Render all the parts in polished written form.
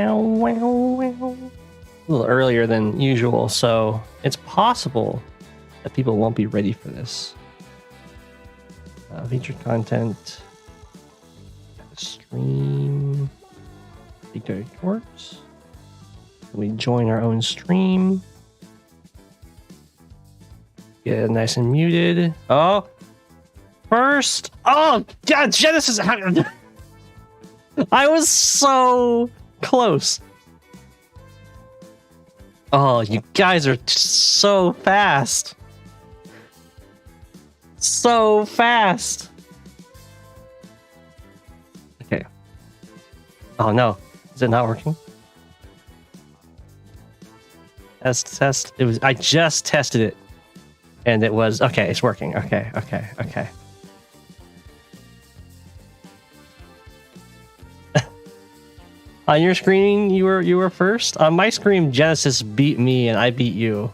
A little earlier than usual, so it's possible that people won't be ready for this. Featured content, stream, Victory Courts. We join our own stream. Get it nice and muted. Oh, first. Oh, God, Genesis. I was so close. Oh, you guys are so fast. So fast. Okay. Oh no, is it not working? Test. It was. I just tested it, and it was okay. It's working. Okay. On your screen, you were first. On my screen, Genesis beat me, and I beat you.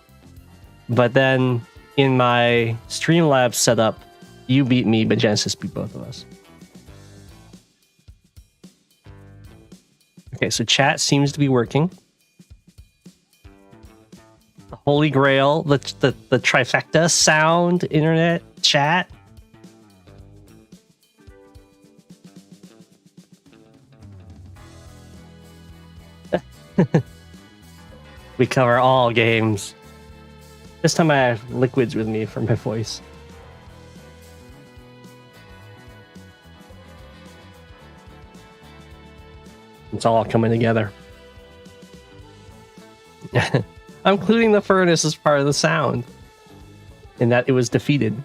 But then in my Streamlabs setup, you beat me, but Genesis beat both of us. Okay, so chat seems to be working. The Holy Grail, the trifecta: sound, internet, chat. We cover all games. This time I have liquids with me for my voice. It's all coming together. I'm including the furnace as part of the sound, in that it was defeated.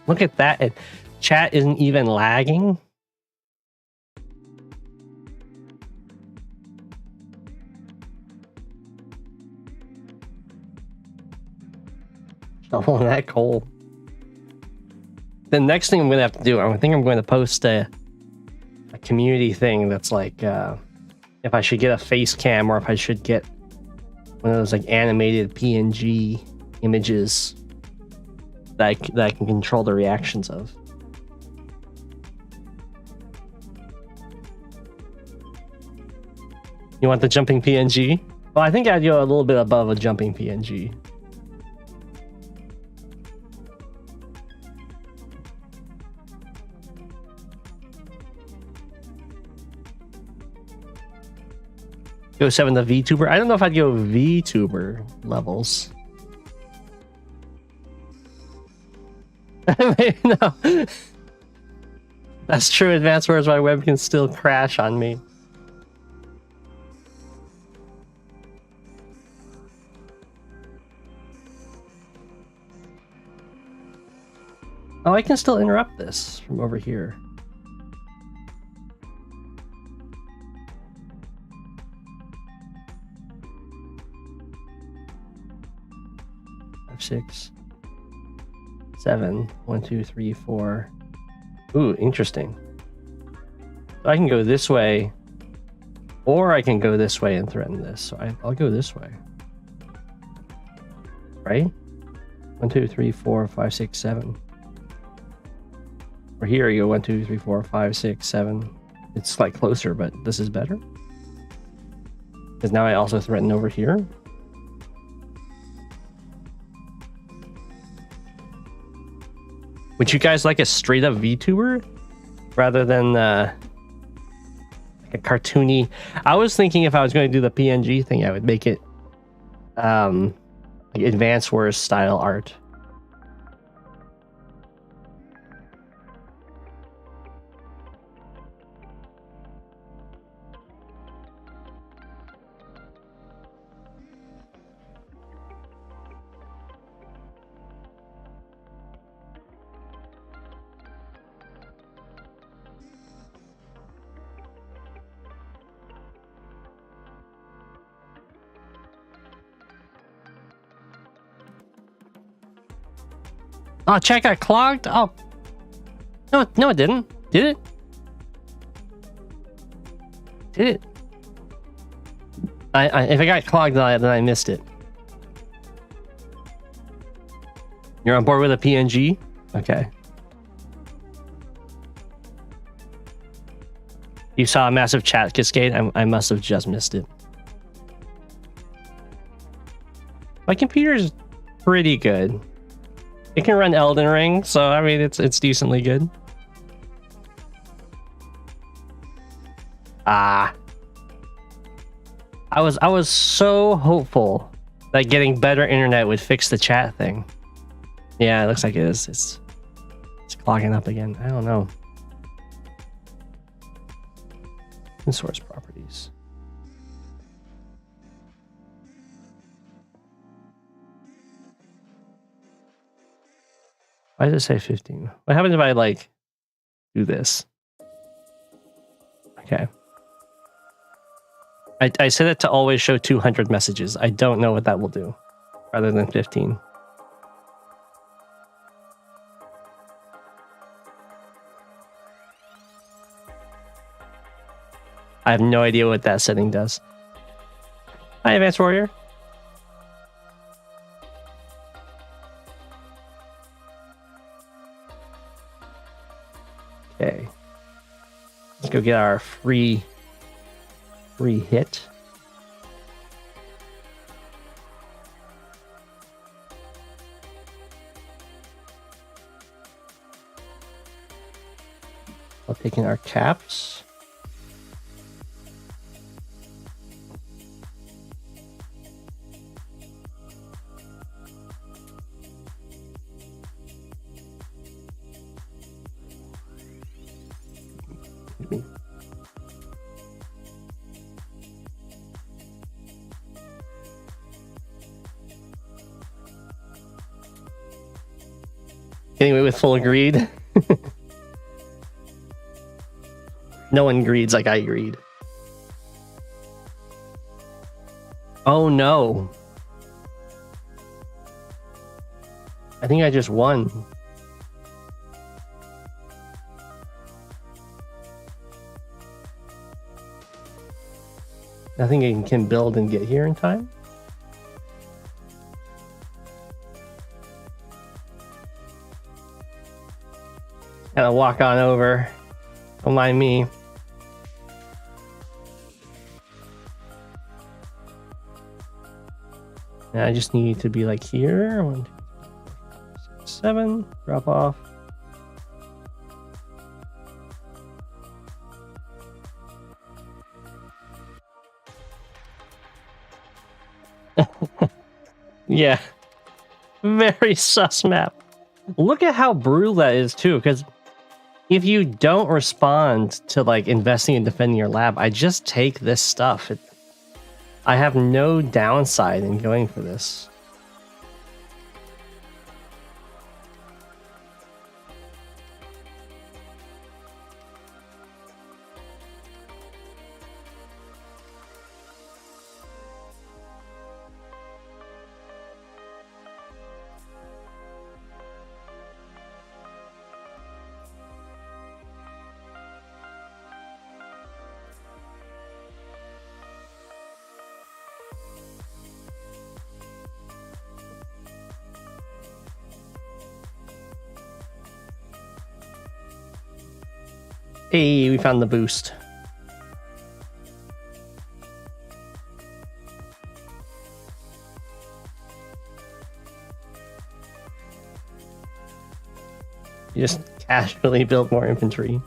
Look at that. Chat isn't even lagging. Oh, that coal. The next thing I'm going to have to do, I think I'm going to post a community thing that's like, if I should get a face cam or if I should get one of those like animated PNG images that I can control the reactions of. You want the jumping PNG? Well, I think I'd go a little bit above a jumping PNG. Go7 the VTuber. I don't know if I'd go VTuber levels. No. That's true. Advanced whereas my web can still crash on me. Oh, I can still interrupt this from over here. Six, 7, 1, 2, 3, 4. Ooh, interesting. So I can go this way, or I can go this way and threaten this. So I'll go this way. Right? 1, 2, 3, 4, 5, 6, 7. Or here you go 1, 2, 3, 4, 5, 6, 7. It's like closer, but this is better. Because now I also threaten over here. Would you guys like a straight up VTuber rather than like a cartoony? I was thinking if I was going to do the PNG thing, I would make it like Advanced Wars style art. Oh, chat got clogged? Oh. No, it didn't. Did it? Did it? If I got clogged, then I missed it. You're on board with a PNG? Okay. You saw a massive chat cascade? I must have just missed it. My computer's pretty good. It can run Elden Ring, so I mean it's decently good. I was so hopeful that getting better internet would fix the chat thing. Yeah, it looks like it is. It's clogging up again. I don't know. And source properties. Why does it say 15? What happens if I like do this? Okay. I set it to always show 200 messages. I don't know what that will do rather than 15. I have no idea what that setting does. Hi, Advanced Warrior. Okay. Let's go get our free hit. I'll take in our caps. Getting away with full greed. No one greeds like I greed. Oh no. I think I just won. I think I can build and get here in time. Gotta walk on over. Don't mind me. And I just need to be like here. 1, 2, 3, 4, 5, 6, 7. Drop off. Yeah. Very sus map. Look at how brutal that is too, because if you don't respond to like investing and defending your lab, I just take this stuff. I have no downside in going for this. Hey, we found the boost. You just casually build more infantry.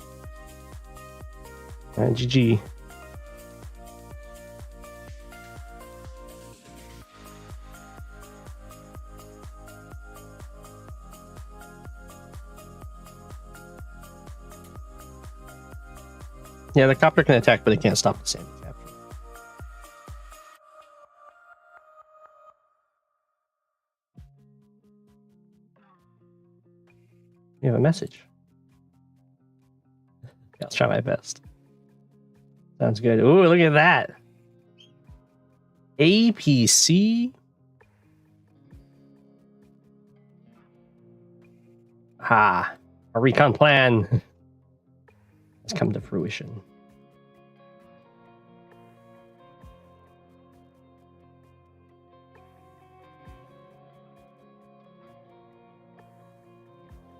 GG. Yeah, the copter can attack, but it can't stop the sandy capture. We have a message. I'll try my best. Sounds good. Ooh, look at that. APC. Ha. Our recon plan has come to fruition.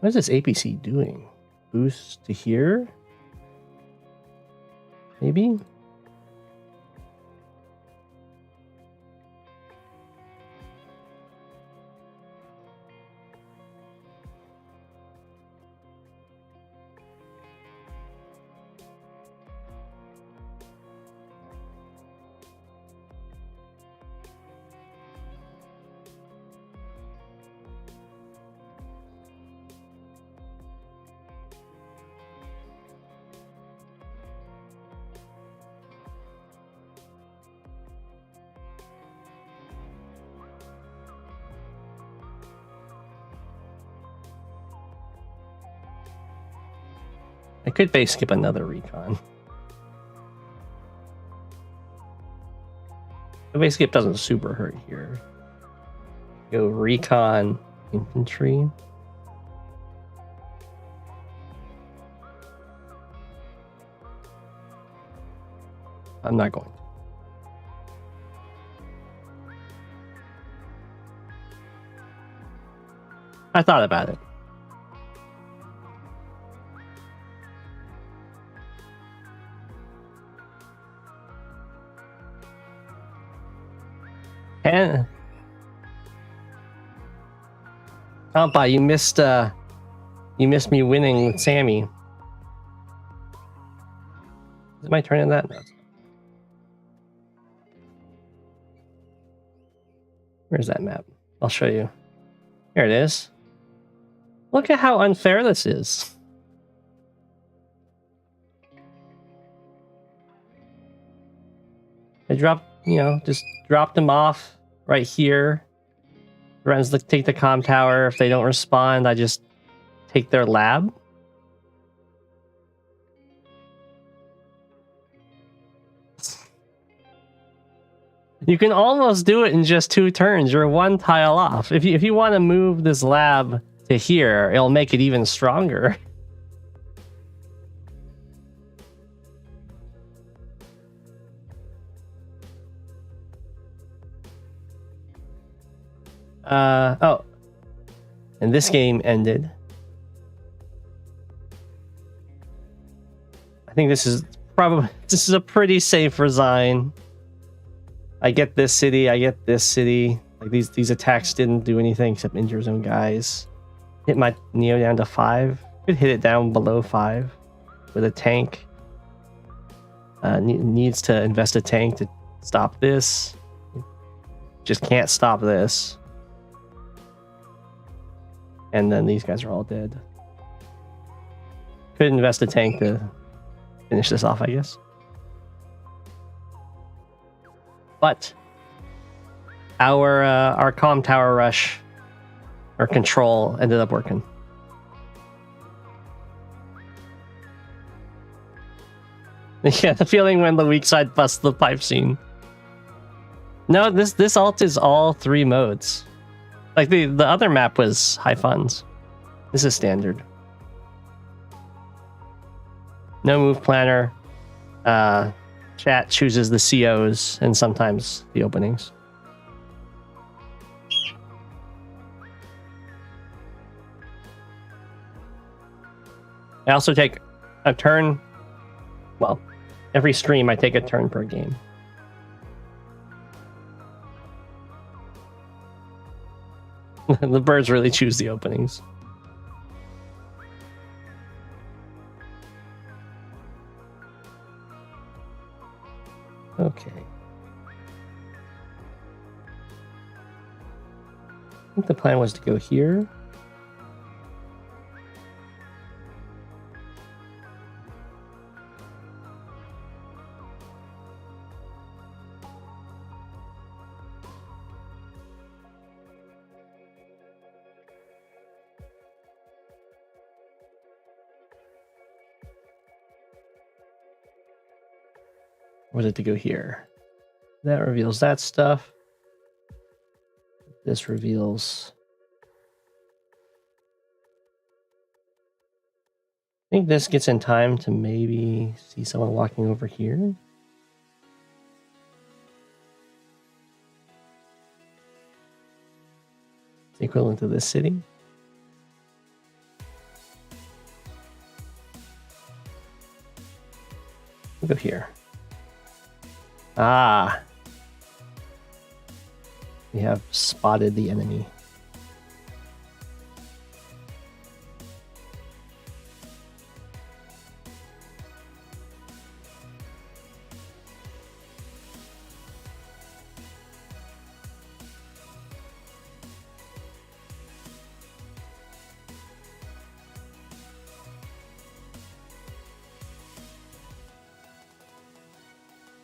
What is this APC doing? Boost to here? maybe? I could base skip another recon. The base skip doesn't super hurt here. Go recon infantry. I'm not going to. I thought about it. And Compa, you missed me winning with Sammy. Is it my turn in that? No. Where's that map? I'll show you. Here it is. Look at how unfair this is. I dropped, just dropped them off right here. Friends take the comm tower. If they don't respond, I just take their lab. You can almost do it in just 2 turns. You're 1 tile off. If you want to move this lab to here, it'll make it even stronger. Oh. And this game ended. I think this is a pretty safe resign. I get this city, I get this city. Like these attacks didn't do anything except injure his own guys. Hit my Neo down to 5. Could hit it down below 5 with a tank. Needs to invest a tank to stop this. Just can't stop this. And then these guys are all dead. Could invest a tank to finish this off, I guess. But our comm tower rush or control ended up working. Yeah, the feeling when the weak side busts the pipe scene. No, this alt is all 3 modes. Like the other map was high funds. This is standard. No move planner. Chat chooses the COs and sometimes the openings. I also take a turn. Well, every stream I take a turn per game. The birds really choose the openings. Okay. I think the plan was to go here. Or was it to go here? That reveals that stuff. This reveals... I think this gets in time to maybe see someone walking over here. It's equivalent to this city. We'll go here. Ah. We have spotted the enemy.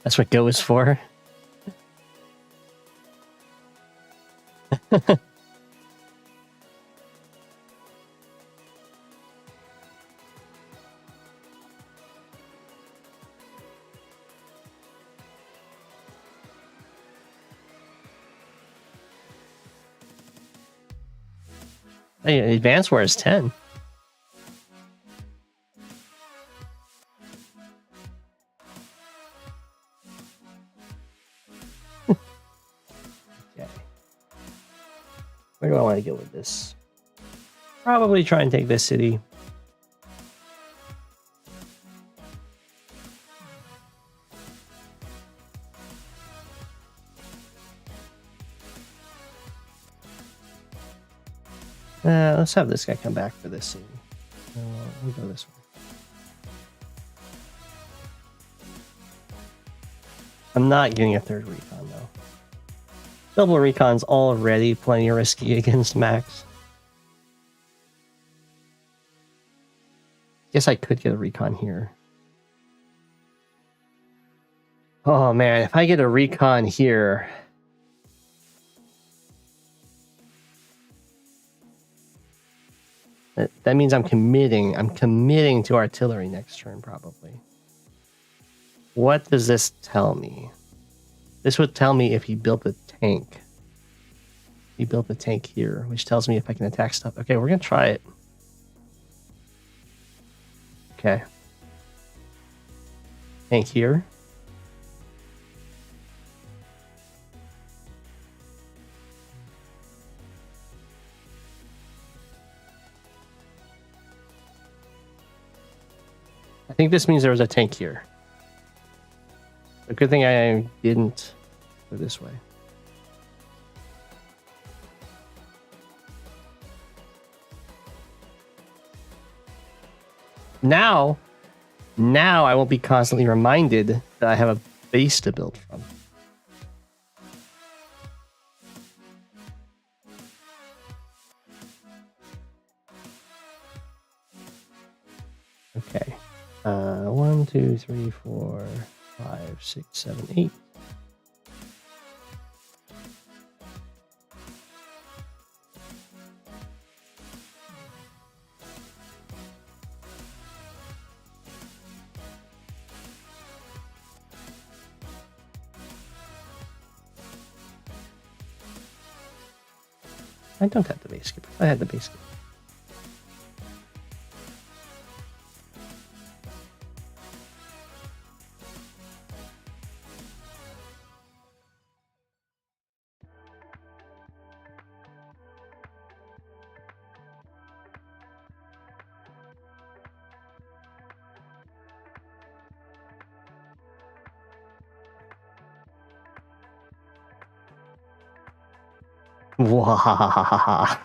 That's what Go is for. Hey, advanced war is 10. Where do I want to go with this? Probably try and take this city. Let's have this guy come back for this city. We'll go this way. I'm not getting a third recon though. Double recon's already plenty risky against Max. Guess I could get a recon here. Oh man, if I get a recon here, that means I'm committing to artillery next turn probably. What does this tell me? This would tell me if he built a tank. He built a tank here, which tells me if I can attack stuff. Okay, we're gonna try it. Okay. Tank here. I think this means there was a tank here. A good thing I didn't go this way. Now I won't be constantly reminded that I have a base to build from. Okay. 1, 2, 3, 4, 5, 6, 7, 8. I don't have the base skip. I had the base skip. Wow.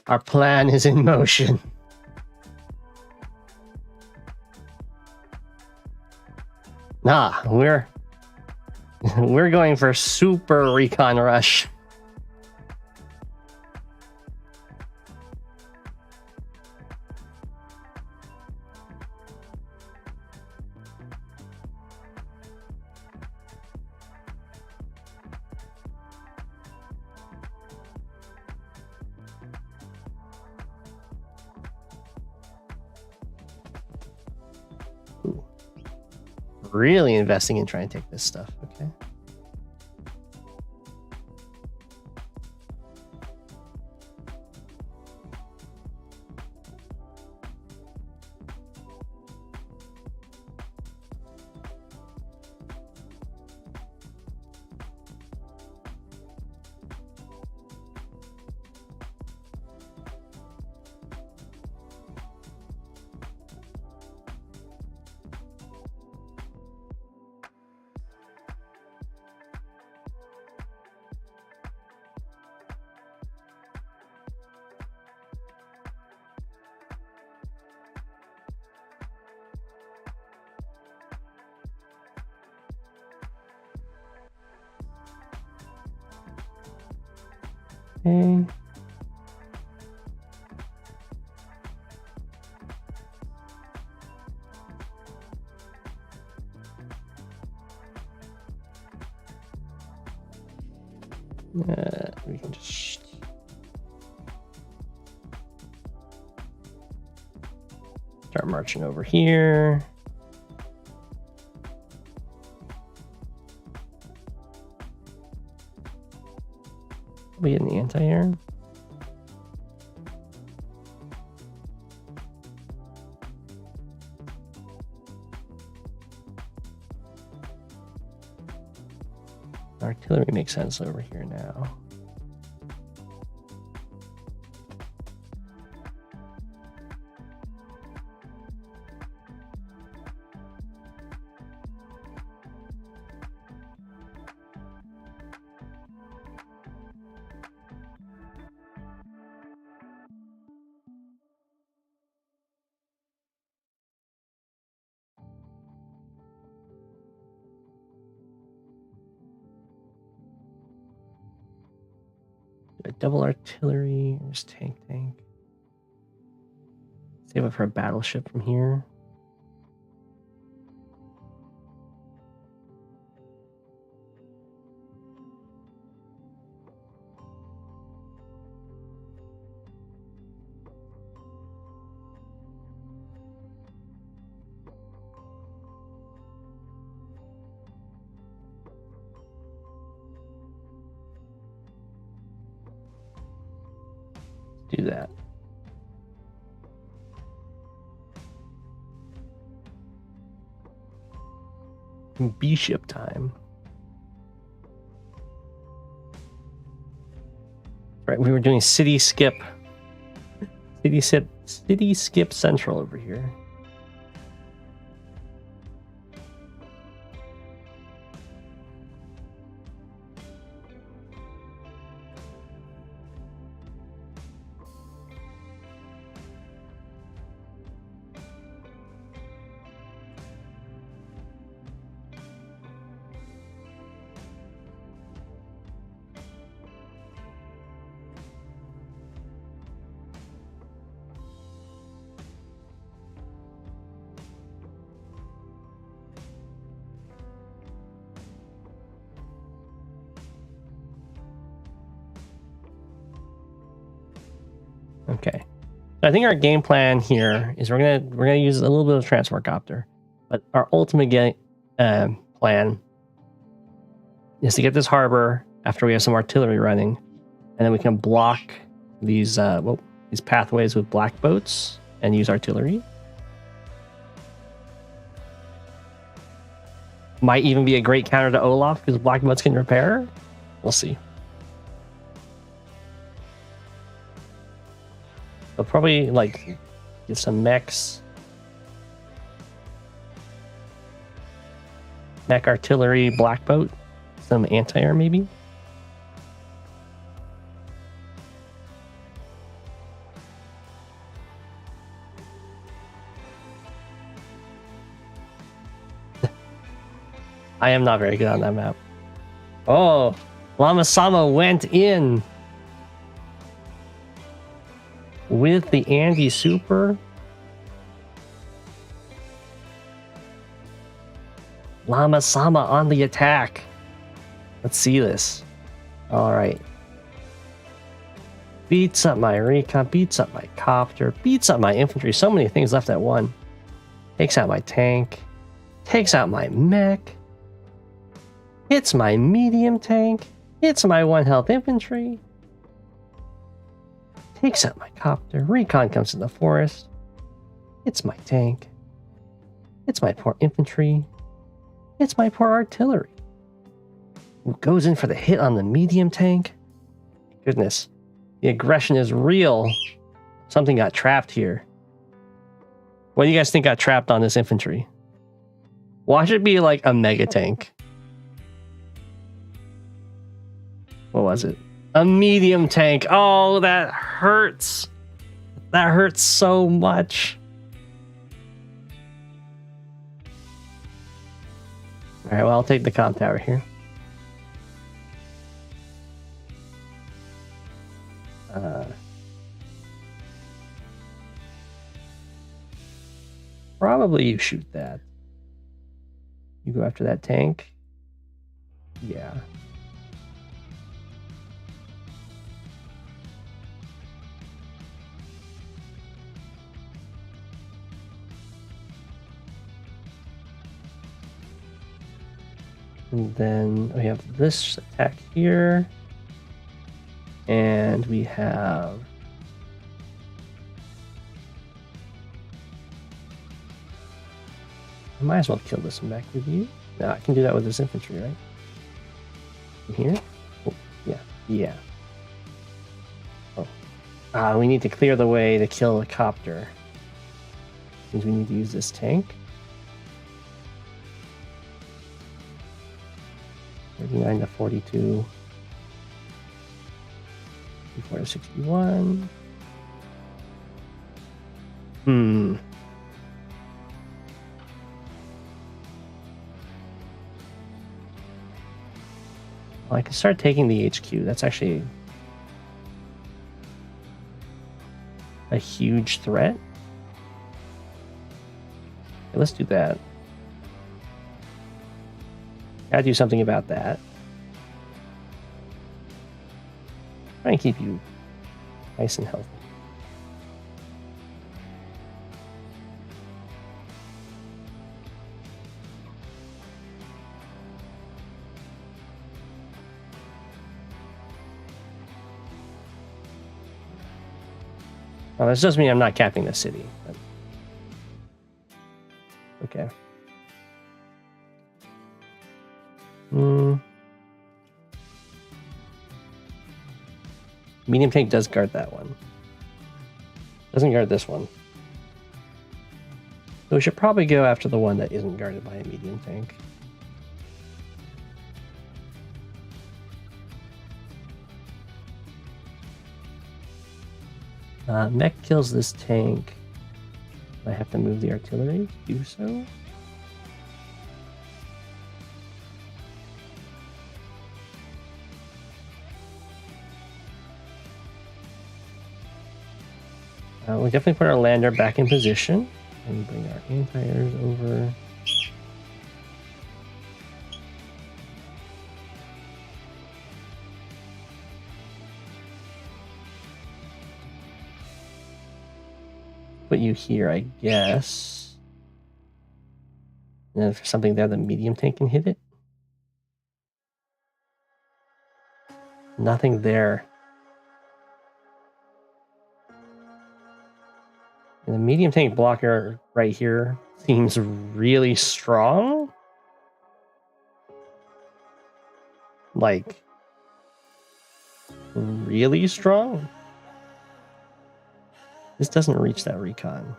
Our plan is in motion. Nah, we're going for super recon rush. Really investing in trying to take this stuff. Okay. Okay. We can just start marching over here. We in the anti-air. Artillery makes sense over here now. Double artillery, there's tank. Save it for a battleship from here. Do that. B ship time. Right, we were doing city skip central over here. Okay, I think our game plan here is we're gonna use a little bit of transport copter, but our ultimate plan is to get this harbor after we have some artillery running, and then we can block these these pathways with black boats and use artillery. Might even be a great counter to Olaf because black boats can repair. We'll see. I'll probably like get some mechs, mech artillery, black boat, some anti-air maybe. I am not very good on that map. Oh, Lama-sama went in with the Andy Super. Lama-sama on the attack. Let's see this. All right. Beats up my recon, beats up my copter, beats up my infantry. So many things left at one. Takes out my tank. Takes out my mech. Hits my medium tank. Hits my 1 health infantry. Takes out my copter. Recon comes to the forest. It's my tank. It's my poor infantry. It's my poor artillery. Goes in for the hit on the medium tank. Goodness. The aggression is real. Something got trapped here. What do you guys think got trapped on this infantry? Watch it be like a mega tank. What was it? A medium tank. Oh, that hurts. That hurts so much. Alright, well, I'll take the comp tower here. probably you shoot that. You go after that tank. Yeah. And then we have this attack here. And we have... I might as well kill this one back with you. No, I can do that with this infantry, right? In here? Oh, yeah. Yeah. Oh. We need to clear the way to kill the copter. Means we need to use this tank. 39 to 42. 54 to 61. Well, I can start taking the HQ. That's actually a huge threat. Okay, let's do that. Gotta do something about that. Try and keep you nice and healthy. Well, this doesn't mean I'm not capping the city. But... okay. Medium tank does guard that one. Doesn't guard this one. So we should probably go after the one that isn't guarded by a medium tank. Mech kills this tank. I have to move the artillery to do so. We definitely put our lander back in position and bring our anti-airs over. Put you here, I guess. And if there's something there, the medium tank can hit it. Nothing there. And the medium tank blocker right here seems really strong. Like, really strong. This doesn't reach that recon.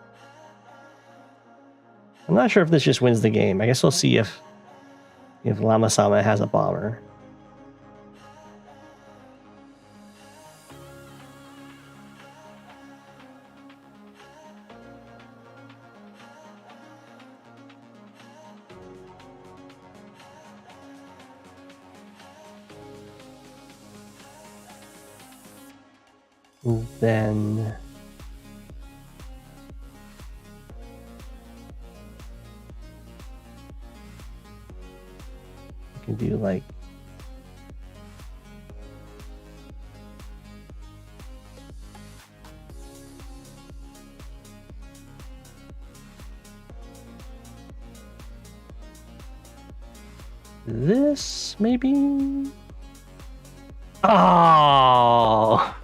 I'm not sure if this just wins the game. I guess we'll see if Lama-sama has a bomber. Then you can do like this, maybe. Oh.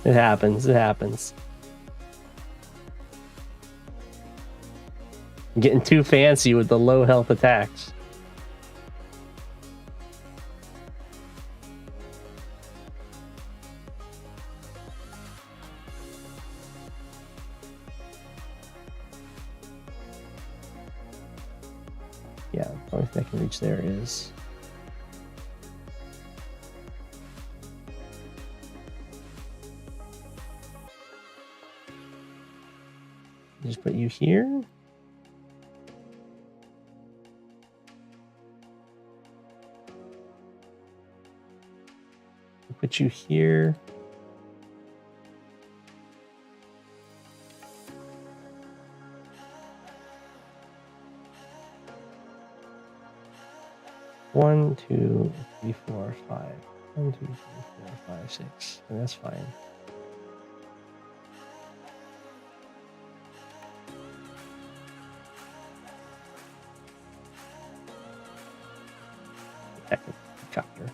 It happens, it happens. I'm getting too fancy with the low health attacks. Yeah, the only thing I can reach there is... just put you here. Put you here. 1, 2, 3, 4, 5. 1, 2, 3, 4, 5, 6. And that's fine. Chapter.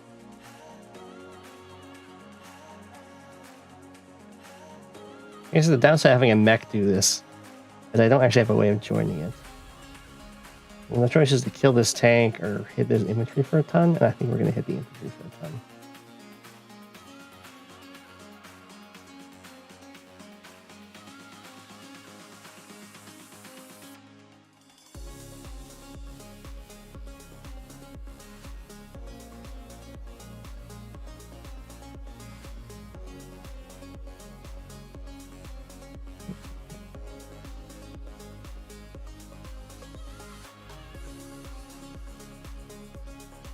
I guess the downside of having a mech do this is I don't actually have a way of joining it. And the choice is to kill this tank or hit this infantry for a ton, and I think we're going to hit the infantry for a ton.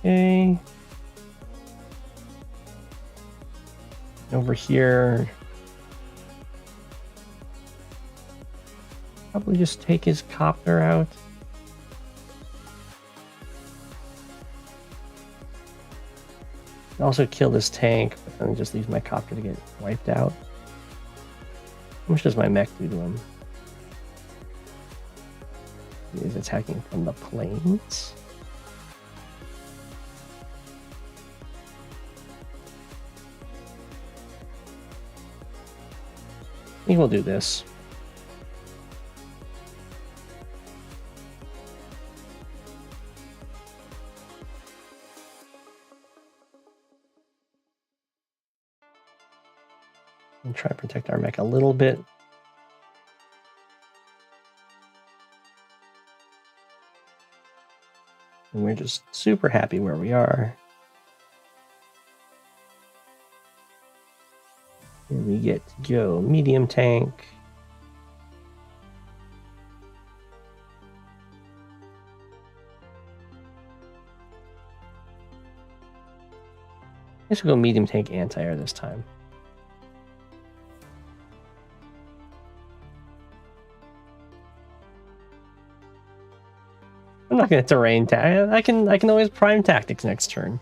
Okay. Over here. Probably just take his copter out. Also kill this tank, but then just leave my copter to get wiped out. How much does my mech do to him? He is attacking from the plains. I think we'll do this. And try to protect our mech a little bit. And we're just super happy where we are. And we get to go medium tank. I guess we'll go medium tank anti-air this time. I'm not going to terrain I can always prime tactics next turn.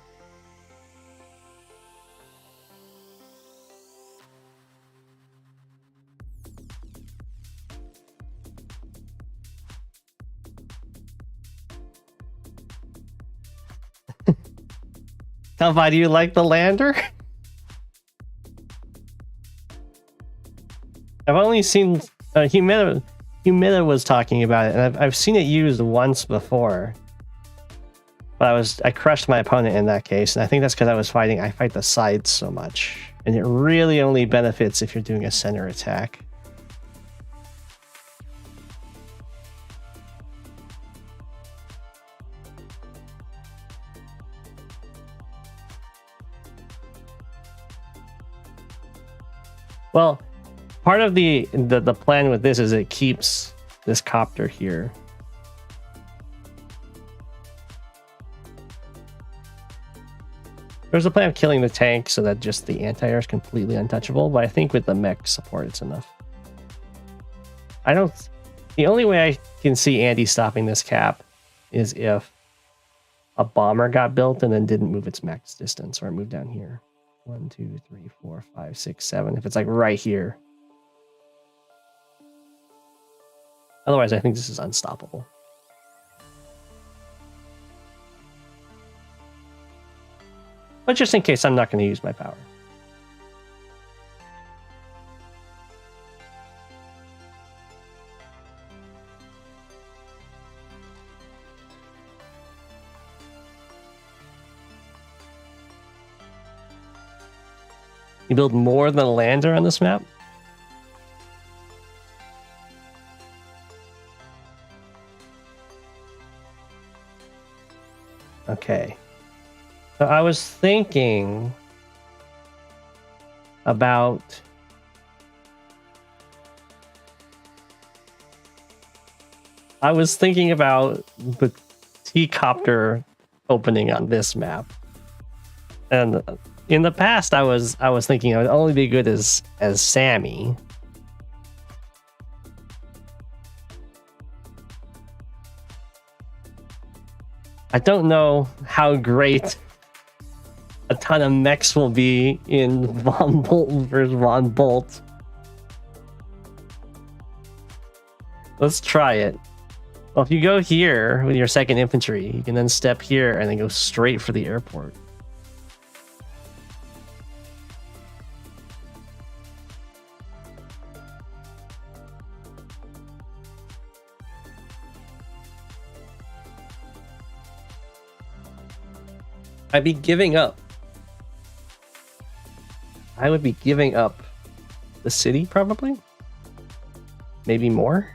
How do you like the lander? I've only seen Humida was talking about it, and I've seen it used once before. But I crushed my opponent in that case, and I think that's because I fight the sides so much. And it really only benefits if you're doing a center attack. Well, part of the plan with this is it keeps this copter here. There's a plan of killing the tank so that just the anti-air is completely untouchable, but I think with the mech support it's enough. The only way I can see Andy stopping this cap is if a bomber got built and then didn't move its max distance, or it moved down here. 1, 2, 3, 4, 5, 6, 7. If it's like right here. Otherwise, I think this is unstoppable. But just in case, I'm not going to use my power. You build more than a lander on this map? Okay. So I was thinking about the T-copter opening on this map. And in the past, I was thinking it would only be good as Sammy. I don't know how great a ton of mechs will be in Von Bolt versus Von Bolt. Let's try it. Well, if you go here with your 2nd infantry, you can then step here and then go straight for the airport. I'd be giving up. I would be giving up the city, probably. Maybe more.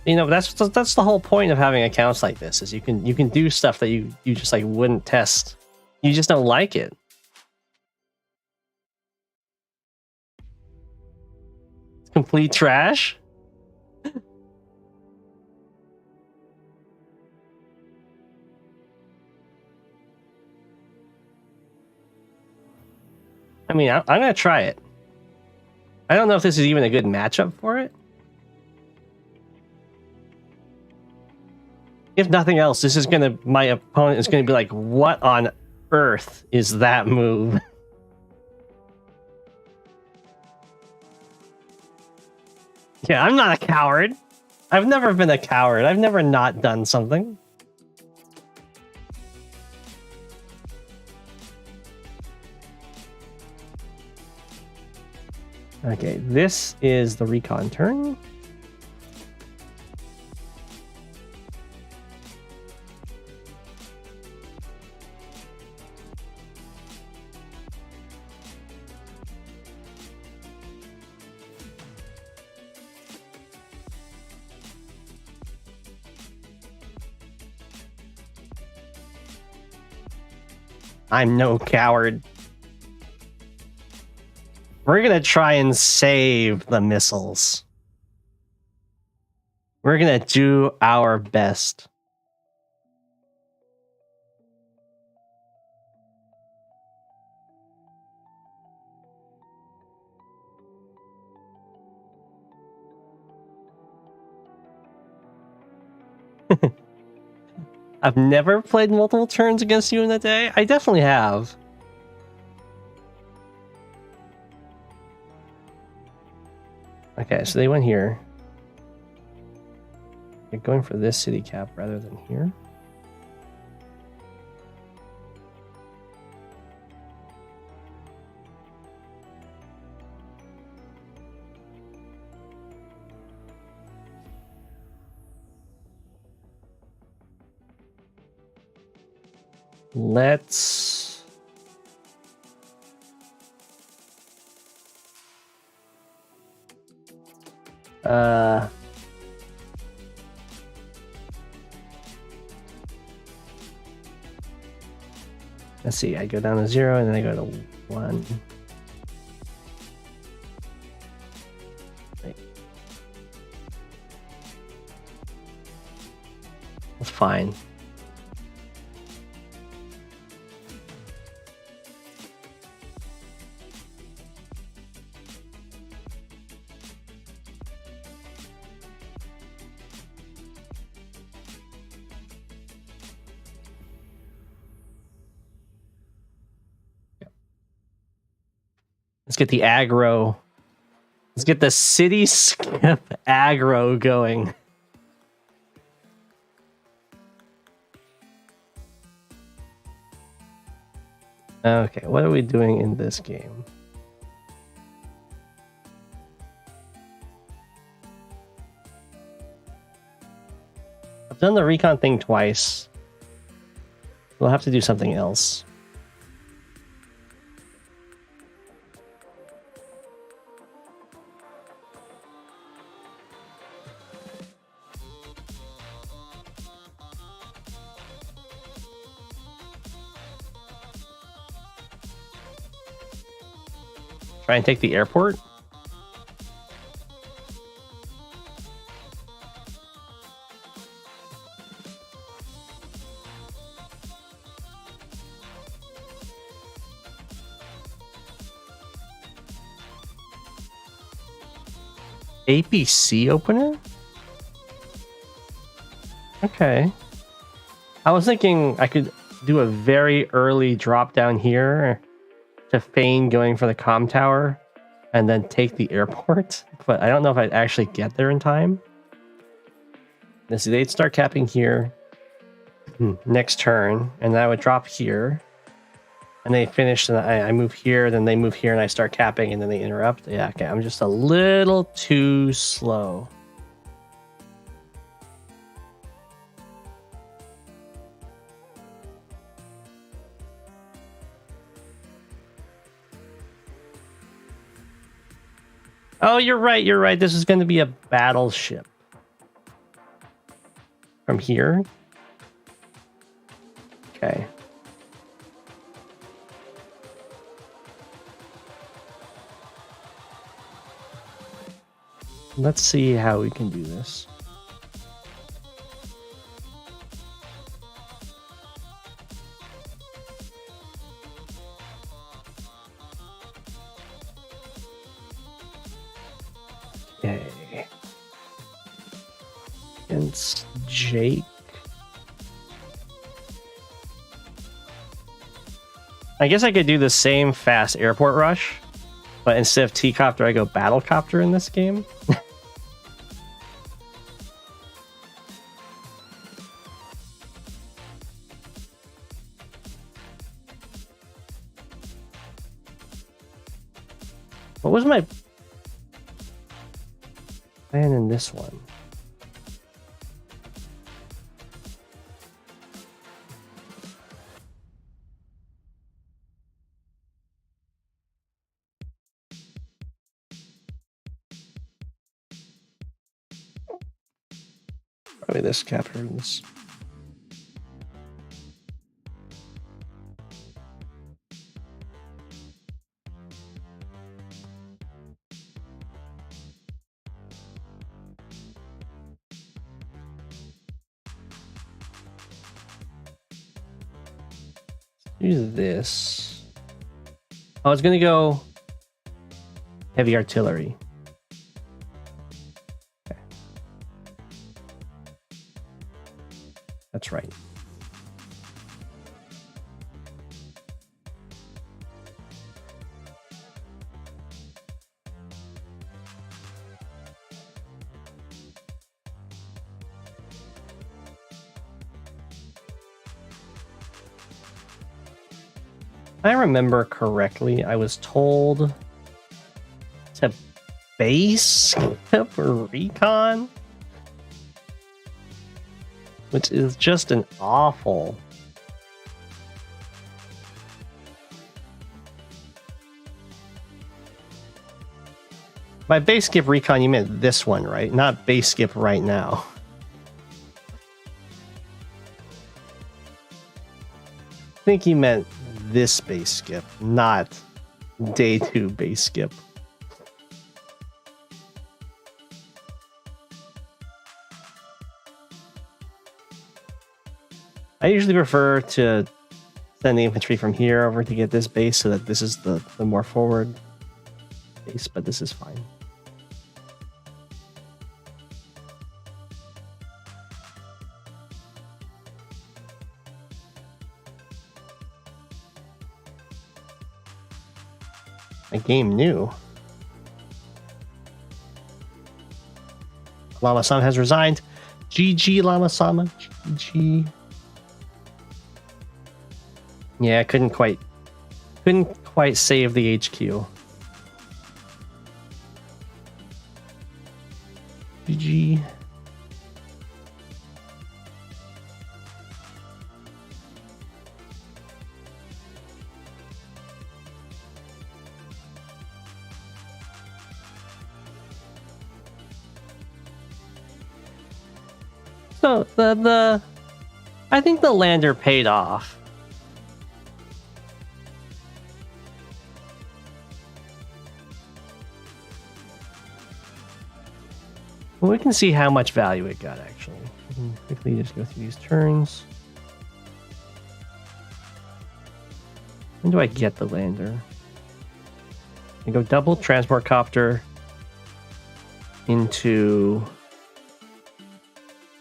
You know, that's the whole point of having accounts like this, is you can do stuff that you just like wouldn't test. You just don't like it. Complete trash. I mean, I'm gonna try it. I don't know if this is even a good matchup for it. If nothing else, this is gonna, my opponent is gonna be like, what on earth is that move? Yeah, I'm not a coward. I've never been a coward. I've never not done something. Okay, this is the recon turn. I'm no coward. We're gonna try and save the missiles. We're gonna do our best. I've never played multiple turns against you in a day. I definitely have. Okay, so they went here. They're going for this city cap rather than here. Let's... let's see, I go down to 0 and then I go to 1. Wait. That's fine. Let's get the aggro. Let's get the city skip aggro going. Okay, what are we doing in this game? I've done the recon thing twice. We'll have to do something else. Try and take the airport? APC opener? Okay. I was thinking I could do a very early drop down here to feign going for the comm tower and then take the airport, but I don't know if I'd actually get there in time. Let's see, they'd start capping here next turn, and then I would drop here, and they finish, and I move here, then they move here, and I start capping, and then they interrupt. Yeah, okay, I'm just a little too slow. Oh, you're right, you're right. This is going to be a battleship. From here. Okay. Let's see how we can do this. Okay. Against Jake. I guess I could do the same fast airport rush, but instead of T-copter, I go battle copter in this game. What was my plan in this one? Probably this captures. Do this. Oh, it's gonna go heavy artillery. Okay. That's right. If I remember correctly, I was told to base for recon, which is just an awful. By base skip recon, you meant this one, right? Not base skip right now. I think you meant this base skip, not day 2 base skip. I usually prefer to send the infantry from here over to get this base so that this is the more forward base, but this is fine. A game new. Lama-sama has resigned. GG, Lama-sama. GG. Yeah, couldn't quite save the HQ. GG. So I think the lander paid off. Well, we can see how much value it got actually. We can quickly just go through these turns. When do I get the lander? I go double transport copter into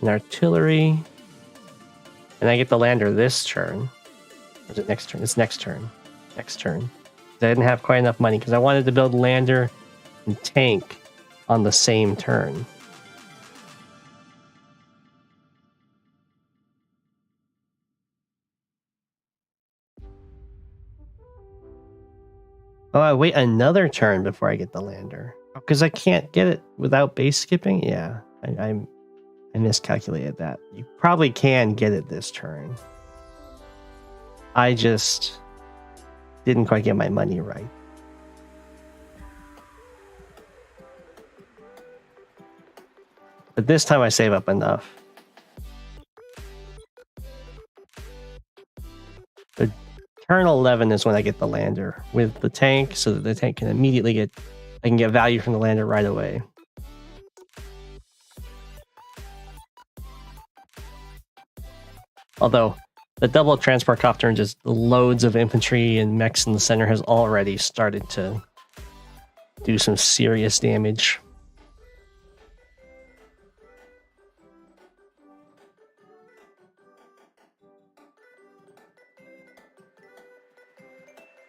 an artillery. And I get the lander this turn. Or is it next turn? It's next turn. Next turn. I didn't have quite enough money because I wanted to build lander and tank on the same turn. Oh, I wait another turn before I get the lander. Because I can't get it without base skipping? Yeah, I miscalculated that. You probably can get it this turn. I just didn't quite get my money right. But this time I save up enough. But turn 11 is when I get the lander with the tank, so that the tank can immediately get... I can get value from the lander right away. Although, the double transport copter and just loads of infantry and mechs in the center has already started to do some serious damage.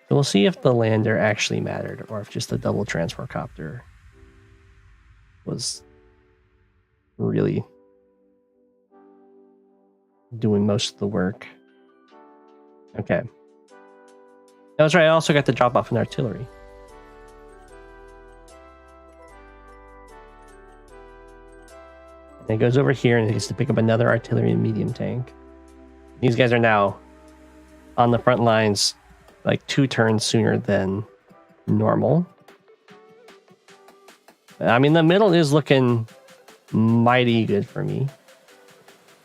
So we'll see if the lander actually mattered, or if just the double transport copter was really doing most of the work. Okay. That's right, I also got the drop off in artillery. And it goes over here and it gets to pick up another artillery and medium tank. These guys are now on the front lines like 2 turns sooner than normal. I mean, the middle is looking mighty good for me.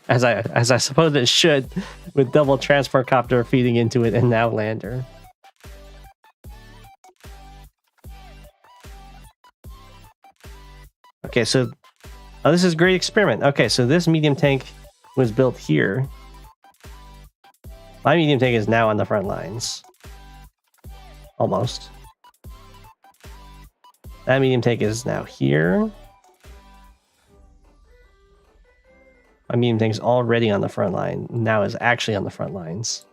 As I suppose it should, with double transport copter feeding into it and now lander. Okay, so this is a great experiment. Okay, so this medium tank was built here. My medium tank is now on the front lines. Almost. That medium tank is now here. My medium tank is already on the front line. Now is actually on the front lines.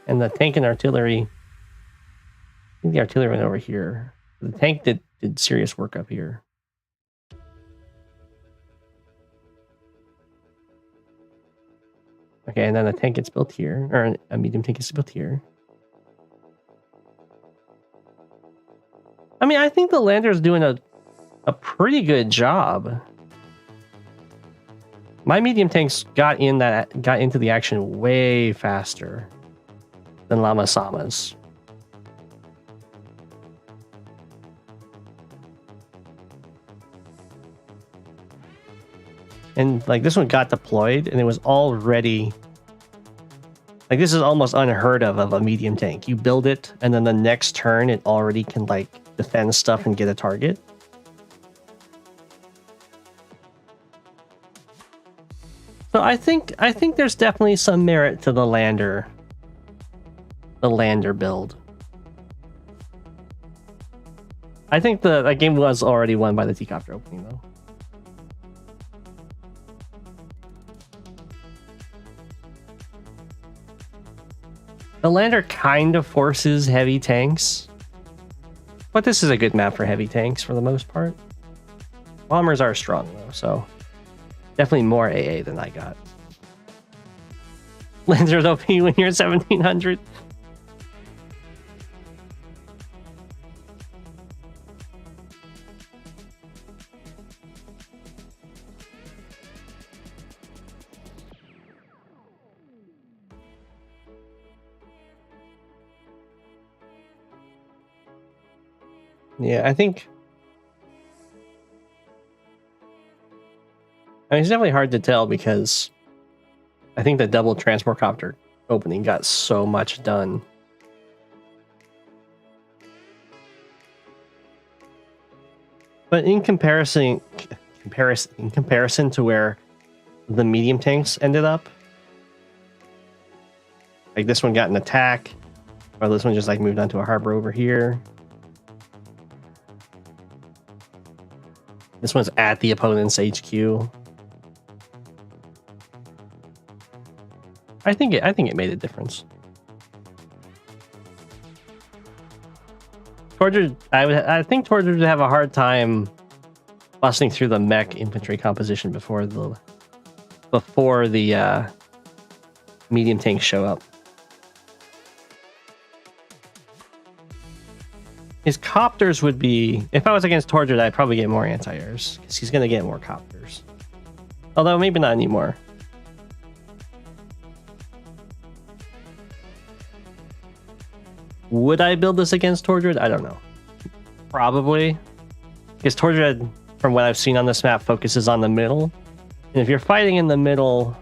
And the tank and artillery... I think the artillery went over here. The tank did serious work up here. Okay, and then a tank gets built here, or a medium tank gets built here. I mean, I think the lander is doing a pretty good job. My medium tanks got into the action way faster than Lama Sama's. And like this one got deployed and it was already... Like this is almost unheard of a medium tank. You build it and then the next turn it already can like defend stuff and get a target. So I think there's definitely some merit to the lander build. I think that game was already won by the T-Copter opening though. The lander kind of forces heavy tanks, but this is a good map for heavy tanks for the most part. Bombers are strong though, so definitely more AA than I got. Lander's OP when you're at 1700. Yeah, I mean, it's definitely hard to tell because I think the double transport copter opening got so much done. But in comparison to where the medium tanks ended up, like this one got an attack, or this one just like moved on to a harbor over here. This one's at the opponent's HQ. I think it made a difference. Tortured, I think Tortured would have a hard time busting through the mech infantry composition before the medium tanks show up. His copters would be, if I was against Tortured, I'd probably get more anti-airs because he's going to get more copters. Although maybe not anymore. Would I build this against Tortured? I don't know. Probably. Because Tortured, from what I've seen on this map, focuses on the middle. And if you're fighting in the middle,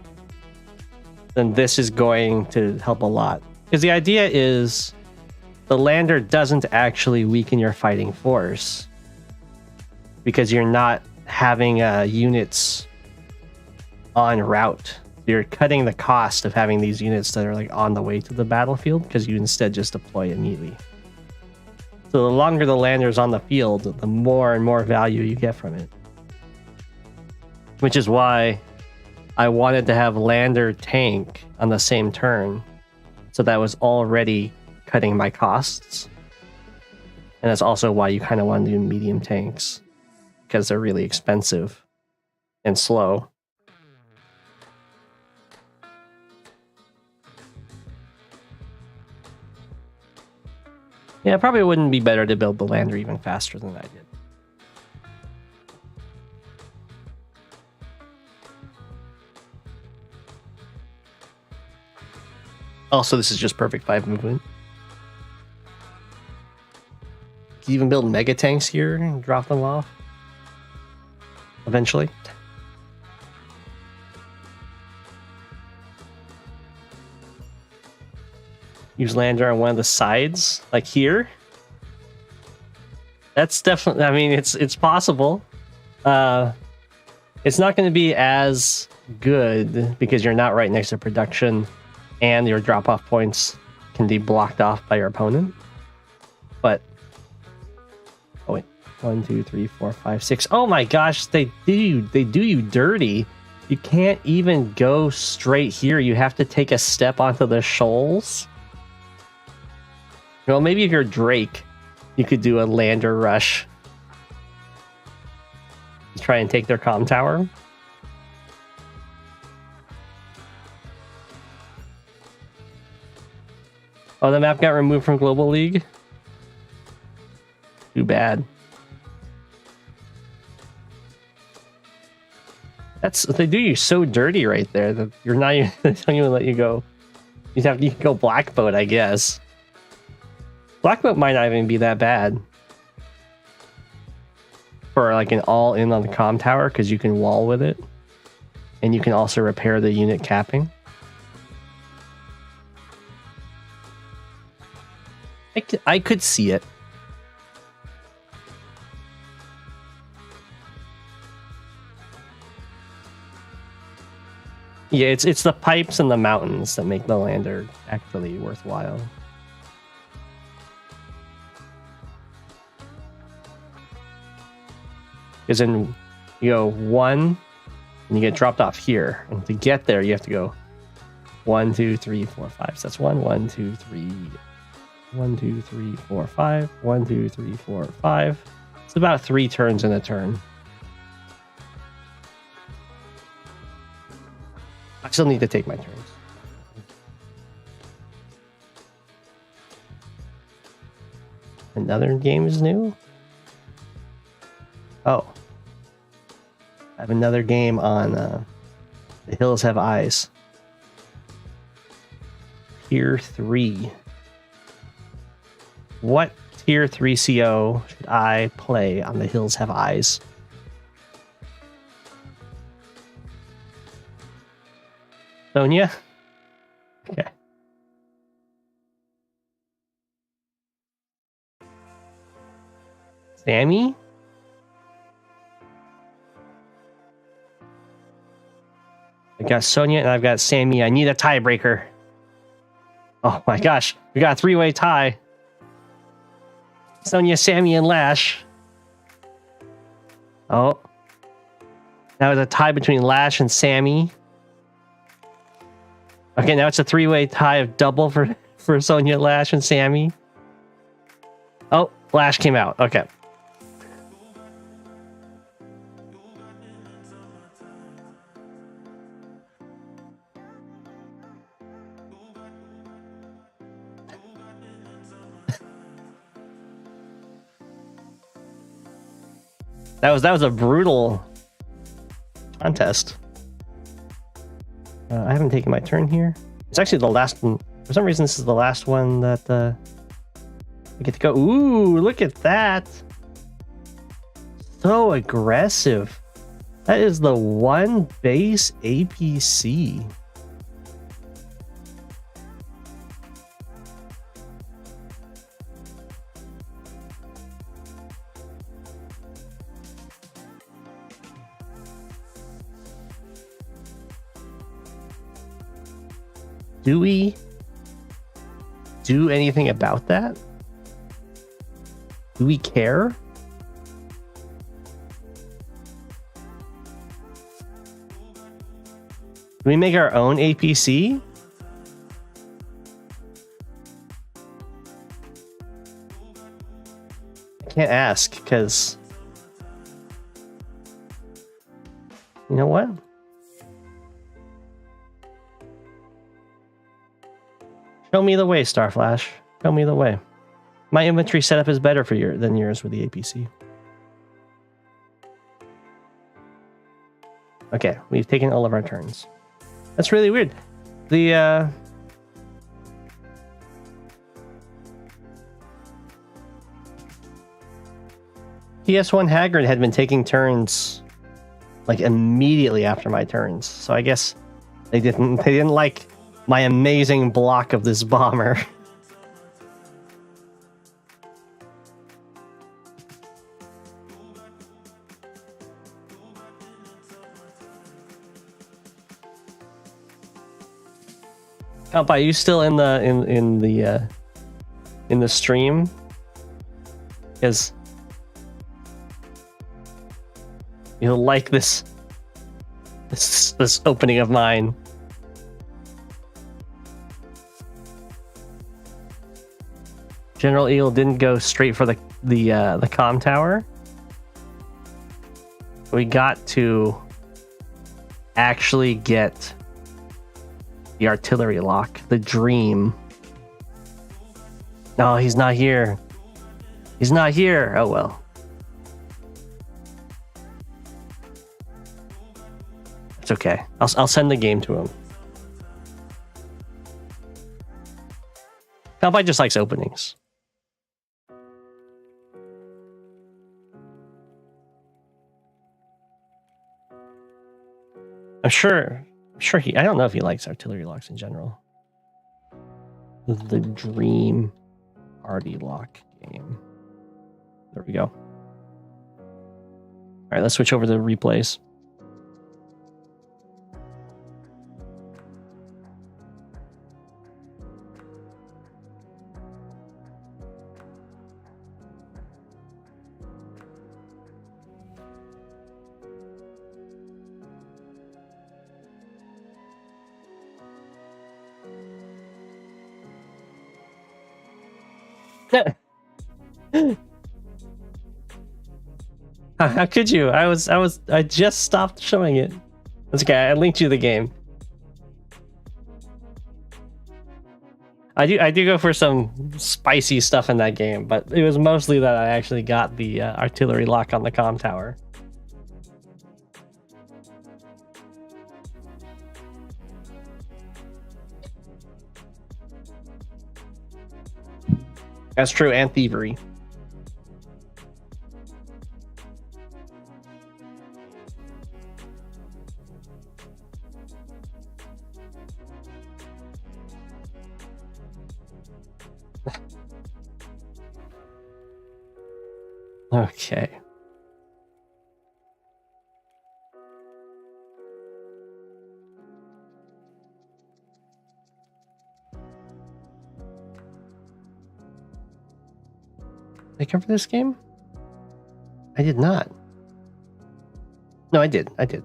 then this is going to help a lot. Because the idea is the lander doesn't actually weaken your fighting force. Because you're not having units on route. You're cutting the cost of having these units that are like on the way to the battlefield because you instead just deploy immediately. So the longer the lander's on the field, the more and more value you get from it. Which is why I wanted to have lander tank on the same turn. So that was already cutting my costs. And that's also why you kind of want to do medium tanks. Because they're really expensive and slow. Yeah, it probably wouldn't be better to build the lander even faster than I did. Also, this is just perfect 5 movement. Can you even build mega tanks here and drop them off? Eventually. Use lander on one of the sides, like here. That's definitely, I mean, it's possible. It's not going to be as good because you're not right next to production and your drop-off points can be blocked off by your opponent. But, oh wait, 1, 2, 3, 4, 5, 6. Oh my gosh, they do you dirty. You can't even go straight here. You have to take a step onto the shoals. Well, maybe if you're Drake, you could do a lander rush. Try and take their comm tower. Oh, the map got removed from Global League? Too bad. They do you so dirty right there that you're not even, they don't even let you go. You can go black boat, I guess. Black boat might not even be that bad. For like an all-in on the comm tower, because you can wall with it. And you can also repair the unit capping. I could see it. Yeah, it's the pipes and the mountains that make the lander actually worthwhile. Because then you go 1 and you get dropped off here. And to get there, you have to go 1, 2, 3, 4, 5. So that's 1, 1, 2, 3, 1, 2, 3, 4, 5. 1, 2, 3, 4, 5. It's about 3 turns in a turn. I still need to take my turns. Another game is new? Oh. I have another game on The Hills Have Eyes. Tier 3. What Tier 3 CO should I play on The Hills Have Eyes? Sonia? Okay. Sammy? I got Sonia and I've got Sammy. I need a tiebreaker. Oh my gosh. We got a 3-way tie. Sonia, Sammy, and Lash. Oh. That was a tie between Lash and Sammy. Okay, now it's a three-way tie of double for Sonya, Lash, and Sammy. Oh, Lash came out. Okay. That was a brutal contest. I haven't taken my turn here. It's actually the last one. For some reason, this is the last one that we get to go. Ooh, look at that. So aggressive. That is the one base APC. Do we do anything about that? Do we care? Do we make our own APC? I can't ask because you know what? Show me the way, Starflash. Show me the way. My inventory setup is better than yours with the APC. Okay, we've taken all of our turns. That's really weird. The PS1 Haggard had been taking turns like immediately after my turns. So I guess they didn't like my amazing block of this bomber. Compa, are you still in the stream? Because you'll like this opening of mine. General Eel didn't go straight for the comm tower. We got to actually get the artillery lock, the dream. No, he's not here. He's not here. Oh well. It's okay. I'll send the game to him. Compa just likes openings. I'm sure I don't know if he likes artillery locks in general. The dream party lock game. There we go. All right, let's switch over to replays. How could you? I just stopped showing it. That's okay. I linked you the game. I do go for some spicy stuff in that game, but it was mostly that I actually got the artillery lock on the comm tower. That's true, and thievery. Okay. Did I cover this game? I did not. No, I did. Okay.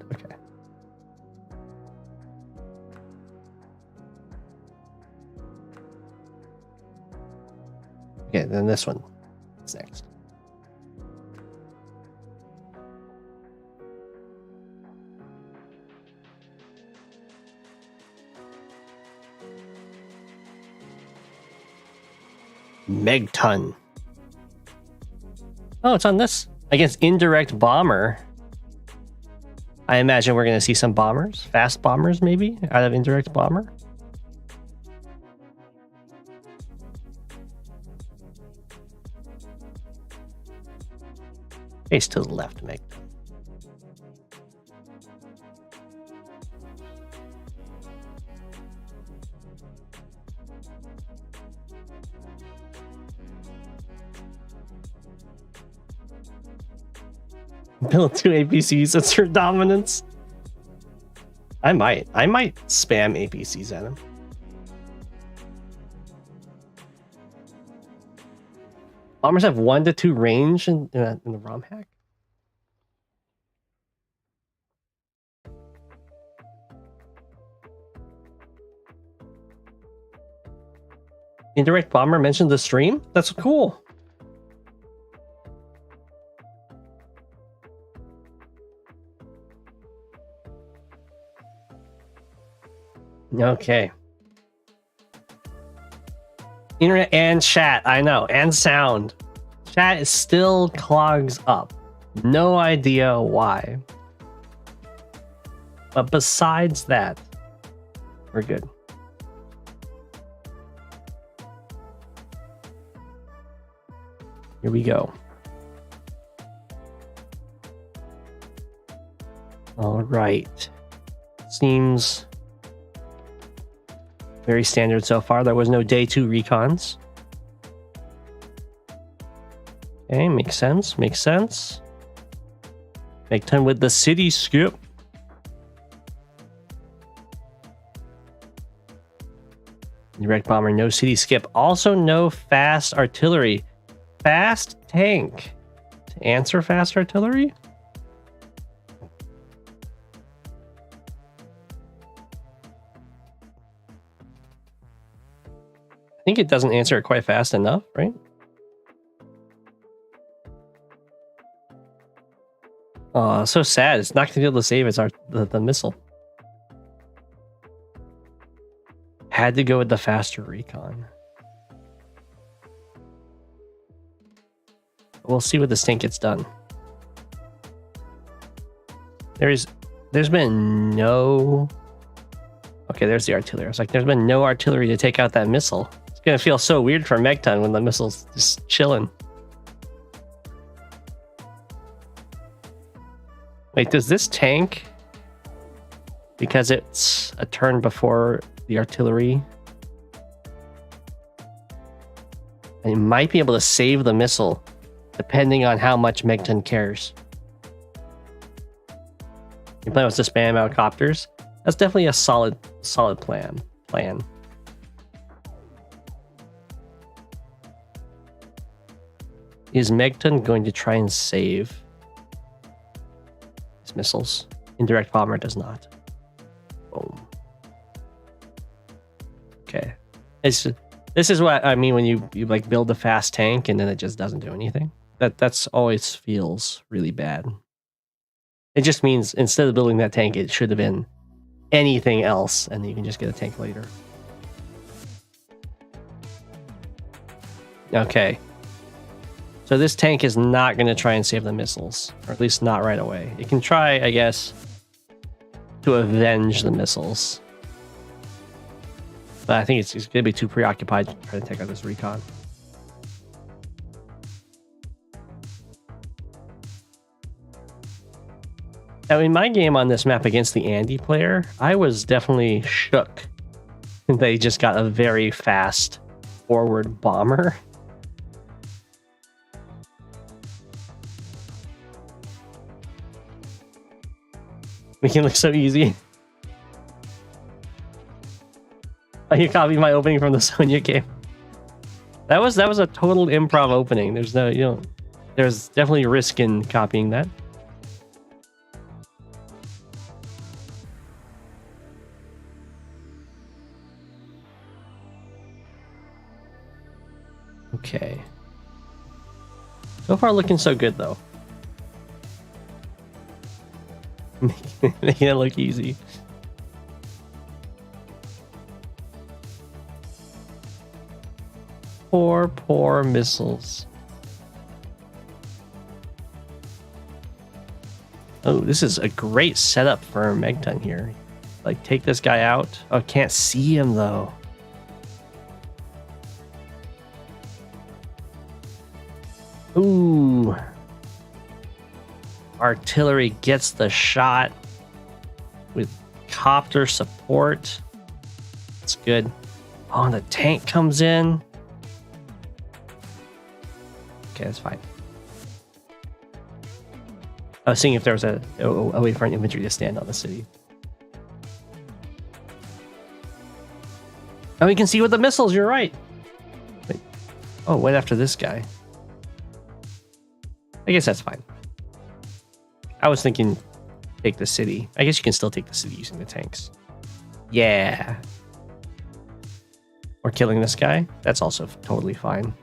Okay, then this one is next. Megton. Oh, it's on this. Against indirect bomber. I imagine we're going to see some bombers. Fast bombers, maybe, out of indirect bomber. Face to the left, Megton. Build 2 APCs, that's your dominance. I might spam APCs at him. Bombers have 1 to 2 range in the ROM hack. Indirect bomber mentioned the stream? That's cool. Okay. Internet and chat, I know, and sound. Chat still clogs up. No idea why. But besides that, we're good. Here we go. All right. Seems very standard so far. There was no day 2 recons. Okay, makes sense. Makes sense. Make 10 with the city skip. Direct bomber, no city skip. Also, no fast artillery. Fast tank. To answer fast artillery? I think it doesn't answer it quite fast enough, right? Oh, so sad. It's not going to be able to save the missile. Had to go with the faster recon. We'll see what this tank gets done. There's been no... Okay, there's the artillery. I was like, there's been no artillery to take out that missile. It's going to feel so weird for Megton when the missile's just chilling. Wait, does this tank, because it's a turn before the artillery, and it might be able to save the missile depending on how much Megton cares. Your plan was to spam out copters. That's definitely a solid plan. Is Megton going to try and save his missiles? Indirect bomber does not. Boom. Okay. This is what I mean when you like build a fast tank and then it just doesn't do anything. That's always feels really bad. It just means instead of building that tank, it should have been anything else, and you can just get a tank later. Okay. So this tank is not going to try and save the missiles, or at least not right away. It can try, I guess, to avenge the missiles. But I think it's going to be too preoccupied to try to take out this recon. Now, in my game on this map against the Andy player, I was definitely shook. They just got a very fast forward bomber. Making it look so easy. Oh, you copied my opening from the Sonya game. That was a total improv opening. There's no, there's definitely risk in copying that. Okay. So far looking so good though. Making it look easy. Poor missiles. Oh, this is a great setup for a Megton here. Like, take this guy out. Oh, can't see him though. Ooh. Artillery gets the shot with copter support. That's good. Oh, and the tank comes in. Okay, that's fine. I was seeing if there was a way for an infantry to stand on the city. Oh, we can see with the missiles, you're right. Wait. Oh, wait after this guy. I guess that's fine. I was thinking take the city. I guess you can still take the city using the tanks. Yeah. Or killing this guy. That's also totally fine.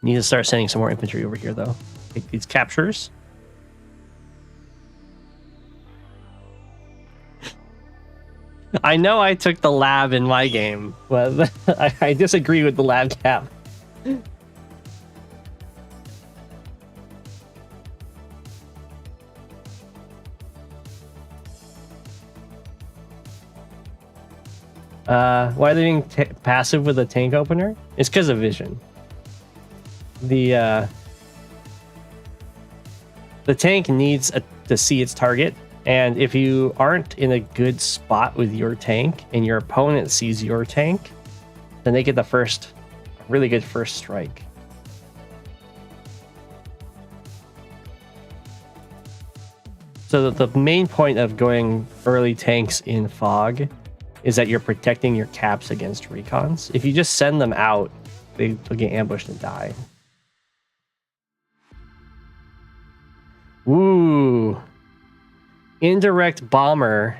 Need to start sending some more infantry over here, though. Take these captures. I know I took the lab in my game, but I disagree with the lab cap. Why are they being passive with a tank opener? It's because of vision. The tank needs to see its target, and if you aren't in a good spot with your tank and your opponent sees your tank, then they get the really good first strike. So the main point of going early tanks in fog is that you're protecting your caps against recons. If you just send them out, they'll get ambushed and die. Ooh. Indirect bomber.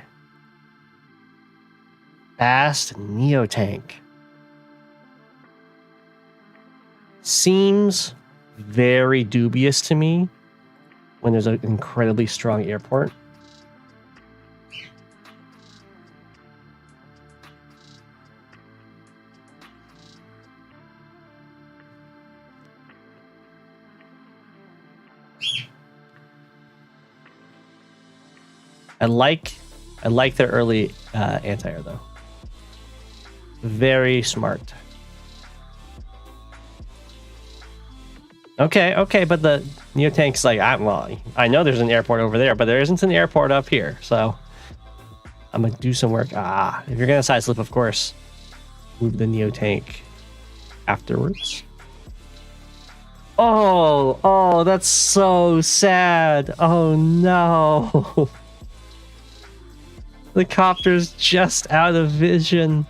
Fast neo-tank. Seems very dubious to me when there's an incredibly strong airport. I like their early anti-air though. Very smart. Okay, but the Neo-tank's like, I know there's an airport over there, but there isn't an airport up here, so I'm gonna do some work. If you're gonna side slip, of course, move the Neo-tank afterwards. Oh, that's so sad. Oh no. The copter's just out of vision.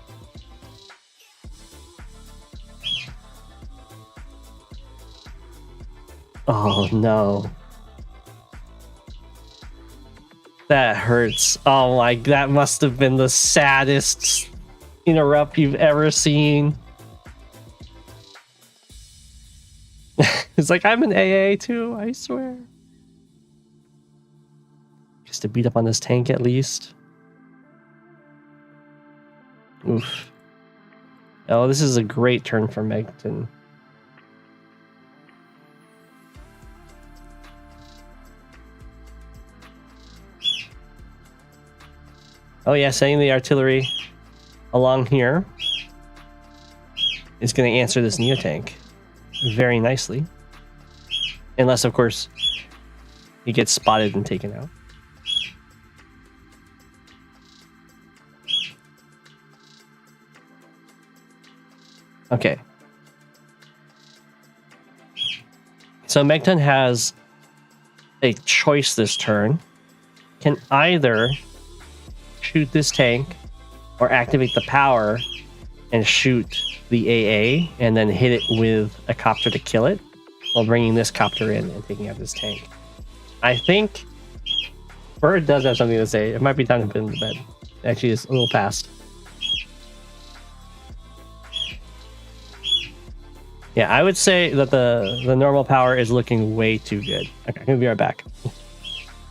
Oh no. That hurts. Oh my, that must have been the saddest interrupt you've ever seen. It's like, I'm an AA too, I swear. Just to beat up on this tank at least. Oof. Oh, this is a great turn for Megton. Oh yeah, sending the artillery along here is going to answer this Neo-tank very nicely. Unless, of course, he gets spotted and taken out. Okay. So Megton has a choice this turn. Can either shoot this tank or activate the power and shoot the AA and then hit it with a copter to kill it while bringing this copter in and taking out this tank. I think Bird does have something to say. It might be time to put him to bed. Actually, it's a little past. Yeah, I would say that the normal power is looking way too good. Okay, I'm gonna be right back.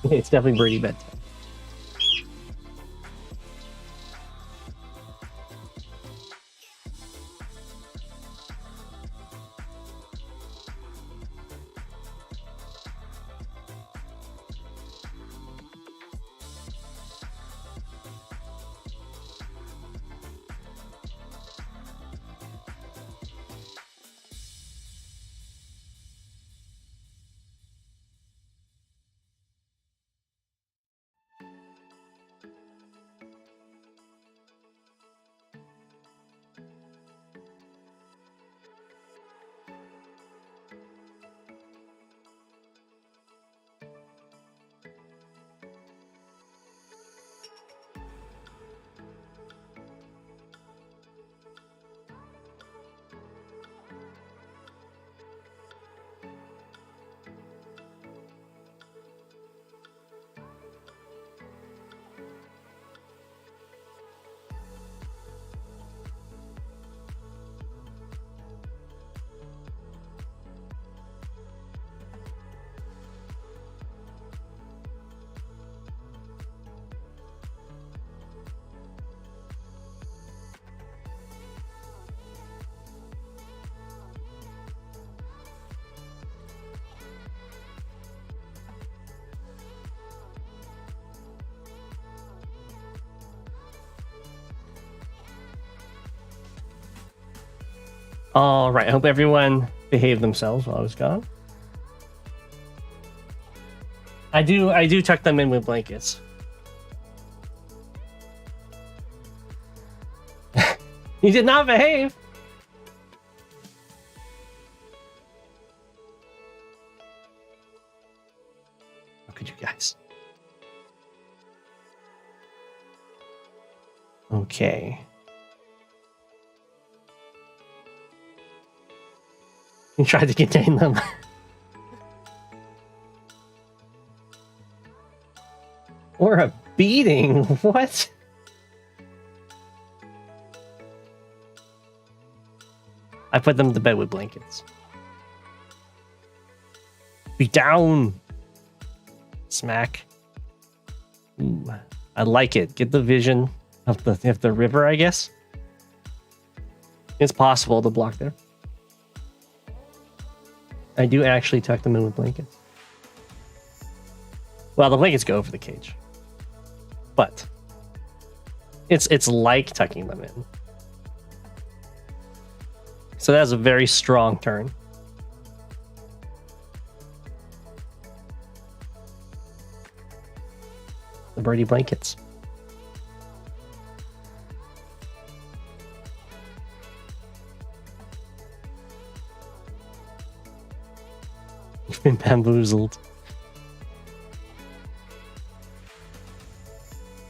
It's definitely birdie bedtime. All right, I hope everyone behaved themselves while I was gone. I do tuck them in with blankets. You did not behave. How could you guys? Okay. You tried to contain them. Or a beating? What? I put them to bed with blankets. Be down. Smack. Ooh, I like it. Get the vision of the river, I guess. It's possible to block there. I do actually tuck them in with blankets. Well, the blankets go over the cage. But it's like tucking them in. So that's a very strong turn. The birdie blankets. You've been bamboozled.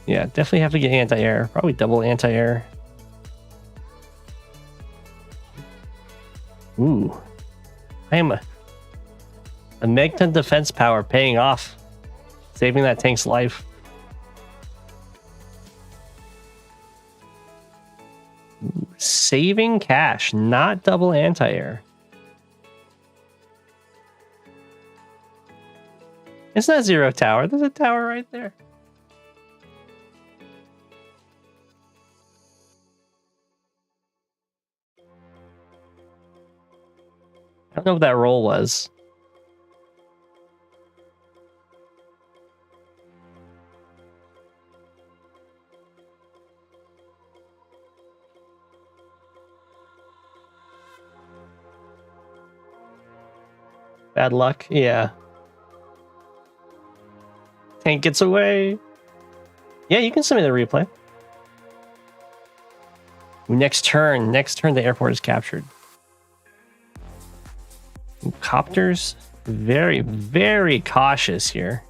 Yeah, definitely have to get anti-air. Probably double anti-air. Ooh. I am a Megton defense power paying off. Saving that tank's life. Ooh, saving cash, not double anti-air. It's not zero tower. There's a tower right there. I don't know what that roll was. Bad luck? Yeah. Tank gets away. Yeah, you can send me the replay. Next turn the airport is captured. Copters, very, very cautious here.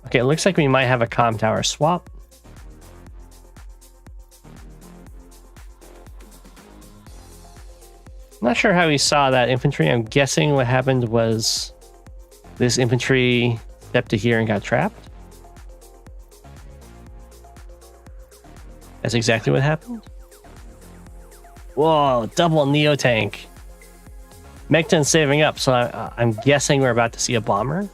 Okay, it looks like we might have a comm tower swap. Not sure how he saw that infantry. I'm guessing what happened was this infantry stepped to here and got trapped. That's exactly what happened. Whoa, double Neo tank. Mechton's saving up, so I'm guessing we're about to see a bomber.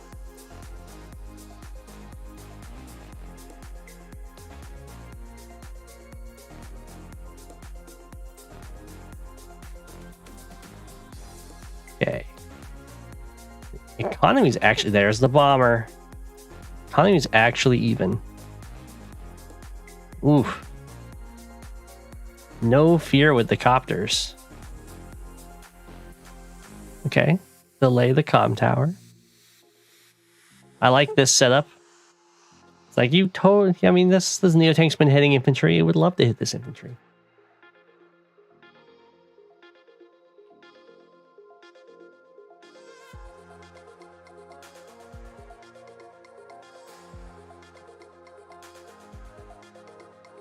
Okay. Economy's actually, there's the bomber. Economy's actually even. Oof. No fear with the copters. Okay. Delay the comm tower. I like this setup. It's like you totally, I mean, this Neotank's been hitting infantry. It would love to hit this infantry.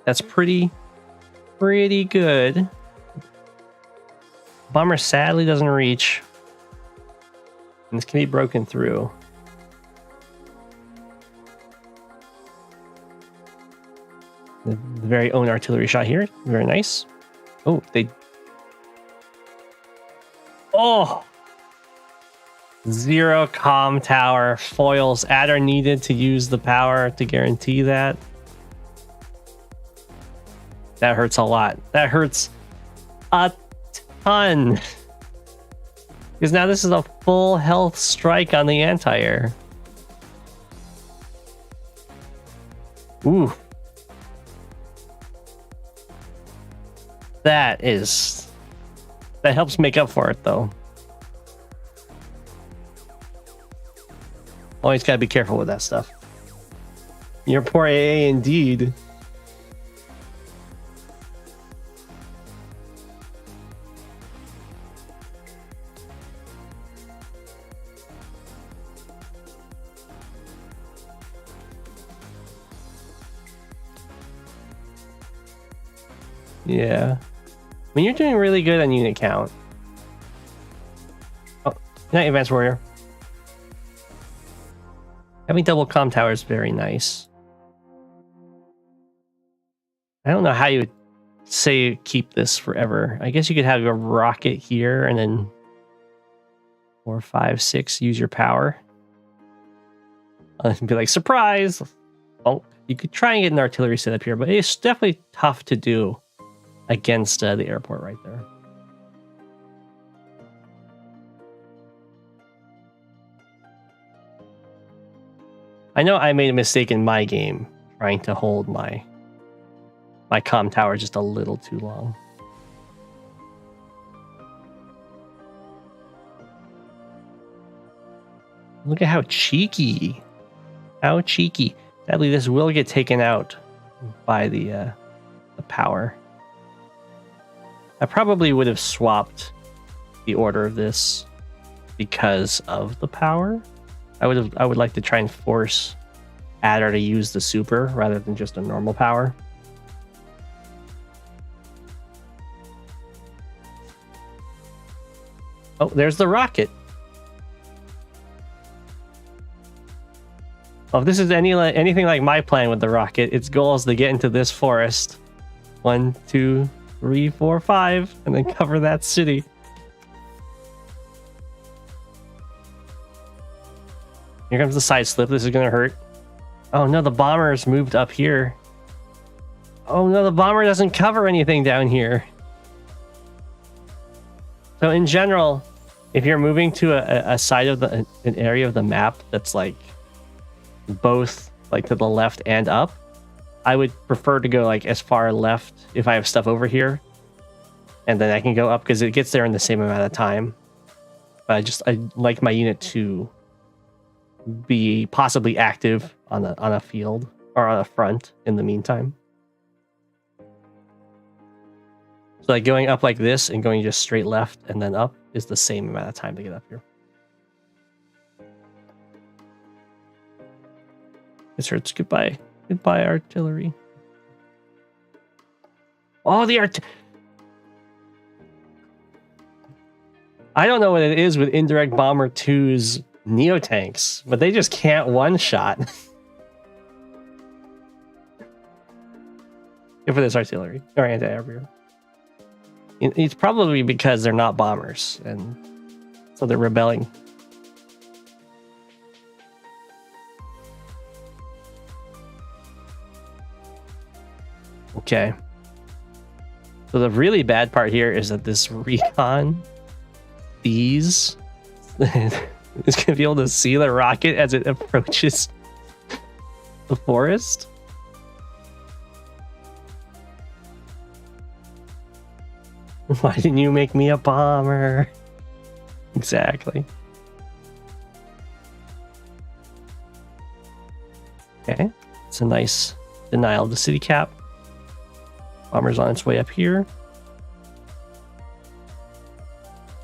That's pretty good. Bomber sadly doesn't reach. And this can be broken through. The very own artillery shot here. Very nice. Oh, they... Oh! Zero comm tower. Foils. Adder needed to use the power to guarantee that. That hurts a lot. That hurts a ton. Because now this is a full health strike on the anti-air. Ooh. That helps make up for it, though. Always gotta be careful with that stuff. Your poor AA indeed. Yeah. I mean, you're doing really good on unit count. Oh, night advanced warrior. Having double comm tower is very nice. I don't know how you would say keep this forever. I guess you could have a rocket here and then 4, 5, 6 use your power. And be like, surprise! Oh, you could try and get an artillery set up here, but it's definitely tough to do against the airport right there. I know I made a mistake in my game trying to hold my comm tower just a little too long. Look at how cheeky. How cheeky. Sadly, this will get taken out by the power. I probably would have swapped the order of this because of the power. I would like to try and force Adder to use the super rather than just a normal power. Oh, there's the rocket. Well, if this is anything like my plan with the rocket, its goal is to get into this forest. 1, 2, 3, 4, 5, and then cover that city. Here comes the side slip. This is gonna hurt. Oh no, the bomber's moved up here. Oh no, the bomber doesn't cover anything down here. So in general, if you're moving to a side of an area of the map that's like both like to the left and up, I would prefer to go like as far left if I have stuff over here, and then I can go up because it gets there in the same amount of time. But I like my unit to be possibly active on a field or on a front in the meantime. So like going up like this and going just straight left and then up is the same amount of time to get up here. This hurts. Goodbye. Goodbye, artillery. Oh, the I don't know what it is with Indirect Bomber 2's Neotanks, but they just can't one-shot. Good for this artillery. Or anti-air. It's probably because they're not bombers, and so they're rebelling. Okay. So the really bad part here is that this recon sees is going to be able to see the rocket as it approaches the forest. Why didn't you make me a bomber? Exactly. Okay, it's a nice denial of the city cap. Bomber's on its way up here.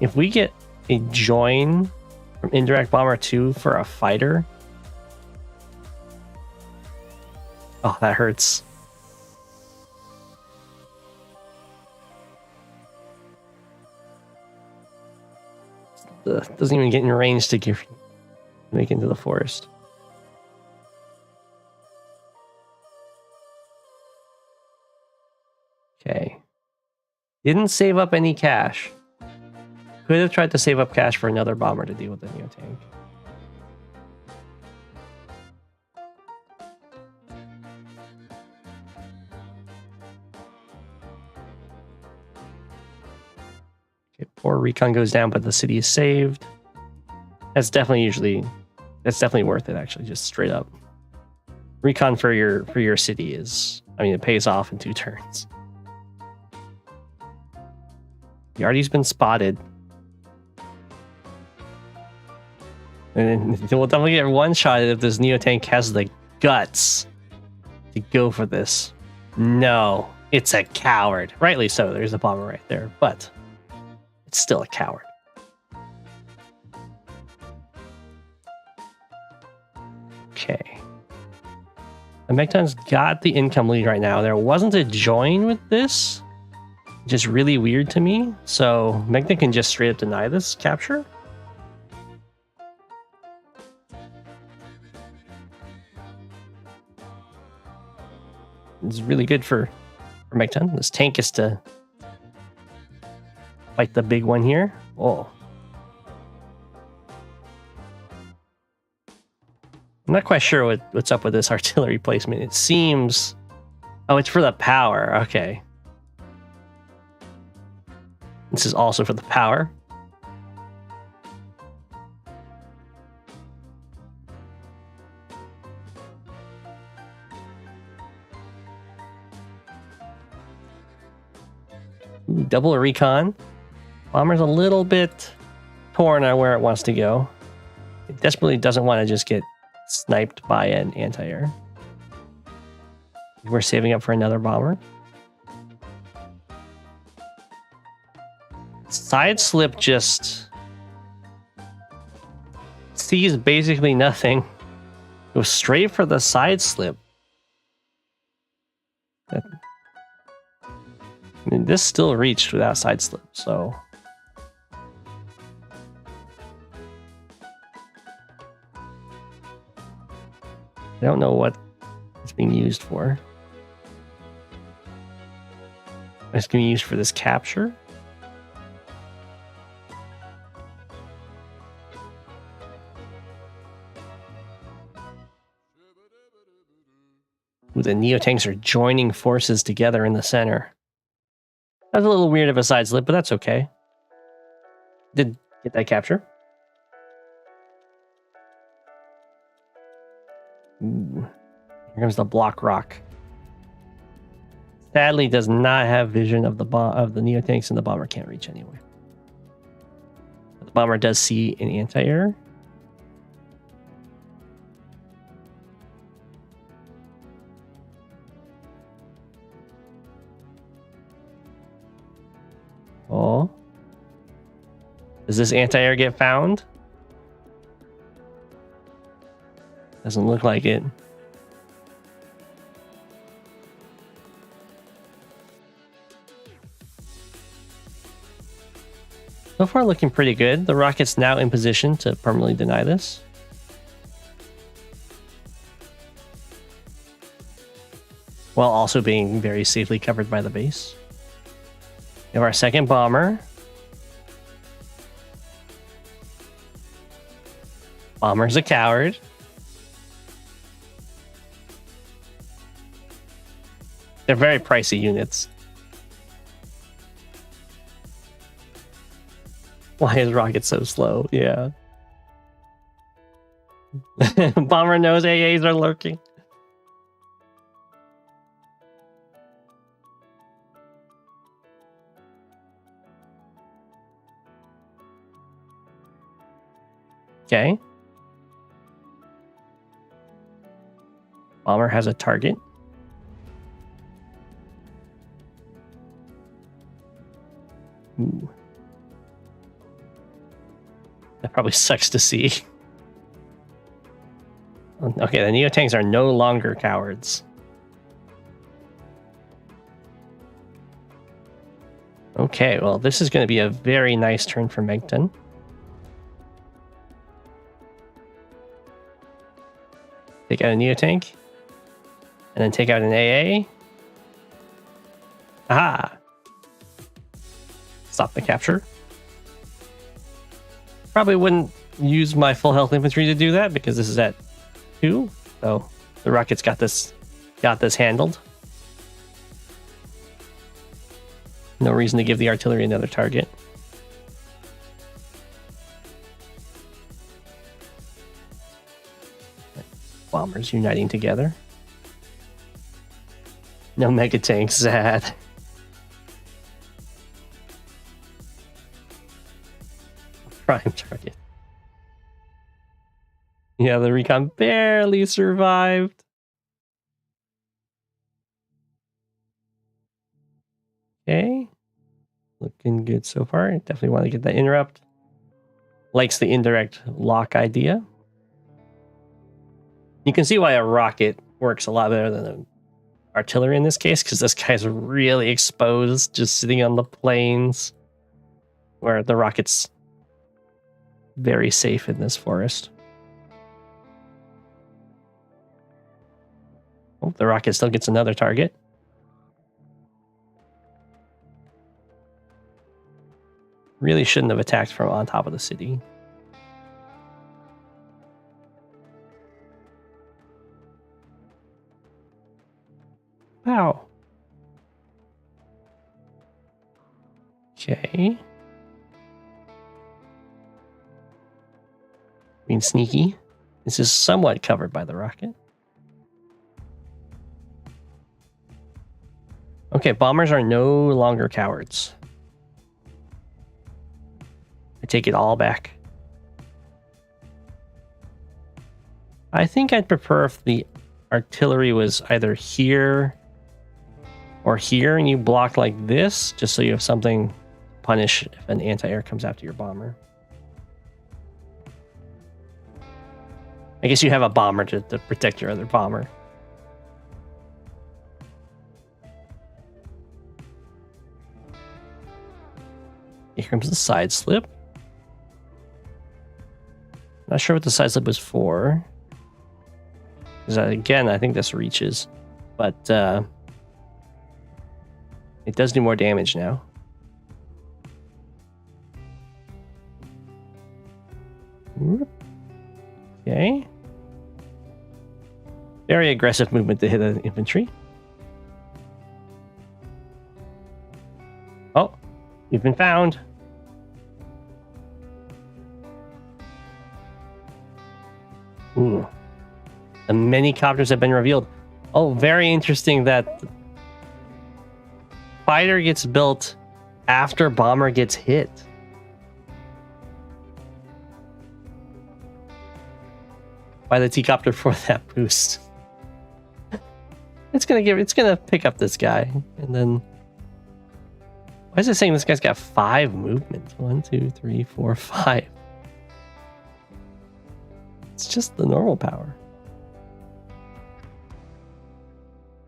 If we get a join from indirect bomber 2 for a fighter. Oh, that hurts. Doesn't even get in range to make it into the forest. Okay. Didn't save up any cash. Could have tried to save up cash for another bomber to deal with the Neo tank. Okay, poor recon goes down, but the city is saved. That's definitely worth it, actually, just straight up. Recon for your city is, I mean, it pays off in 2 turns. Yardy's been spotted. And we'll definitely get one shot if this Neo tank has the guts to go for this. No, it's a coward. Rightly so, there's a bomber right there, but it's still a coward. Okay. The Mechton's got the income lead right now. There wasn't a join with this, which is really weird to me. So Mechton can just straight up deny this capture. It's really good for Mechton. This tank is to fight the big one here. Oh. I'm not quite sure what's up with this artillery placement. It seems... Oh, it's for the power. Okay. This is also for the power. Ooh, double a recon. Bomber's a little bit torn on where it wants to go. It desperately doesn't want to just get sniped by an anti-air. We're saving up for another bomber. Side slip just sees basically nothing. Goes straight for the side slip. I mean, this still reached without side slip, so... I don't know what it's being used for. It's going to be used for this capture. Ooh, the Neo tanks are joining forces together in the center. That's a little weird of a side slip, but that's okay. Did get that capture. Ooh, here comes the block rock. Sadly, does not have vision of the Neo tanks, and the bomber can't reach anyway. But the bomber does see an anti-air. Oh, does this anti-air get found? Doesn't look like it. So far looking pretty good. The rocket's now in position to permanently deny this. While also being very safely covered by the base. have our second bomber. Bomber's a coward. They're very pricey units. Why is Rocket so slow? Yeah. Bomber knows AAs are lurking. Okay. Bomber has a target. Ooh. That probably sucks to see. Okay, the Neotanks are no longer cowards. Okay, well, this is going to be a very nice turn for Megton. Take out a Neotank. And then take out an AA. Aha! Stop the capture. Probably wouldn't use my full health infantry to do that because this is at 2. So the Rockets got this handled. No reason to give the artillery another target. Bombers uniting together. No mega tanks, sad. Prime target. Yeah, the recon barely survived. Okay. Looking good so far. Definitely want to get that interrupt. Likes the indirect lock idea. You can see why a rocket works a lot better than an artillery in this case, because this guy's really exposed, just sitting on the plains, where the rocket's very safe in this forest. Oh, the rocket still gets another target. Really shouldn't have attacked from on top of the city. Wow. Okay. Being sneaky. This is somewhat covered by the rocket. Okay, bombers are no longer cowards. I take it all back. I think I'd prefer if the artillery was either here or here and you block like this, just so you have something to punish if an anti-air comes after your bomber. I guess you have a bomber to protect your other bomber. Here comes the side slip. Not sure what the side slip was for. Because again, I think this reaches. But it does do more damage now. Okay. Very aggressive movement to hit an infantry. Oh, we've been found. Ooh. The many copters have been revealed. Oh, very interesting that fighter gets built after bomber gets hit. By the T-copter for that boost. It's gonna pick up this guy, and then why is it saying this guy's got 5 movement? 1, 2, 3, 4, 5. It's just the normal power.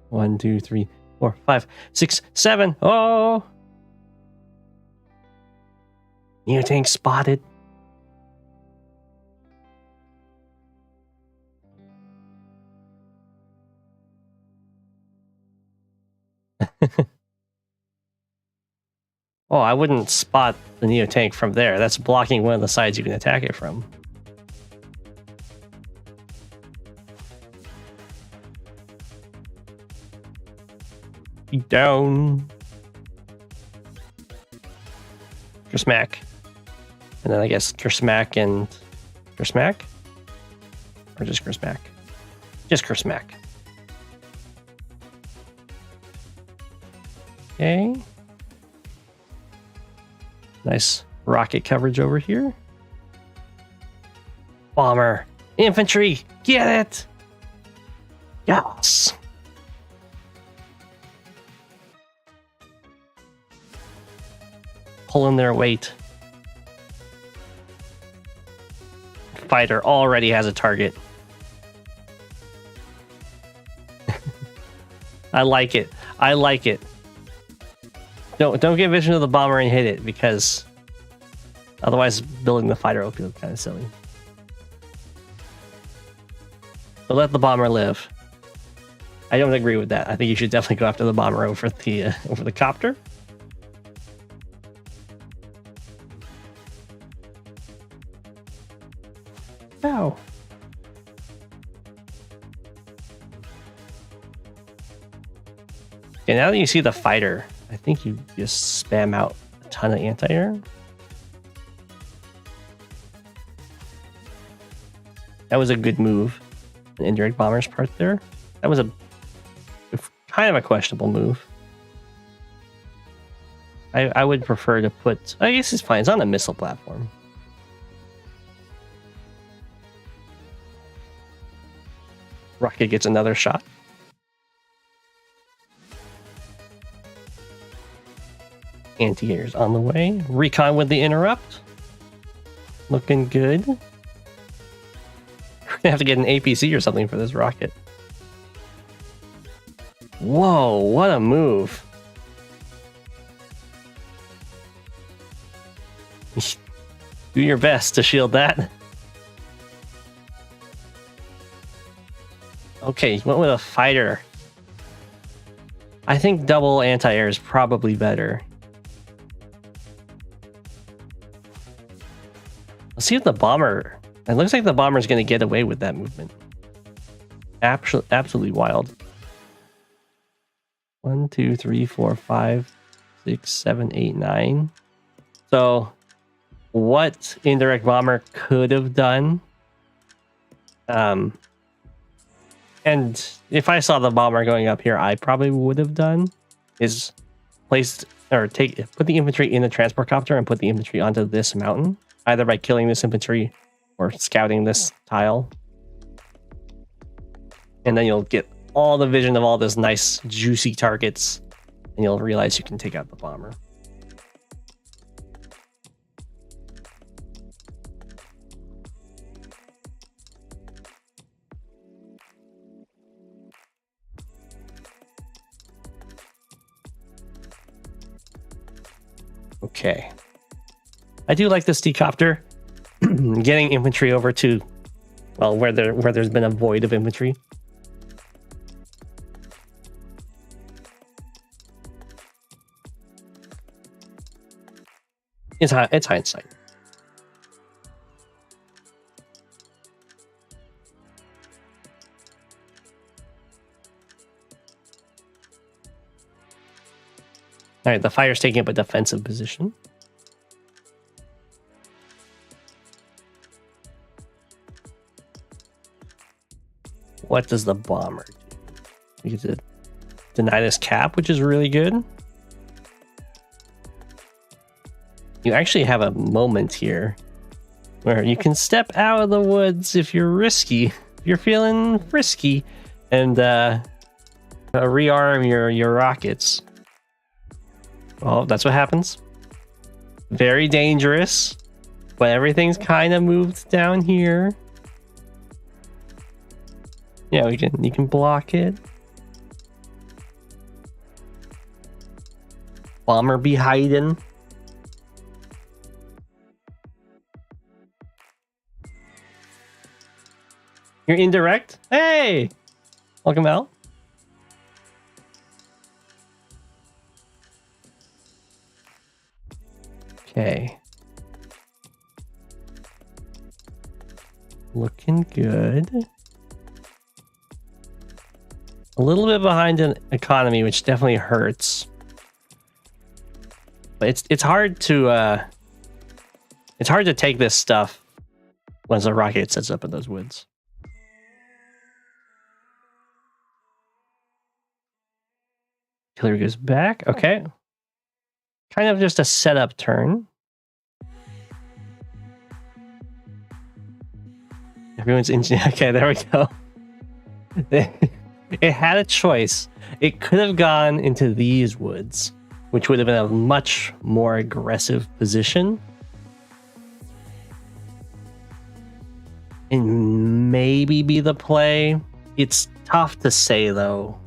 1, 2, 3, 4, 5, 6, 7. Oh! Neotank spotted. Oh, I wouldn't spot the Neo tank from there. That's blocking one of the sides you can attack it from. Down. Brasmak. And then I guess Brasmak and Brasmak? Or just Brasmak? Just Brasmak. Okay. Nice rocket coverage over here. Bomber. Infantry. Get it. Yes. Pulling their weight. Fighter already has a target. I like it. I like it. Don't get vision of the bomber and hit it, because otherwise building the fighter will feel kind of silly. So let the bomber live. I don't agree with that. I think you should definitely go after the bomber over the copter. Ow. Okay, now that you see the fighter, I think you just spam out a ton of anti-air. That was a good move. An indirect bomber's part there. That was a kind of a questionable move. I would prefer to put... I guess it's fine. It's on a missile platform. Rocket gets another shot. Anti-air's on the way. Recon with the interrupt. Looking good. We're gonna have to get an APC or something for this rocket. Whoa, what a move. Do your best to shield that. Okay, you went with a fighter. I think double anti-air is probably better. Let's see if the bomber... It looks like the bomber's going to get away with that movement. Absolutely wild. 1, 2, 3, 4, 5, 6, 7, 8, 9. So, what indirect bomber could have done... and if I saw the bomber going up here, I probably would have done is put the infantry in the transport copter and put the infantry onto this mountain, either by killing this infantry or scouting this tile. And then you'll get all the vision of all those nice juicy targets, and you'll realize you can take out the bomber. Okay. I do like this decopter. Getting infantry over to, well, where there's been a void of infantry. It's hindsight. All right, the fire's taking up a defensive position. What does the bomber do? You get to deny this cap, which is really good. You actually have a moment here where you can step out of the woods if you're risky, if you're feeling frisky, and rearm your rockets. Well, that's what happens. Very dangerous, but everything's kind of moved down here. Yeah, you can block it. Bomber be hiding. You're indirect? Hey! Welcome out. Okay. Looking good. A little bit behind in economy, which definitely hurts. But it's hard to take this stuff once a rocket sets up in those woods. Artillery goes back. Okay. Kind of just a setup turn. Everyone's engineering. Okay, there we go. It had a choice. It could have gone into these woods, which would have been a much more aggressive position. And maybe be the play. It's tough to say, though.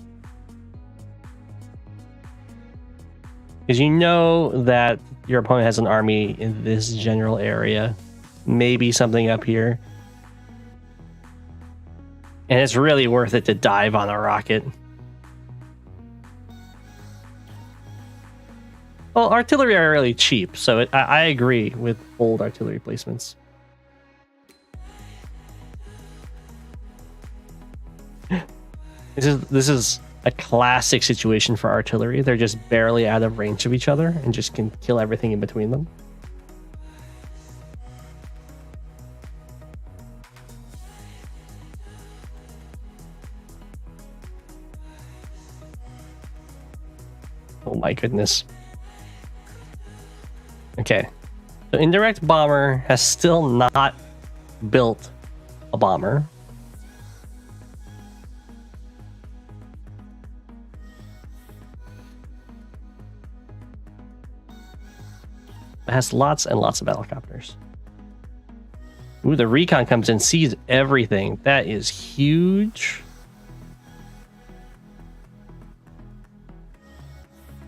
Because you know that your opponent has an army in this general area. Maybe something up here. And it's really worth it to dive on a rocket. Well, artillery are really cheap, so I agree with old artillery placements. This is a classic situation for artillery. They're just barely out of range of each other and just can kill everything in between them. Oh my goodness. Okay. So indirect bomber has still not built a bomber. It has lots and lots of helicopters. Ooh, the recon comes in, sees everything. That is huge.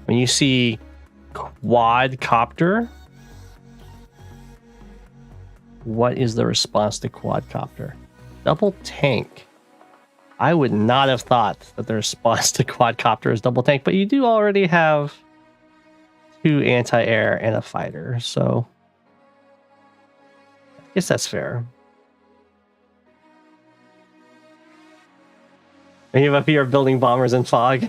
When you see quadcopter, what is the response to quadcopter? Double tank. I would not have thought that the response to quadcopter is double tank, but you do already have 2 anti-air and a fighter, so I guess that's fair. And you have up here building bombers in fog.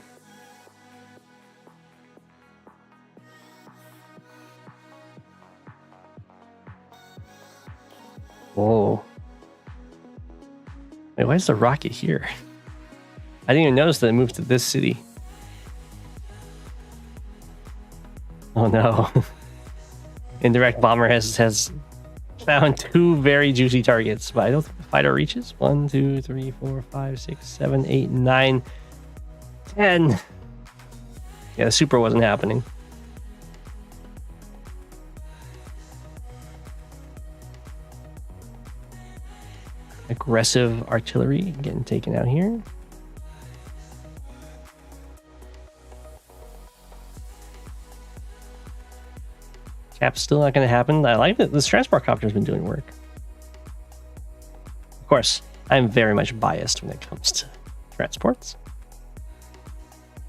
Whoa. Wait, why is the rocket here? I didn't even notice that it moved to this city. Oh no. Indirect bomber has found 2 very juicy targets, but I don't think the fighter reaches. 1, 2, 3, 4, 5, 6, 7, 8, 9, 10. Yeah, the super wasn't happening. Aggressive artillery getting taken out here. Cap's still not going to happen. I like that this transport copter's been doing work. Of course, I'm very much biased when it comes to transports.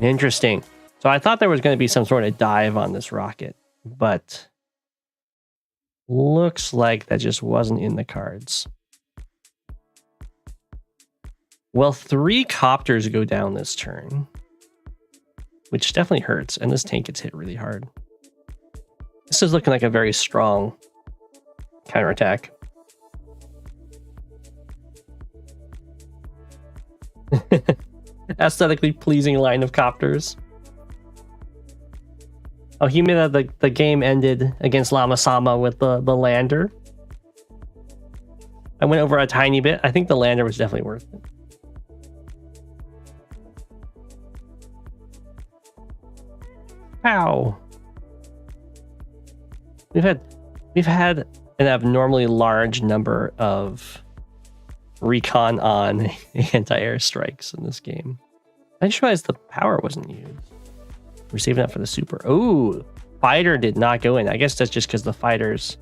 Interesting. So I thought there was going to be some sort of dive on this rocket, but looks like that just wasn't in the cards. Well, 3 copters go down this turn, which definitely hurts, and this tank gets hit really hard. This is looking like a very strong counterattack. Aesthetically pleasing line of copters. Oh, he made that the game ended against Lama Sama with the lander. I went over a tiny bit. I think the lander was definitely worth it. Ow. We've had an abnormally large number of recon on anti-air strikes in this game. I just realized the power wasn't used. We're saving that for the super. Oh, fighter did not go in. I guess that's just because the fighter's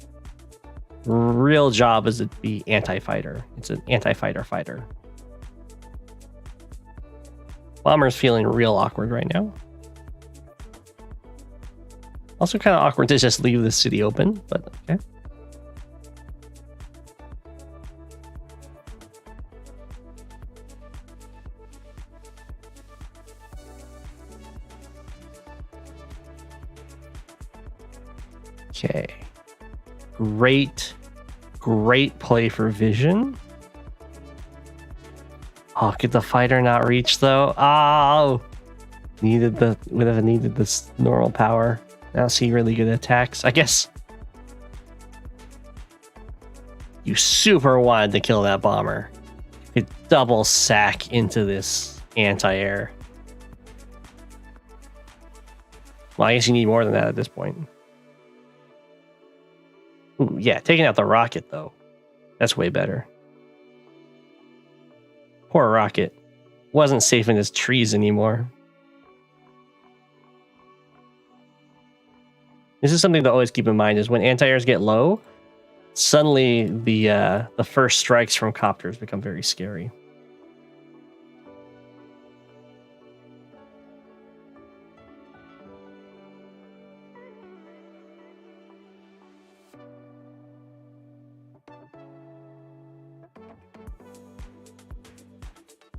real job is to be anti-fighter. It's an anti-fighter fighter. Bomber's feeling real awkward right now. Also kind of awkward to just leave the city open, but okay. Okay. Great play for vision. Oh, could the fighter not reach though? Oh, would have needed this normal power. Now see really good attacks. I guess you super wanted to kill that bomber. You could double sack into this anti-air. Well, I guess you need more than that at this point. Ooh, yeah, taking out the rocket though. That's way better. Poor rocket. Wasn't safe in his trees anymore. This is something to always keep in mind, is when anti-airs get low, suddenly the first strikes from copters become very scary.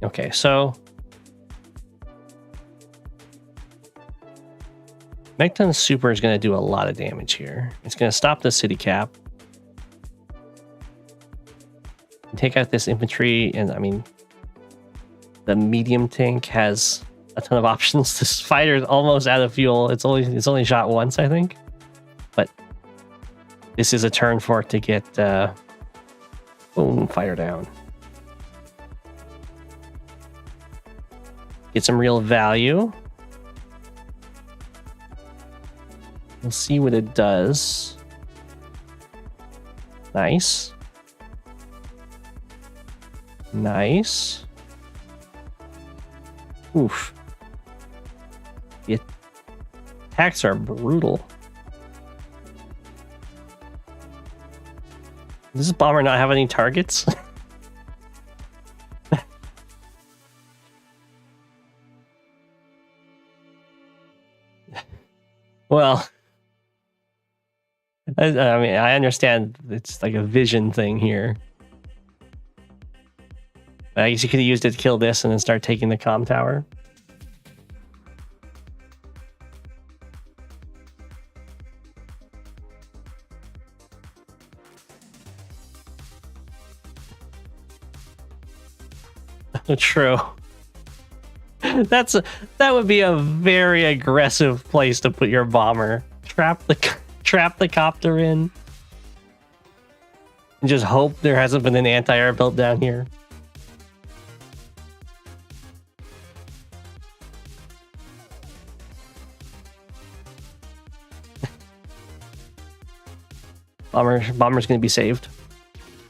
Okay, so Mechton's super is going to do a lot of damage here. It's going to stop the city cap. Take out this infantry, and I mean, the medium tank has a ton of options. This fighter's almost out of fuel. It's only shot once, I think. But this is a turn for it to get boom, fire down. Get some real value. We'll see what it does. Nice. Nice. Oof. The attacks are brutal. Does this bomber not have any targets? Well, I mean, I understand it's like a vision thing here. I guess you could have used it to kill this and then start taking the comm tower. True. That would be a very aggressive place to put your bomber. Trap the copter in. And just hope there hasn't been an anti-air built down here. Bomber's gonna be saved.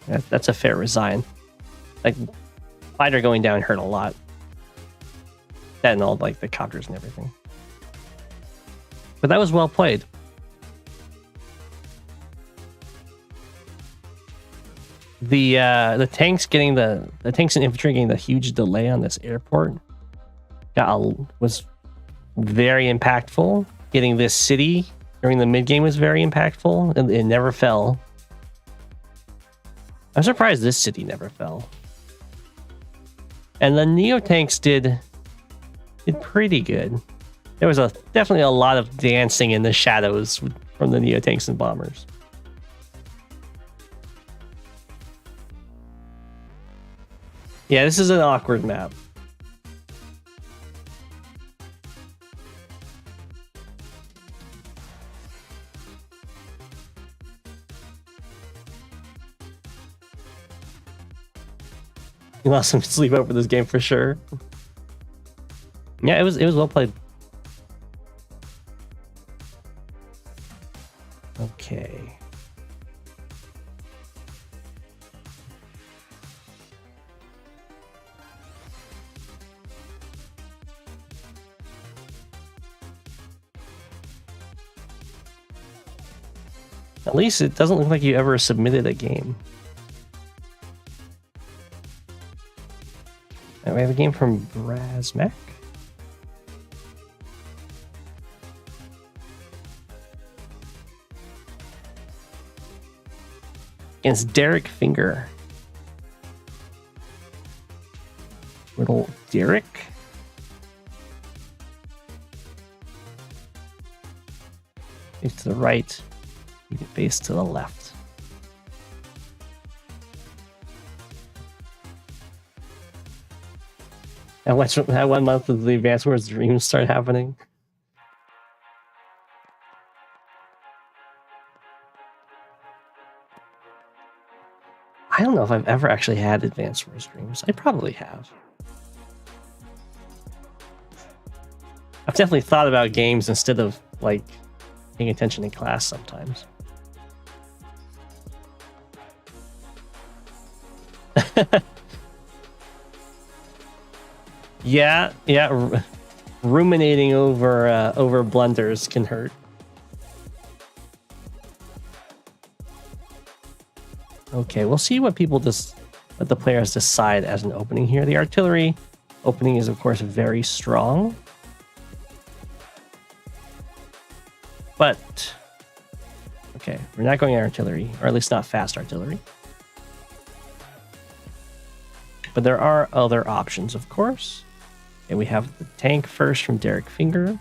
That's a fair resign. Like, fighter going down hurt a lot. That and all like the copters and everything. But that was well played. The tanks getting the tanks and infantry getting the huge delay on this airport was very impactful. Getting this city during the mid game was very impactful, and it never fell. I'm surprised this city never fell. And the Neo tanks did pretty good. There was definitely a lot of dancing in the shadows from the Neo tanks and bombers. Yeah, this is an awkward map. You lost some sleep over this game for sure. Yeah, it was well played. Okay. At least it doesn't look like you ever submitted a game. We have a game from Brasmak. against Derek Finger. Little Derek. Face to the right, face to the left. And that 1 month of the Advanced Wars Dreams start happening. I don't know if I've ever actually had Advanced Wars Dreams. I probably have. I've definitely thought about games instead of like paying attention in class sometimes. Yeah. Ruminating over blunders can hurt. Okay, we'll see what what the players decide as an opening here. The artillery opening is of course very strong. But okay, we're not going artillery, or at least not fast artillery. But there are other options, of course. And we have the tank first from Derek Finger.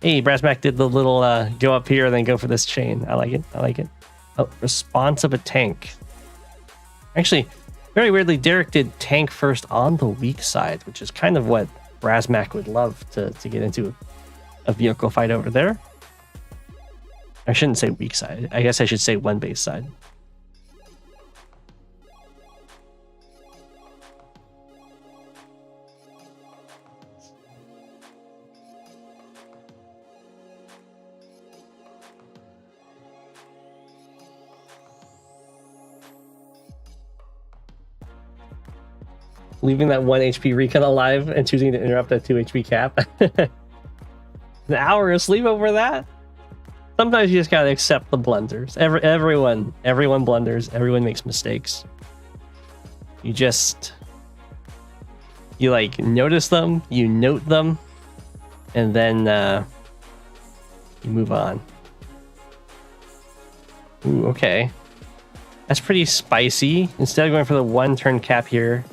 Hey, Brasmak did the little go up here and then go for this chain. I like it. Oh, response of a tank. Actually, very weirdly, Derek did tank first on the weak side, which is kind of what Brasmak would love to get into a vehicle fight over there. I shouldn't say weak side. I guess I should say one base side. Leaving that 1 HP recon alive and choosing to interrupt that 2 HP cap. An hour of sleep over that? Sometimes you just gotta accept the blunders. Everyone blunders. Everyone makes mistakes. You like notice them, you note them, and then you move on. Ooh, okay. That's pretty spicy. Instead of going for the 1 turn cap here,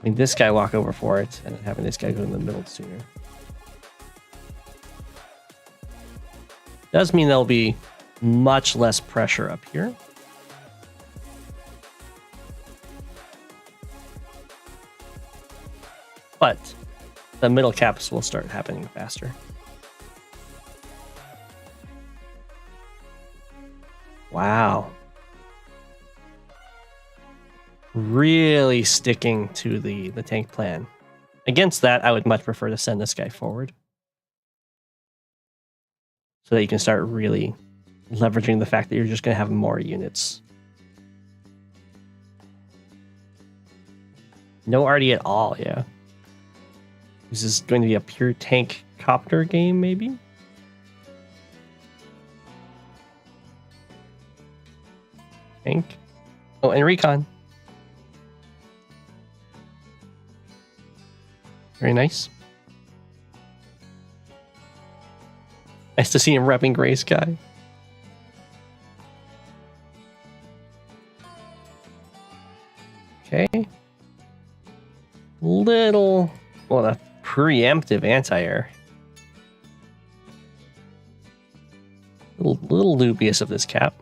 I mean, this guy walk over for it, and having this guy go in the middle sooner. Does mean there'll be much less pressure up here. But the middle caps will start happening faster. Wow. Really sticking to the tank plan. Against that, I would much prefer to send this guy forward, so that you can start really leveraging the fact that you're just going to have more units. No arty at all, yeah. This is going to be a pure tank copter game, maybe? Tank. Oh, and recon. Very nice. Nice to see him repping Gray Sky. Okay. Well, a preemptive anti-air. Little dubious of this cap.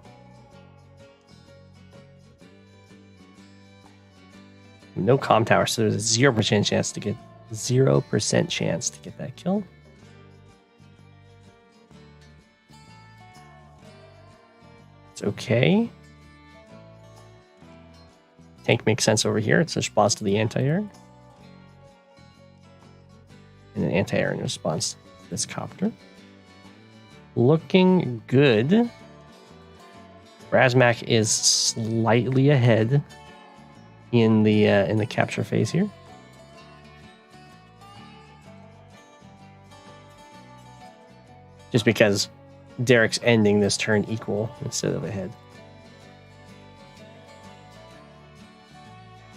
No comm tower, so there's a 0% chance to get 0% chance to get that kill. It's okay. Tank makes sense over here. It's a response to the anti-air. And an anti-air in response to this copter. Looking good. Brasmak is slightly ahead in the capture phase here. Just because Derek's ending this turn equal instead of ahead.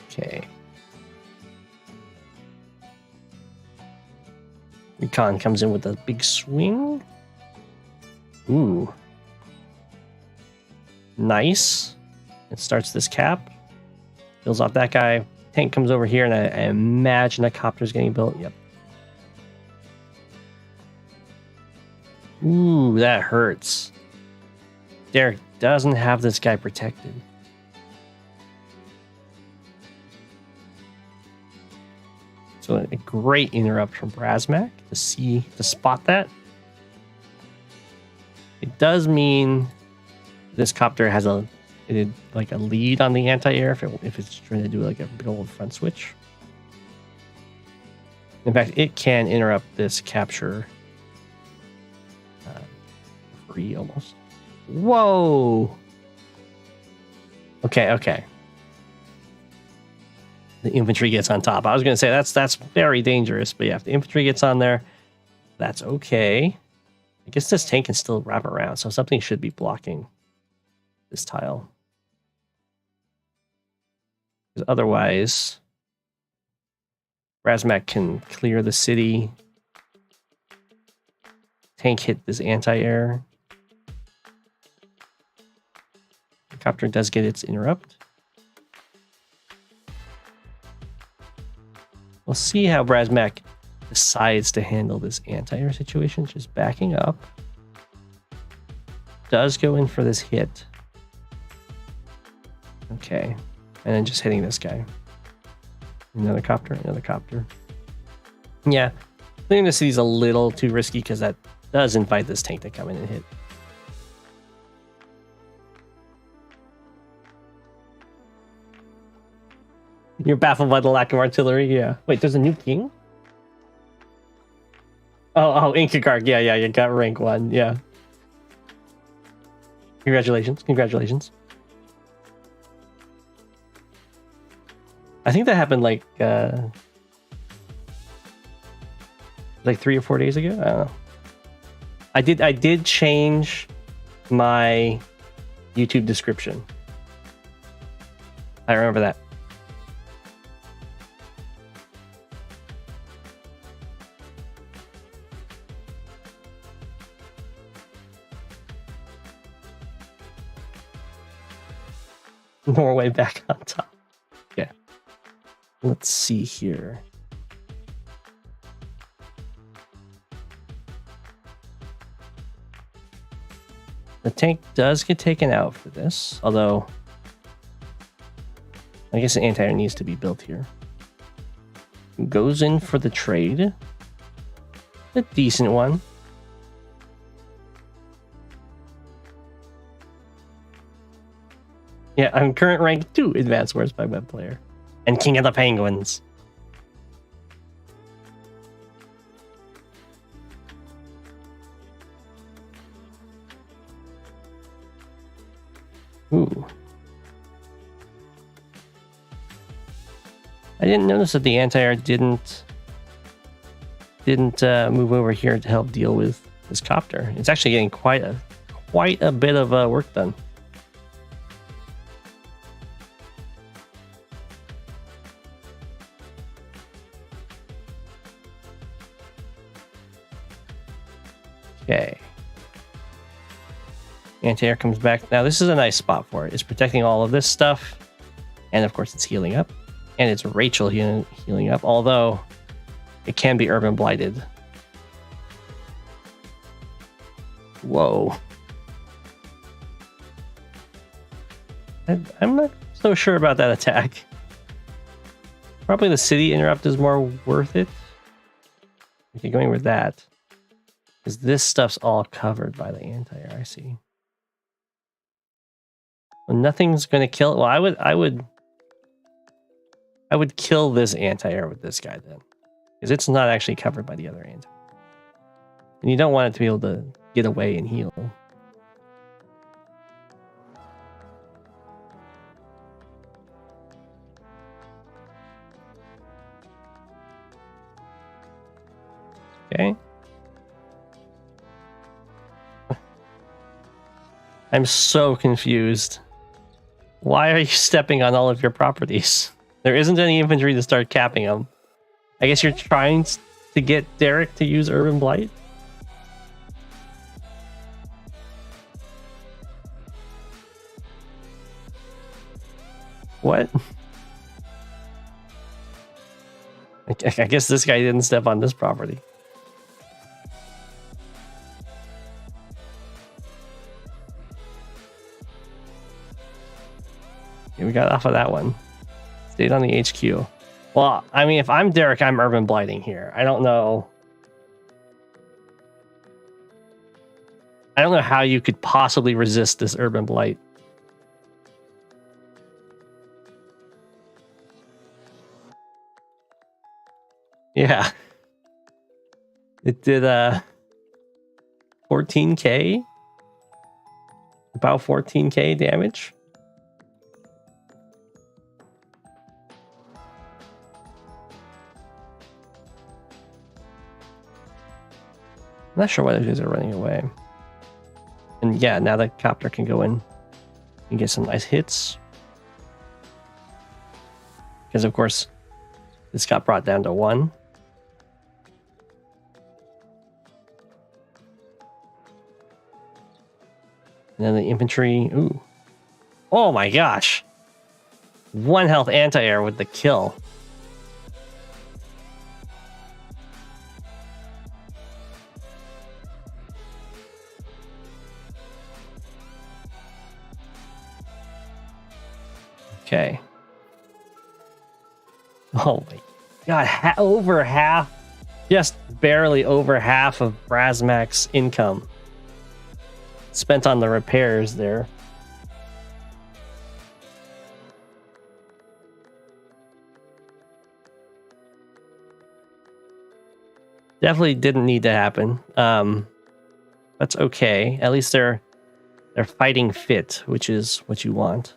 Okay. Recon comes in with a big swing. Ooh. Nice. It starts this cap. Kills off that guy. Tank comes over here, and I imagine a copter's getting built. Yep. Ooh, that hurts. Derek doesn't have this guy protected. So a great interrupt from Brasmak to spot that. It does mean this copter has a lead on the anti-air if it's trying to do like a big old front switch. In fact, it can interrupt this capture free almost. Whoa. Okay. The infantry gets on top. I was going to say that's very dangerous, but yeah, if the infantry gets on there, that's okay. I guess this tank can still wrap around, so something should be blocking this tile. Because otherwise, Brasmak can clear the city. Tank hit this anti-air. The copter does get its interrupt. We'll see how Brasmak decides to handle this anti-air situation. Just backing up. Does go in for this hit. Okay. And then just hitting this guy. Another copter, another copter. Yeah. I think the city's a little too risky because that does invite this tank to come in and hit. You're baffled by the lack of artillery? Yeah. Wait, there's a new king? Oh, Inkagarg. Yeah, you got rank 1. Yeah. Congratulations. I think that happened like 3 or 4 days ago. I don't know. I did change my YouTube description. I remember that. Norway back on top. Yeah. Let's see here. The tank does get taken out for this, although I guess the anti-air needs to be built here. Goes in for the trade. A decent one. Yeah, I'm current rank 2 advanced words by web player. And King of the Penguins. Ooh. I didn't notice that the anti-air didn't move over here to help deal with this copter. It's actually getting quite a bit of work done. Okay. Anti-air comes back. Now this is a nice spot for it. It's protecting all of this stuff. And of course it's healing up. And it's Rachel healing up, although it can be urban blighted. Whoa. I'm not so sure about that attack. Probably the city interrupt is more worth it. Okay, going with that. Because this stuff's all covered by the anti-air, I see. Well, nothing's going to kill it. Well, I would kill this anti-air with this guy then. Because it's not actually covered by the other anti-air. And you don't want it to be able to get away and heal. Okay. I'm so confused. Why are you stepping on all of your properties? There isn't any infantry to start capping them. I guess you're trying to get Derek to use Urban Blight? What? I guess this guy didn't step on this property. Okay, we got off of that one. Stayed on the HQ. Well, I mean, if I'm Derek, I'm urban blighting here. I don't know. I don't know how you could possibly resist this urban blight. Yeah. It did 14k. About 14k damage. I'm not sure why those guys are running away. And yeah, now the copter can go in and get some nice hits. Because of course, this got brought down to 1. And then the infantry, ooh. Oh my gosh. 1 health anti-air with the kill. Okay. Oh my god, over half, just barely over half of Brasmak's income spent on the repairs there. Definitely didn't need to happen. That's okay. At least they're fighting fit, which is what you want.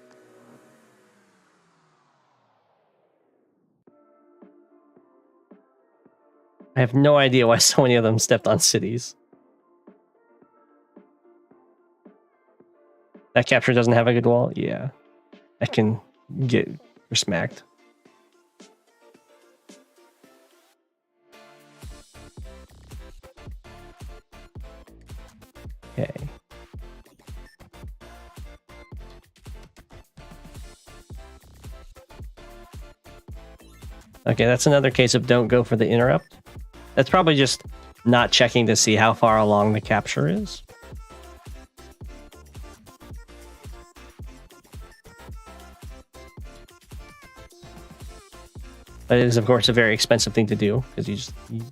I have no idea why so many of them stepped on cities. That capture doesn't have a good wall? Yeah. I can get smacked. Okay. Okay, that's another case of don't go for the interrupt. That's probably just not checking to see how far along the capture is. But it is, of course, a very expensive thing to do because you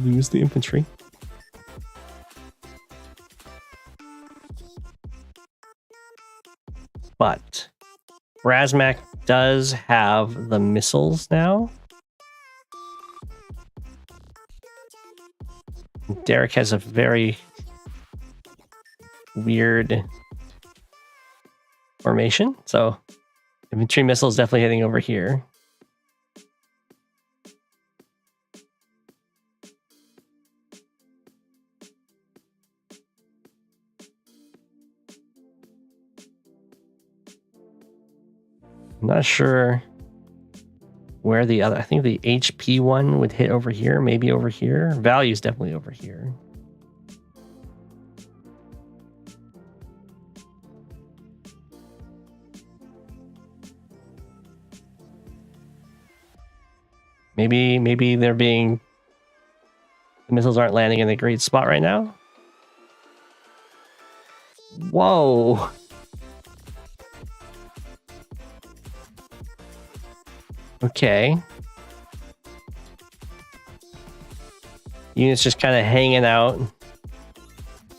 lose the infantry. But Brasmak does have the missiles now. Derek has a very weird formation. So infantry missiles definitely heading over here. I'm not sure where the other, I think the HP one would hit over here, maybe over here. Value's definitely over here. Maybe they're being, the missiles aren't landing in a great spot right now. Whoa. Okay. Units just kind of hanging out.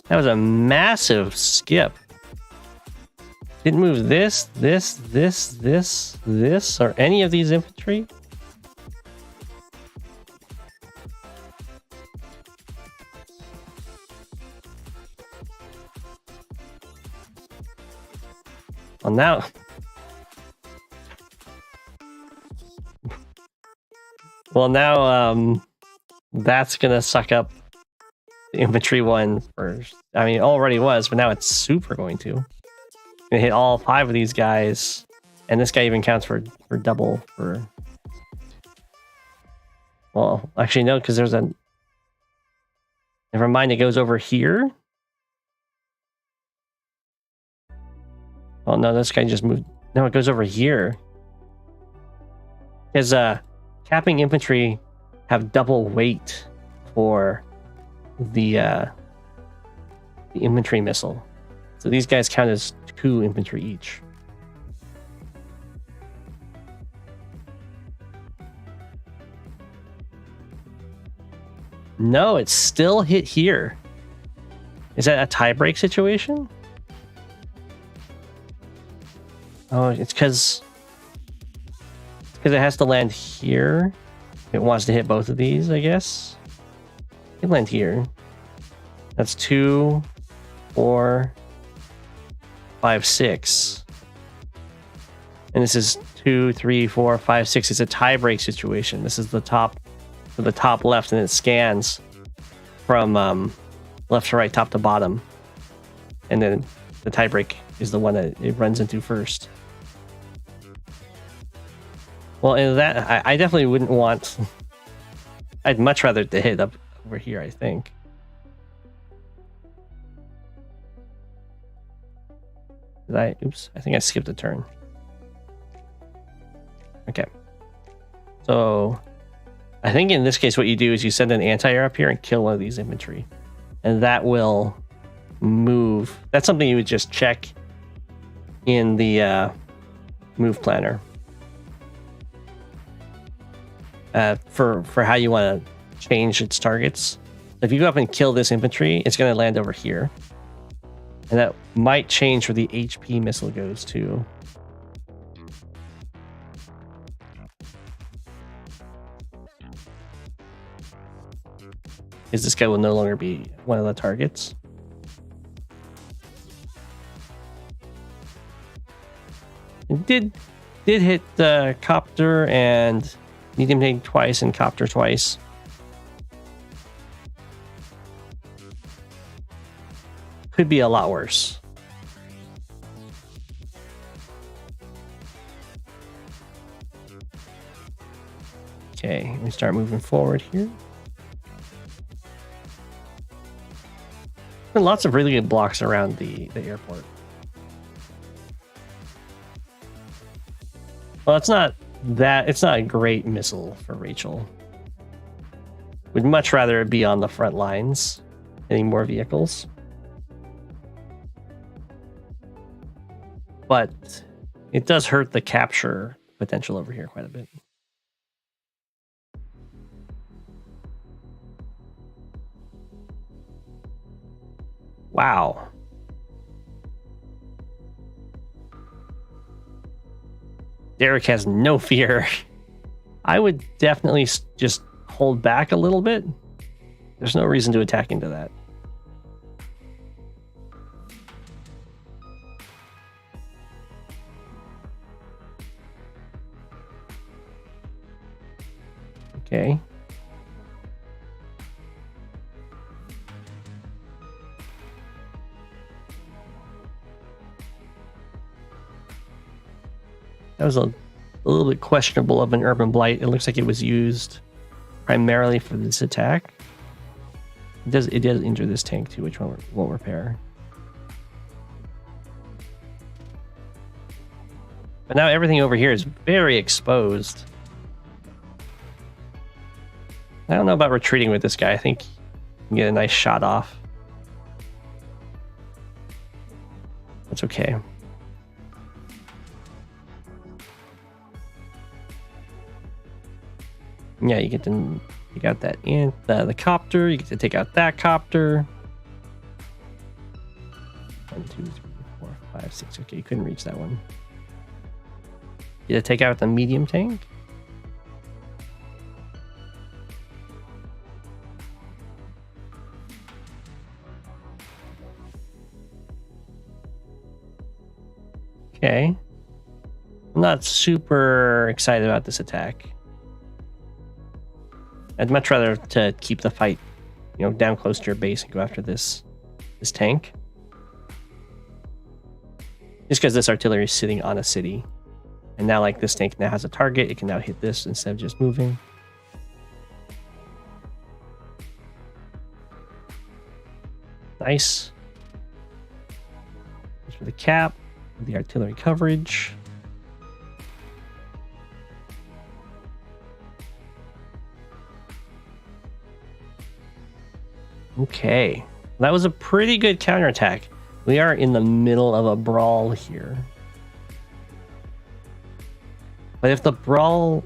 That was a massive skip. Didn't move this, or any of these infantry. Well, now... Well, now that's gonna suck up the infantry one first. I mean, it already was, but now it's super going to. Gonna hit all 5 of these guys, and this guy even counts for double for. Well, actually no, because there's a. Never mind, it goes over here. Oh no, this guy just moved. No, it goes over here. Because capping infantry have double weight for the infantry missile. So these guys count as 2 infantry each. No, it's still hit here. Is that a tie break situation? Oh, it's because it has to land here. It wants to hit both of these, I guess. It land here. That's 2, 4, 5, 6. And this is 2, 3, 4, 5, 6. It's a tie break situation. This is the top left, and it scans from left to right, top to bottom. And then the tie break is the one that it runs into first. Well, in that, I definitely wouldn't want... I'd much rather to hit up over here, I think. Oops, I think I skipped a turn. Okay. So, I think in this case what you do is you send an anti-air up here and kill one of these infantry. And that will move. That's something you would just check in the move planner. For how you want to change its targets. If you go up and kill this infantry, it's going to land over here. And that might change where the HP missile goes to. Because this guy will no longer be one of the targets. It did hit the copter and medium tank twice and copter twice. Could be a lot worse. Okay, we start moving forward here. And lots of really good blocks around the airport. Well, it's not a great missile for Rachel. Would much rather it be on the front lines, hitting more vehicles. But it does hurt the capture potential over here quite a bit. Wow. Derek has no fear. I would definitely just hold back a little bit. There's no reason to attack into that. Okay. That was a little bit questionable of an urban blight. It looks like it was used primarily for this attack. It does injure this tank too, which won't repair. But now everything over here is very exposed. I don't know about retreating with this guy. I think you can get a nice shot off. That's okay. Yeah, you get to take out that the copter. You get to take out that copter. 1, 2, 3, 4, 5, 6. Okay, you couldn't reach that one. You get to take out the medium tank. Okay. I'm not super excited about this attack. I'd much rather to keep the fight, down close to your base and go after this tank. Just because this artillery is sitting on a city. And now, like, this tank now has a target. It can now hit this instead of just moving. Nice. Just for the cap, the artillery coverage. Okay. That was a pretty good counterattack. We are in the middle of a brawl here. But if the brawl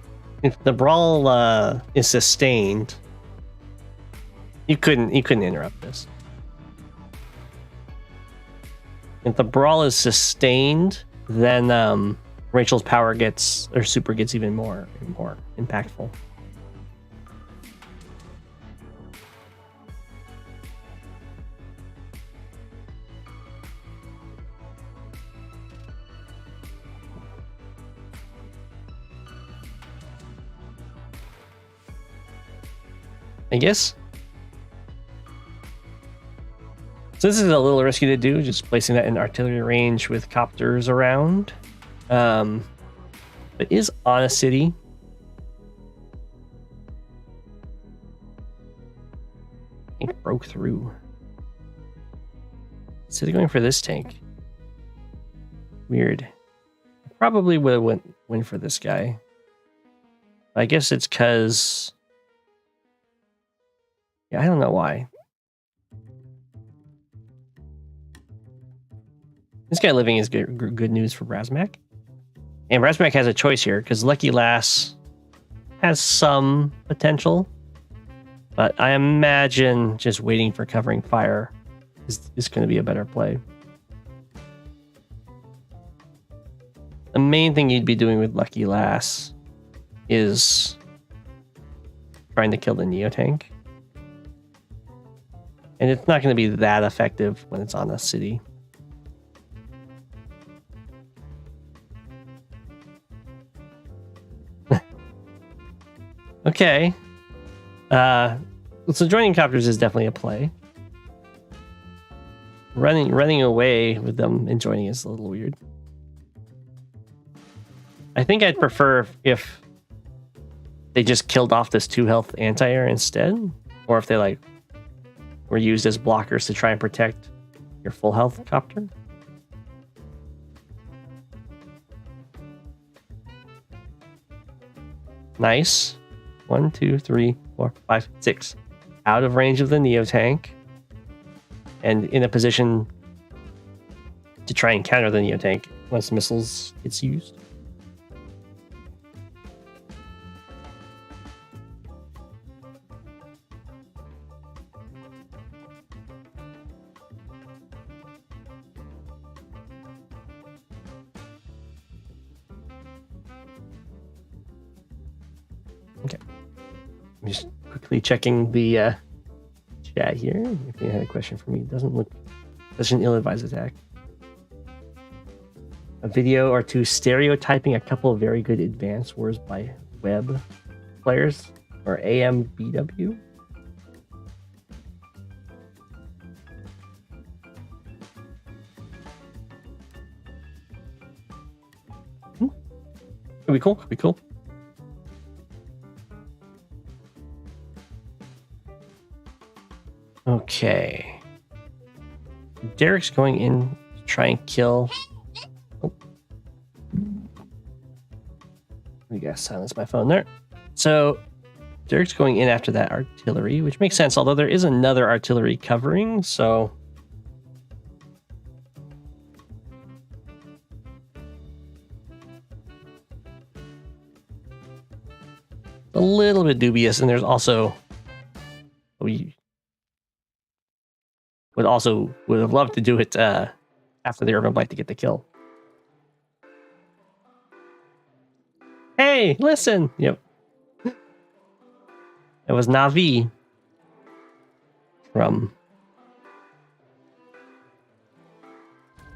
is sustained, you couldn't interrupt this. If the brawl is sustained, then Rachel's power super gets even more impactful. I guess. So this is a little risky to do, just placing that in artillery range with copters around. It is on a city. It broke through. City going for this tank. Weird. Probably would have went for this guy. I guess it's because... Yeah, I don't know why. This guy living is good news for Brasmak. And Brasmak has a choice here, because Lucky Lass has some potential. But I imagine just waiting for covering fire is going to be a better play. The main thing you'd be doing with Lucky Lass is trying to kill the Neo-Tank. And it's not going to be that effective when it's on a city. Okay. So joining copters is definitely a play. Running away with them and joining is a little weird. I think I'd prefer if they just killed off this 2 health anti-air instead, or if they were used as blockers to try and protect your full health copter. Nice. 1, 2, 3, 4, 5, 6. Out of range of the Neo-Tank. And in a position to try and counter the Neo-Tank once missiles gets used. Okay. I'm just quickly checking the chat here. If you had a question for me, it doesn't look such an ill-advised attack. A video or two stereotyping a couple of very good advanced wars by web players or AWBW. Could be cool. Could be cool. Okay. Derek's going in to try and kill. Oh. We gotta silence my phone there. So Derek's going in after that artillery, which makes sense, although there is another artillery covering, so. A little bit dubious, and there's also. We would have loved to do it after the Urban Blight to get the kill. Hey, listen! Yep. It was Navi from...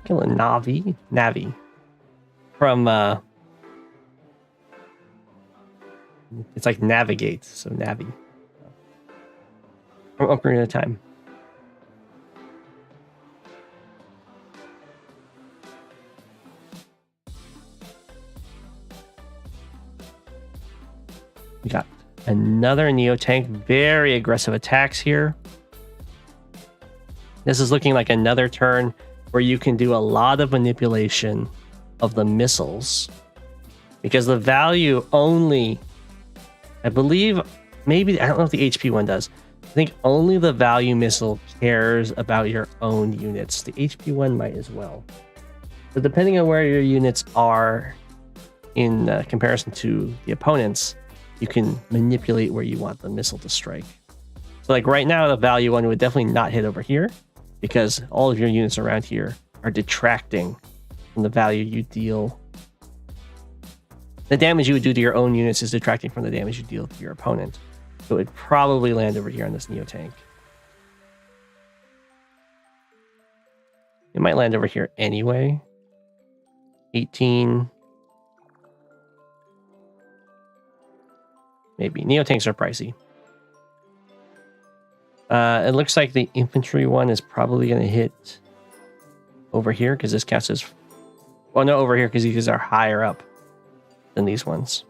Killing Navi. From, it's like navigate, so Navi. From Ocarina of Time. We got another Neo-Tank. Very aggressive attacks here. This is looking like another turn where you can do a lot of manipulation of the missiles. Because the value only... I believe... Maybe... I don't know if the HP one does. I think only the value missile cares about your own units. The HP one might as well. So depending on where your units are in comparison to the opponents, you can manipulate where you want the missile to strike. So like right now, the value one would definitely not hit over here because all of your units around here are detracting from the value you deal. The damage you would do to your own units is detracting from the damage you deal to your opponent. So it would probably land over here on this Neo tank. It might land over here anyway. 18. Maybe. Neo tanks are pricey. It looks like the infantry one is probably going to hit over here because this counts as... Well, no, over here because these are higher up than these ones.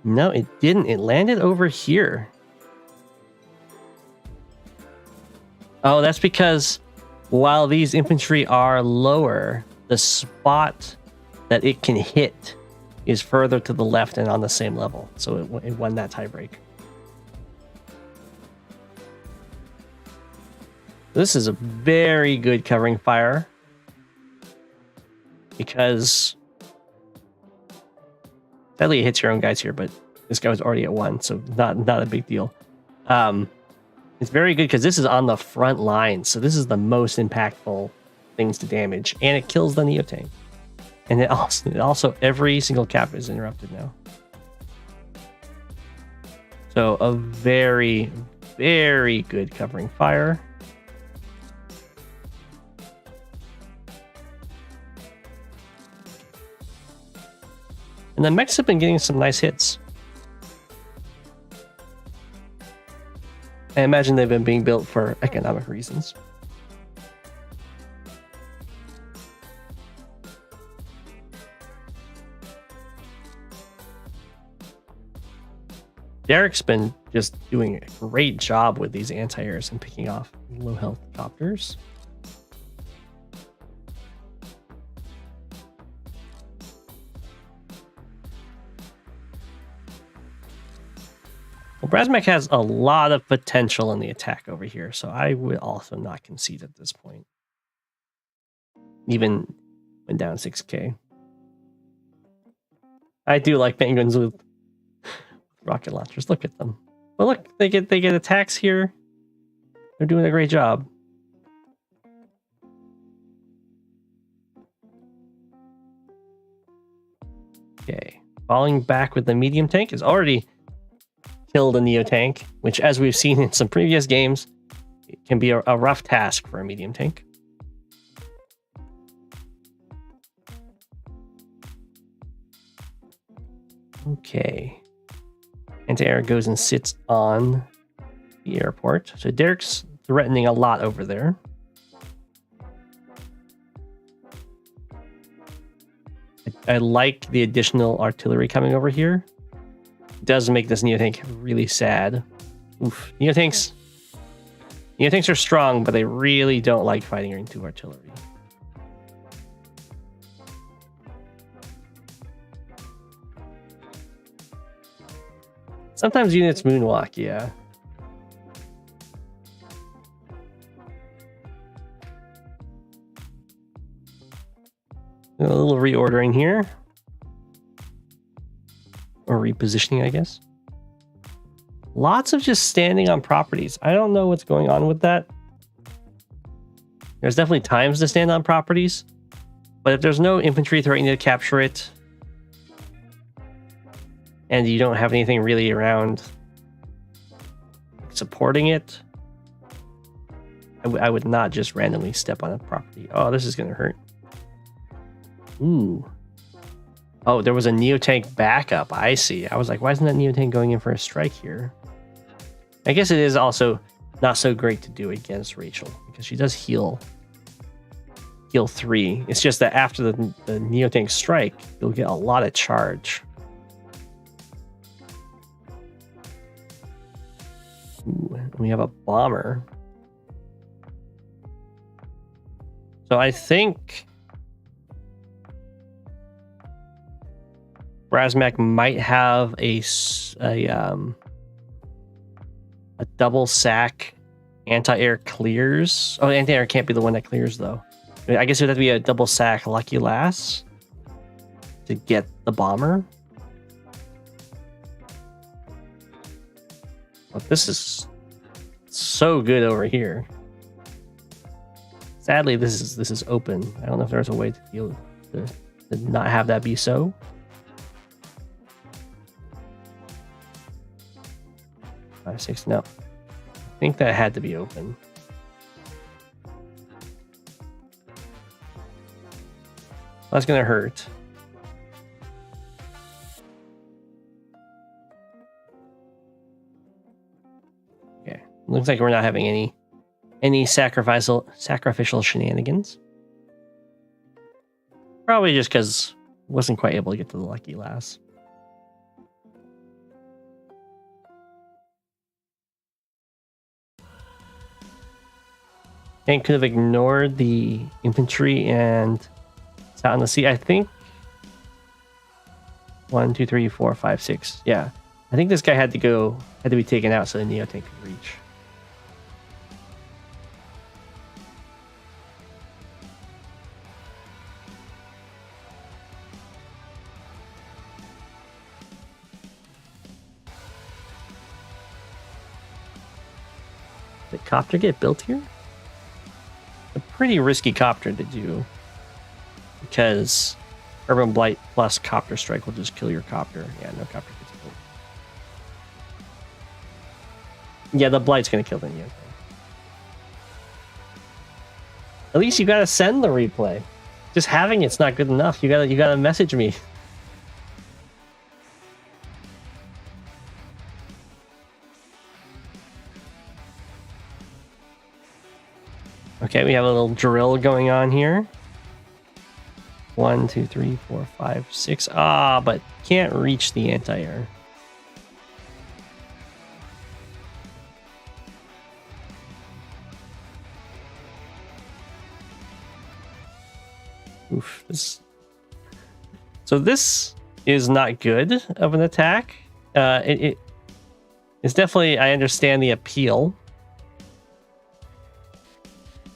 No, it didn't. It landed over here. Oh, that's because while these infantry are lower, the spot that it can hit is further to the left and on the same level. So it won that tiebreak. This is a very good covering fire because sadly it hits your own guys here, but this guy was already at 1, so not a big deal. It's very good because this is on the front line, so this is the most impactful things to damage, and it kills the Neo tank. And it also every single cap is interrupted now. So a very, very good covering fire. And the mechs have been getting some nice hits. I imagine they've been being built for economic reasons. Derek's been just doing a great job with these anti-airs and picking off low health copters. Well, Brasmak has a lot of potential in the attack over here, so I would also not concede at this point. Even when down 6k. I do like penguins with rocket launchers. Look at them. Well, look, they get attacks here. They're doing a great job. Okay, falling back with the medium tank is already killed a Neo tank, which, as we've seen in some previous games, it can be a rough task for a medium tank. Okay. Anti-air goes and sits on the airport. So Derek's threatening a lot over there. I like the additional artillery coming over here. It does make this Neo tank really sad. Oof. Neo tanks are strong, but they really don't like fighting into artillery. Sometimes units moonwalk, yeah. A little reordering here. Or repositioning, I guess. Lots of just standing on properties. I don't know what's going on with that. There's definitely times to stand on properties. But if there's no infantry threatening to capture it, and you don't have anything really around supporting it, I would not just randomly step on a property. Oh, this is going to hurt. Ooh. Oh, there was a Neo tank backup. I see. I was like, why isn't that Neo tank going in for a strike here? I guess it is also not so great to do against Rachel because she does heal 3. It's just that after the Neo tank strike, you'll get a lot of charge. Ooh, we have a bomber. So I think Brasmak might have a double sack anti-air clears. Oh, anti-air can't be the one that clears though. I guess it would have to be a double sack Lucky Lass to get the bomber. But this is so good over here. Sadly, this is open. I don't know if there's a way to deal to not have that be so. 5, 6, no. I think that had to be open. That's gonna hurt. Okay, looks like we're not having any sacrificial shenanigans. Probably just because wasn't quite able to get to the Lucky Lass. And could have ignored the infantry and sat on the sea. I think 1, 2, 3, 4, 5, 6. Yeah, I think this guy had to be taken out so the Neo tank could reach. Did the copter get built here? A pretty risky copter to do because Urban Blight plus Copter Strike will just kill your copter. Yeah, no copter gets built. Yeah, the Blight's gonna kill the Neo. At least you gotta send the replay. Just having it's not good enough. You gotta message me. Okay, we have a little drill going on here. 1, 2, 3, 4, 5, 6. Ah, but can't reach the anti-air. Oof. So this is not good of an attack. It's definitely, I understand the appeal.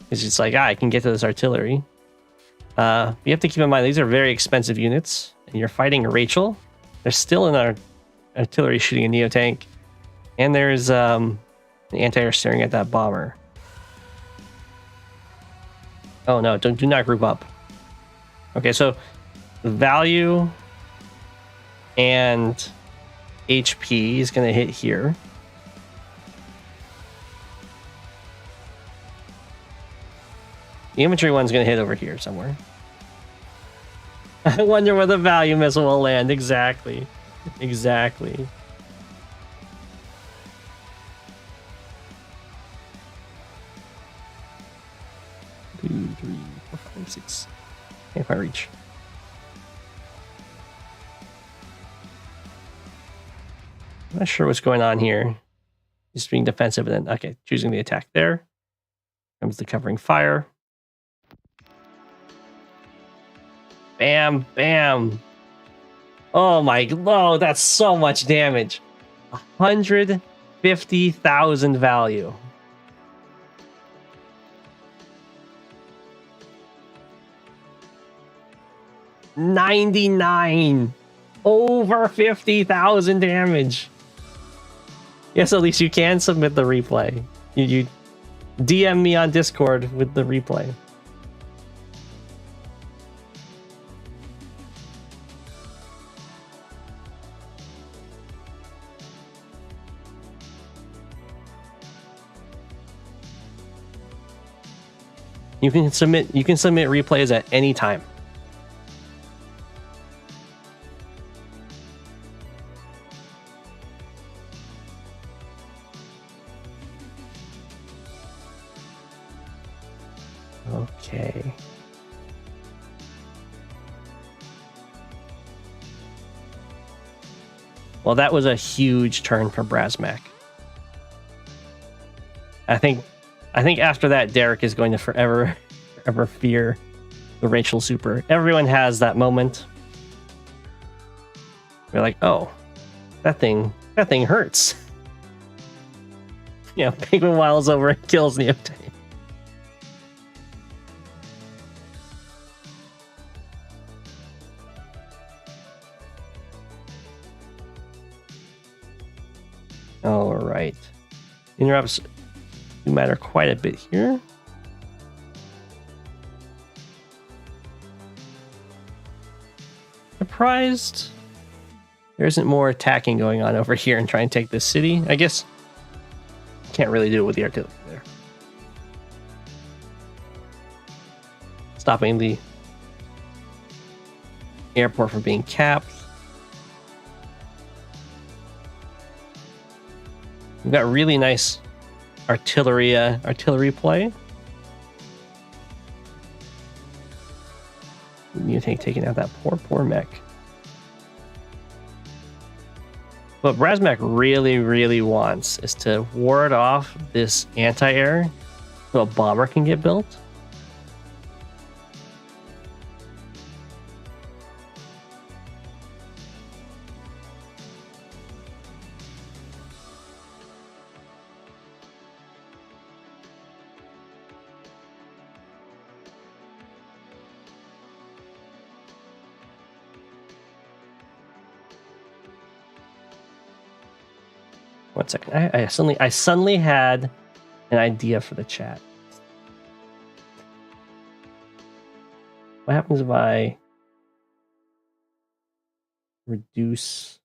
It's just like, I can get to this artillery. You have to keep in mind, these are very expensive units. And you're fighting Rachel. There's still an artillery shooting a Neo tank. And there's an anti-air staring at that bomber. Oh no, do not group up. Okay, so value and HP is going to hit here. The infantry one's going to hit over here somewhere. I wonder where the value missile will land. Exactly. Exactly. 2, 3, 4, 5, 6. Can't quite reach. I'm not sure what's going on here. Just being defensive and then, okay, choosing the attack there. Comes the covering fire. Bam, bam. Oh my, oh, that's so much damage. 150,000 value. $99. Over 50,000 damage. Yes, at least you can submit the replay. You DM me on Discord with the replay. You can submit replays at any time. Okay. Well, that was a huge turn for Brasmak. I think after that, Derek is going to forever fear the Rachel Super. Everyone has that moment. We're like, oh, that thing hurts. Yeah, Penguin Wiles over and kills Neotank. All right. Interrupts do matter quite a bit here. Surprised there isn't more attacking going on over here and trying to take this city. I guess can't really do it with the artillery there. Stopping the airport from being capped. We've got really nice artillery play. You think taking out that poor mech. What Brasmak really wants is to ward off this anti-air so a bomber can get built. One second. I suddenly had an idea for the chat. What happens if I reduce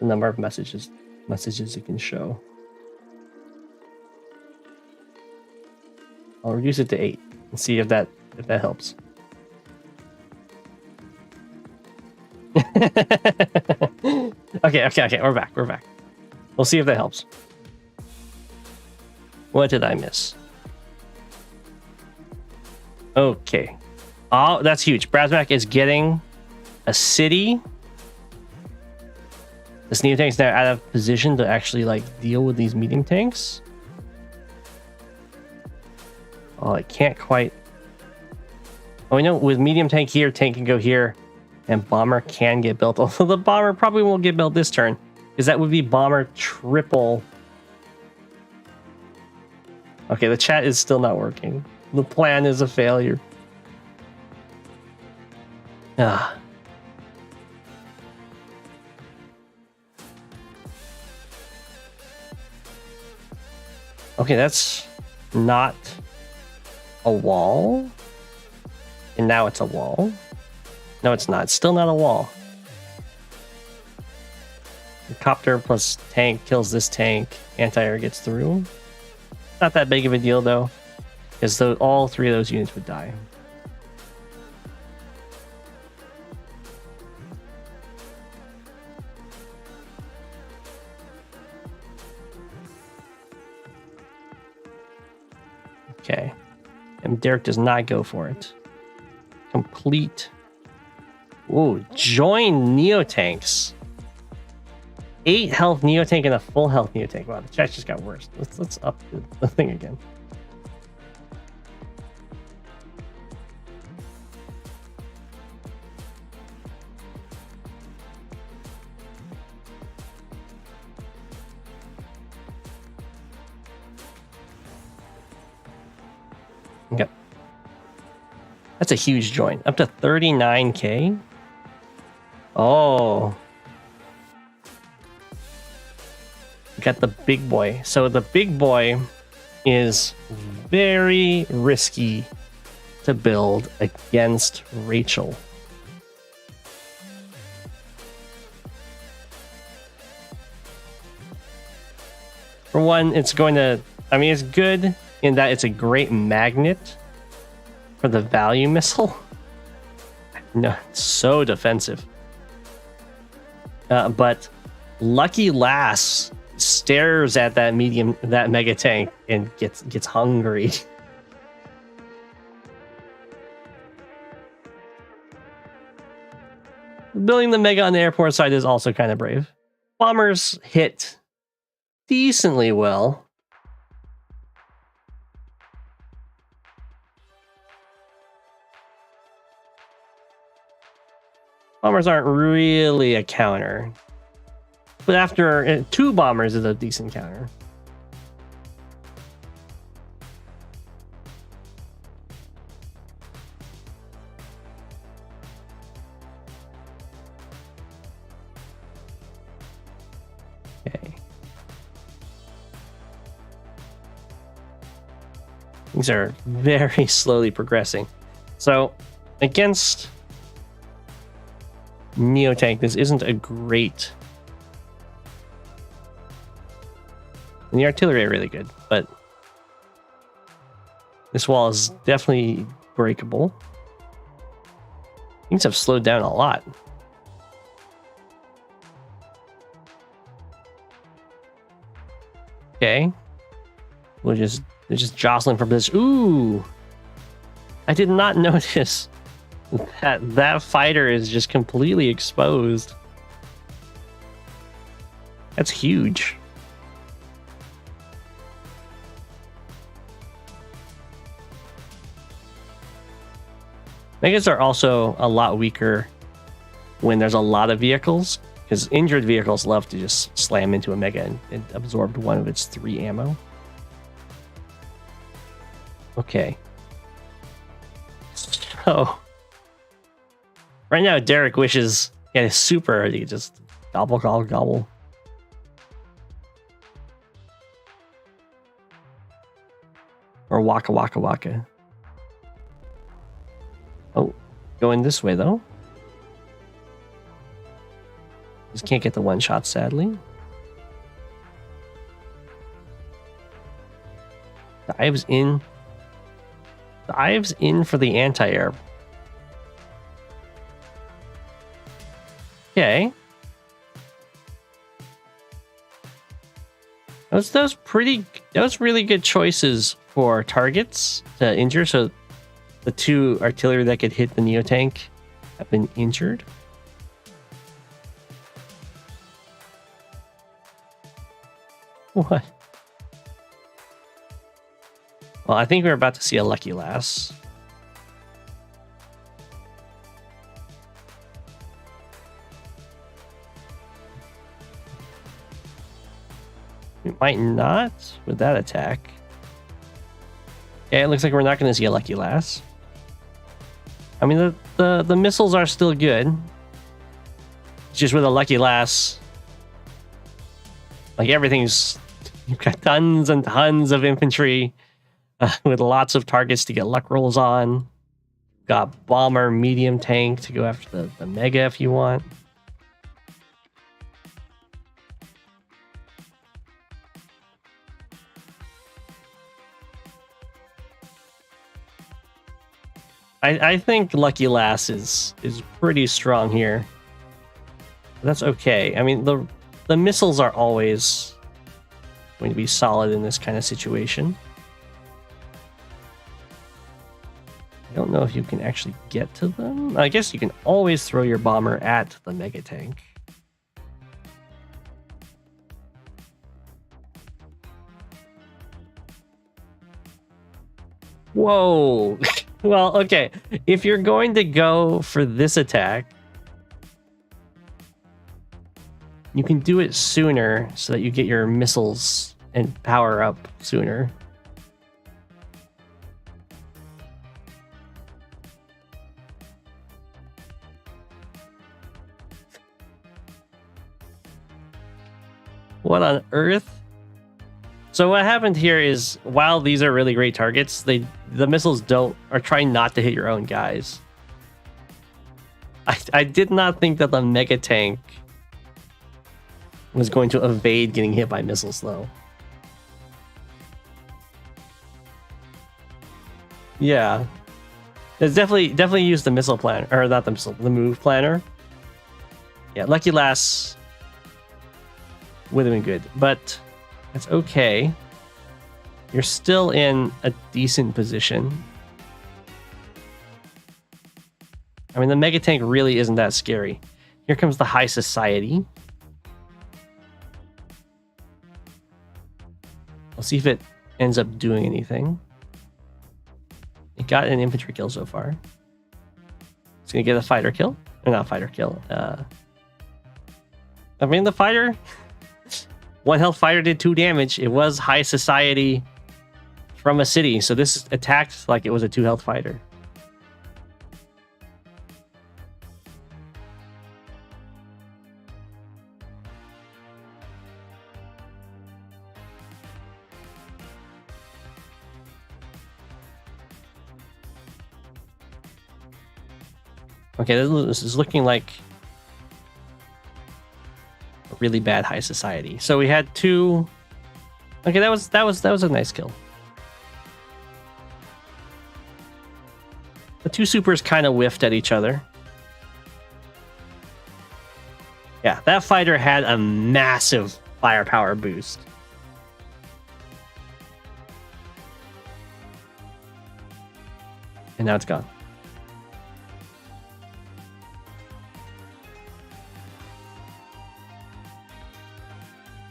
the number of messages it can show? I'll reduce it to 8 and see if that helps. Okay, we're back. We'll see if that helps. What did I miss? Okay. Oh, that's huge. Brasmak is getting a city. This Neotank's now out of position to actually like deal with these medium tanks. Oh, it can't quite. Oh, we know with medium tank here, tank can go here. And bomber can get built, although the bomber probably won't get built this turn, because that would be bomber triple. Okay, the chat is still not working. The plan is a failure. Ah. Okay, that's not a wall. And now it's a wall. No, it's not. It's still not a wall. The copter plus tank kills this tank. Anti-air gets through. Not that big of a deal, though, because all 3 of those units would die. Okay. And Derek does not go for it. Complete. Ooh, join Neotanks. 8 health Neotank and a full health Neotank. Wow, the chat just got worse. Let's up the thing again. Okay. That's a huge join. Up to 39k. Oh. Got the big boy. So the big boy is very risky to build against Rachel. For one, it's going to, I mean, it's good in that it's a great magnet for the value missile. No, it's so defensive. But Lucky Lass stares at that mega tank and gets hungry. Building the mega on the airport side is also kind of brave. Bombers hit decently well. Bombers aren't really a counter. But after 2 bombers is a decent counter. Okay. These are very slowly progressing. So against Neotank, this isn't a great. And the artillery are really good, but this wall is definitely breakable. Things have slowed down a lot. Okay. They're just jostling for position. Ooh! I did not notice that fighter is just completely exposed. That's huge. Megas are also a lot weaker when there's a lot of vehicles, because injured vehicles love to just slam into a mega and absorb 1 of its 3 ammo. Okay. So right now Derek wishes he had a super, he could just gobble. Or waka. Oh, going this way though. Just can't get the 1 shot, sadly. Dives in for the anti-air. Okay. Those really good choices for targets to injure. So the 2 artillery that could hit the Neotank have been injured. What? Well, I think we're about to see a lucky lass. We might not with that attack. Okay, it looks like we're not going to see a lucky lass. I mean, the missiles are still good. It's just with a lucky lass, like everything's, you've got tons and tons of infantry with lots of targets to get luck rolls on. Got bomber, medium tank to go after the mega if you want. I think Lucky Lass is pretty strong here. That's okay. I mean, the missiles are always going to be solid in this kind of situation. I don't know if you can actually get to them. I guess you can always throw your bomber at the mega tank. Whoa. Well, okay. If you're going to go for this attack, you can do it sooner so that you get your missiles and power up sooner. What on earth? So what happened here is, while these are really great targets, the missiles are trying not to hit your own guys. I did not think that the mega tank was going to evade getting hit by missiles, though. Yeah, it's definitely use the missile planner, or not the missile, the move planner. Yeah, Lucky Lass would have been good, but it's okay. You're still in a decent position. I mean, the mega tank really isn't that scary. Here comes the high society. We'll see if it ends up doing anything. It got an infantry kill so far. It's gonna get a fighter kill. Or not fighter kill. I mean, the fighter, 1 health fighter did 2 damage. It was high society from a city, so this attacked like it was a 2 health fighter. Okay, this is looking like a really bad high society. So we had 2. Okay, that was a nice kill. The 2 supers kind of whiffed at each other. Yeah, that fighter had a massive firepower boost. And now it's gone.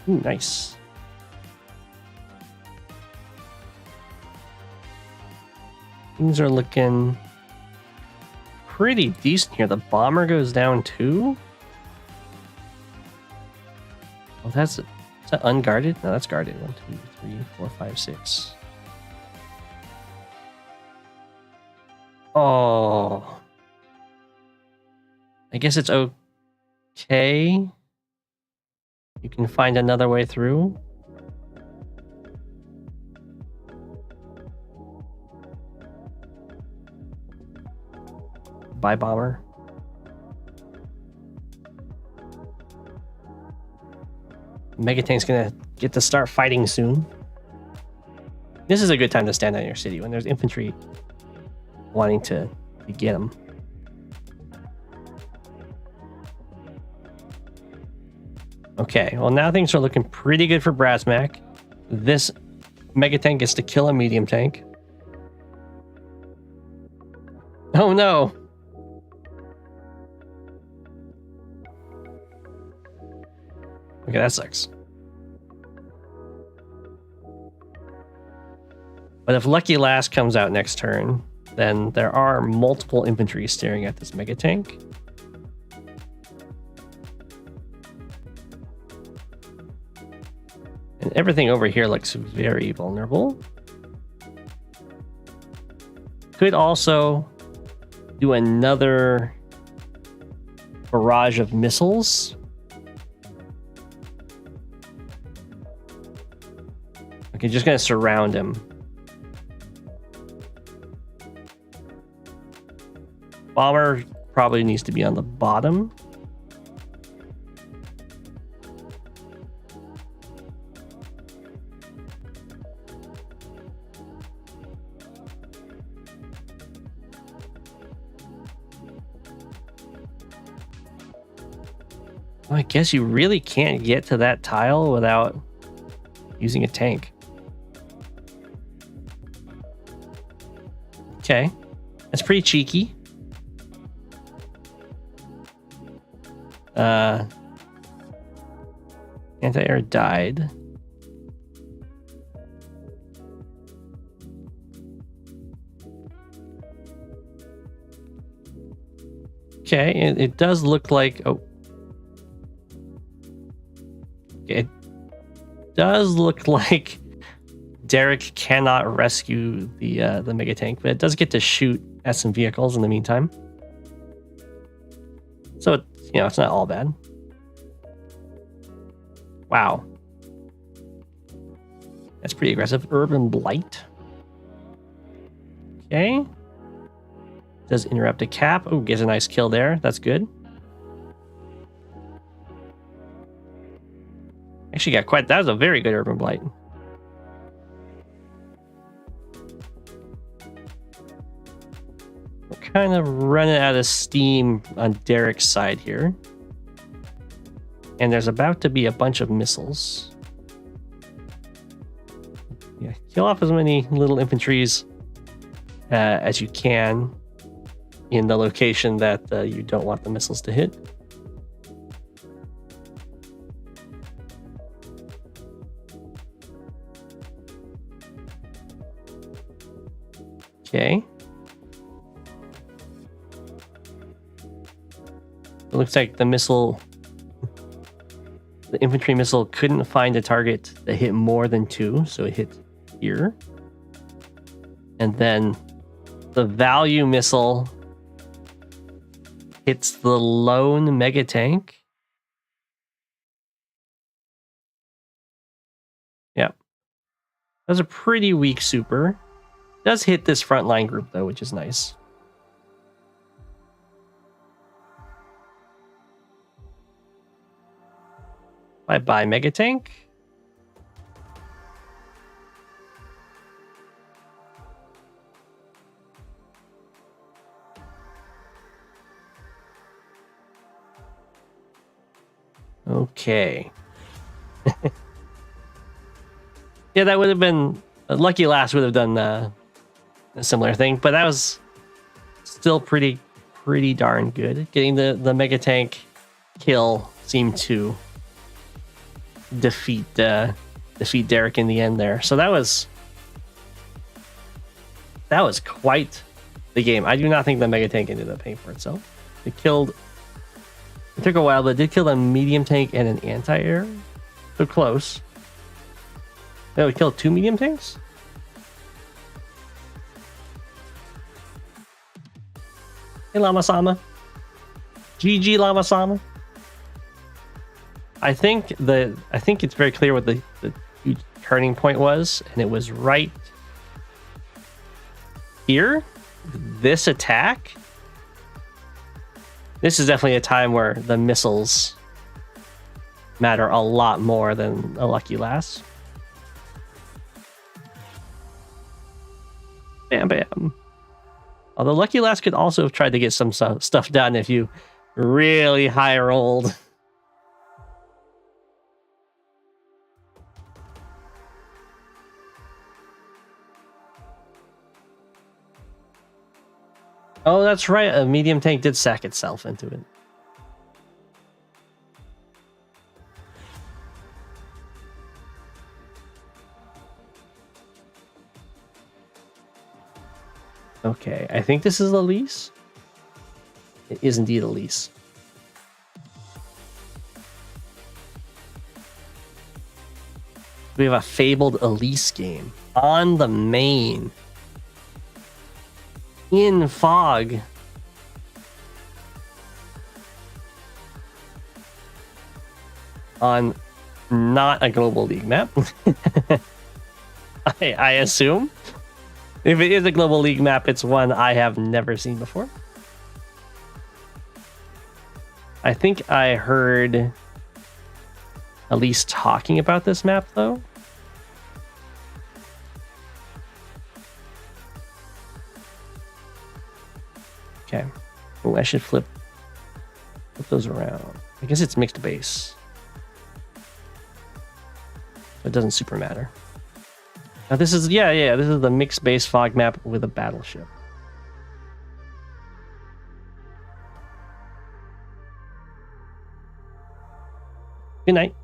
Ooh, nice. Things are looking pretty decent here. The bomber goes down too. Oh, is that unguarded? No, that's guarded. 1, 2, 3, 4, 5, 6. Oh. I guess it's okay. You can find another way through. Bye, bomber. Megatank's gonna get to start fighting soon. This is a good time to stand on your city when there's infantry wanting to get them. Okay, well now things are looking pretty good for Brasmak. This mega tank gets to kill a medium tank. Oh no! Okay, that sucks. But if Lucky Last comes out next turn, then there are multiple infantry staring at this mega tank. And everything over here looks very vulnerable. Could also do another barrage of missiles. Okay, just gonna surround him. Bomber probably needs to be on the bottom. I guess you really can't get to that tile without using a tank. Okay, that's pretty cheeky. Anti-air died. Okay, it does look like... Oh. It does look like Derek cannot rescue the mega tank, but it does get to shoot at some vehicles in the meantime. So it's not all bad. Wow, that's pretty aggressive. Urban Blight. Okay, does interrupt a cap. Oh, gets a nice kill there. That's good. Actually got quite... That was a very good Urban Blight. We're kind of running out of steam on Derek's side here. And there's about to be a bunch of missiles. Yeah, kill off as many little infantries as you can in the location that you don't want the missiles to hit. Okay. It looks like the infantry missile couldn't find a target that hit more than 2, so it hit here. And then the value missile hits the lone mega tank. Yep. That's a pretty weak super. Does hit this frontline group though, which is nice. Bye-bye, Mega Tank. Okay. Yeah, that would have been... Lucky Last would have done a similar thing, but that was still pretty darn good. Getting the Mega Tank kill seemed to defeat Derek in the end there. So that was quite the game. I do not think the Mega Tank ended up paying for itself. It took a while, but it did kill a medium tank and an anti-air. So close. No, it killed 2 medium tanks? Hey, Lama-sama. GG, Lama-sama. I think it's very clear what the huge turning point was, and it was right here. This attack. This is definitely a time where the missiles matter a lot more than a Lucky Last. Bam, bam. Although Lucky Last could also have tried to get some stuff done if you really high rolled. Oh, that's right. A medium tank did sack itself into it. Okay, I think this is Elise. It is indeed Elise. We have a fabled Elise game on the main. In fog. On not a global league map. I assume. If it is a global league map, it's one I have never seen before. I think I heard Elise talking about this map though. Okay. Oh, I should flip those around. I guess it's mixed base. It doesn't super matter. Now this is, this is the mixed base fog map with a battleship. Good night.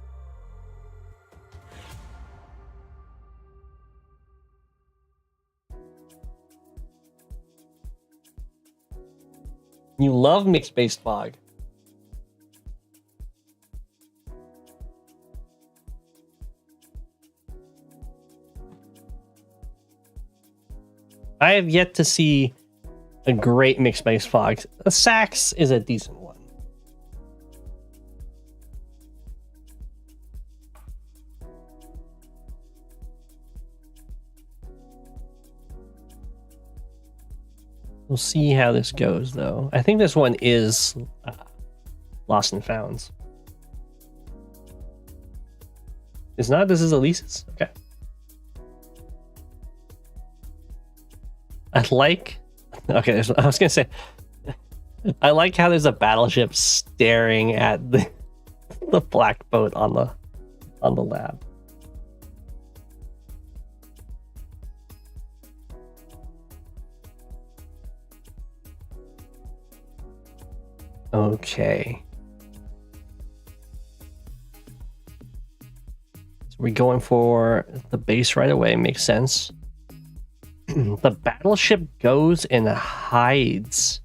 You love mixed base fog. I have yet to see a great mixed base fog. The Sax is a decent one. We'll see how this goes, though. I think this one is Lost and Founds. It's not. This is Elise's. Okay. I was gonna say, I like how there's a battleship staring at the black boat on the lab. Okay. So we're going for the base right away. Makes sense. The battleship goes and hides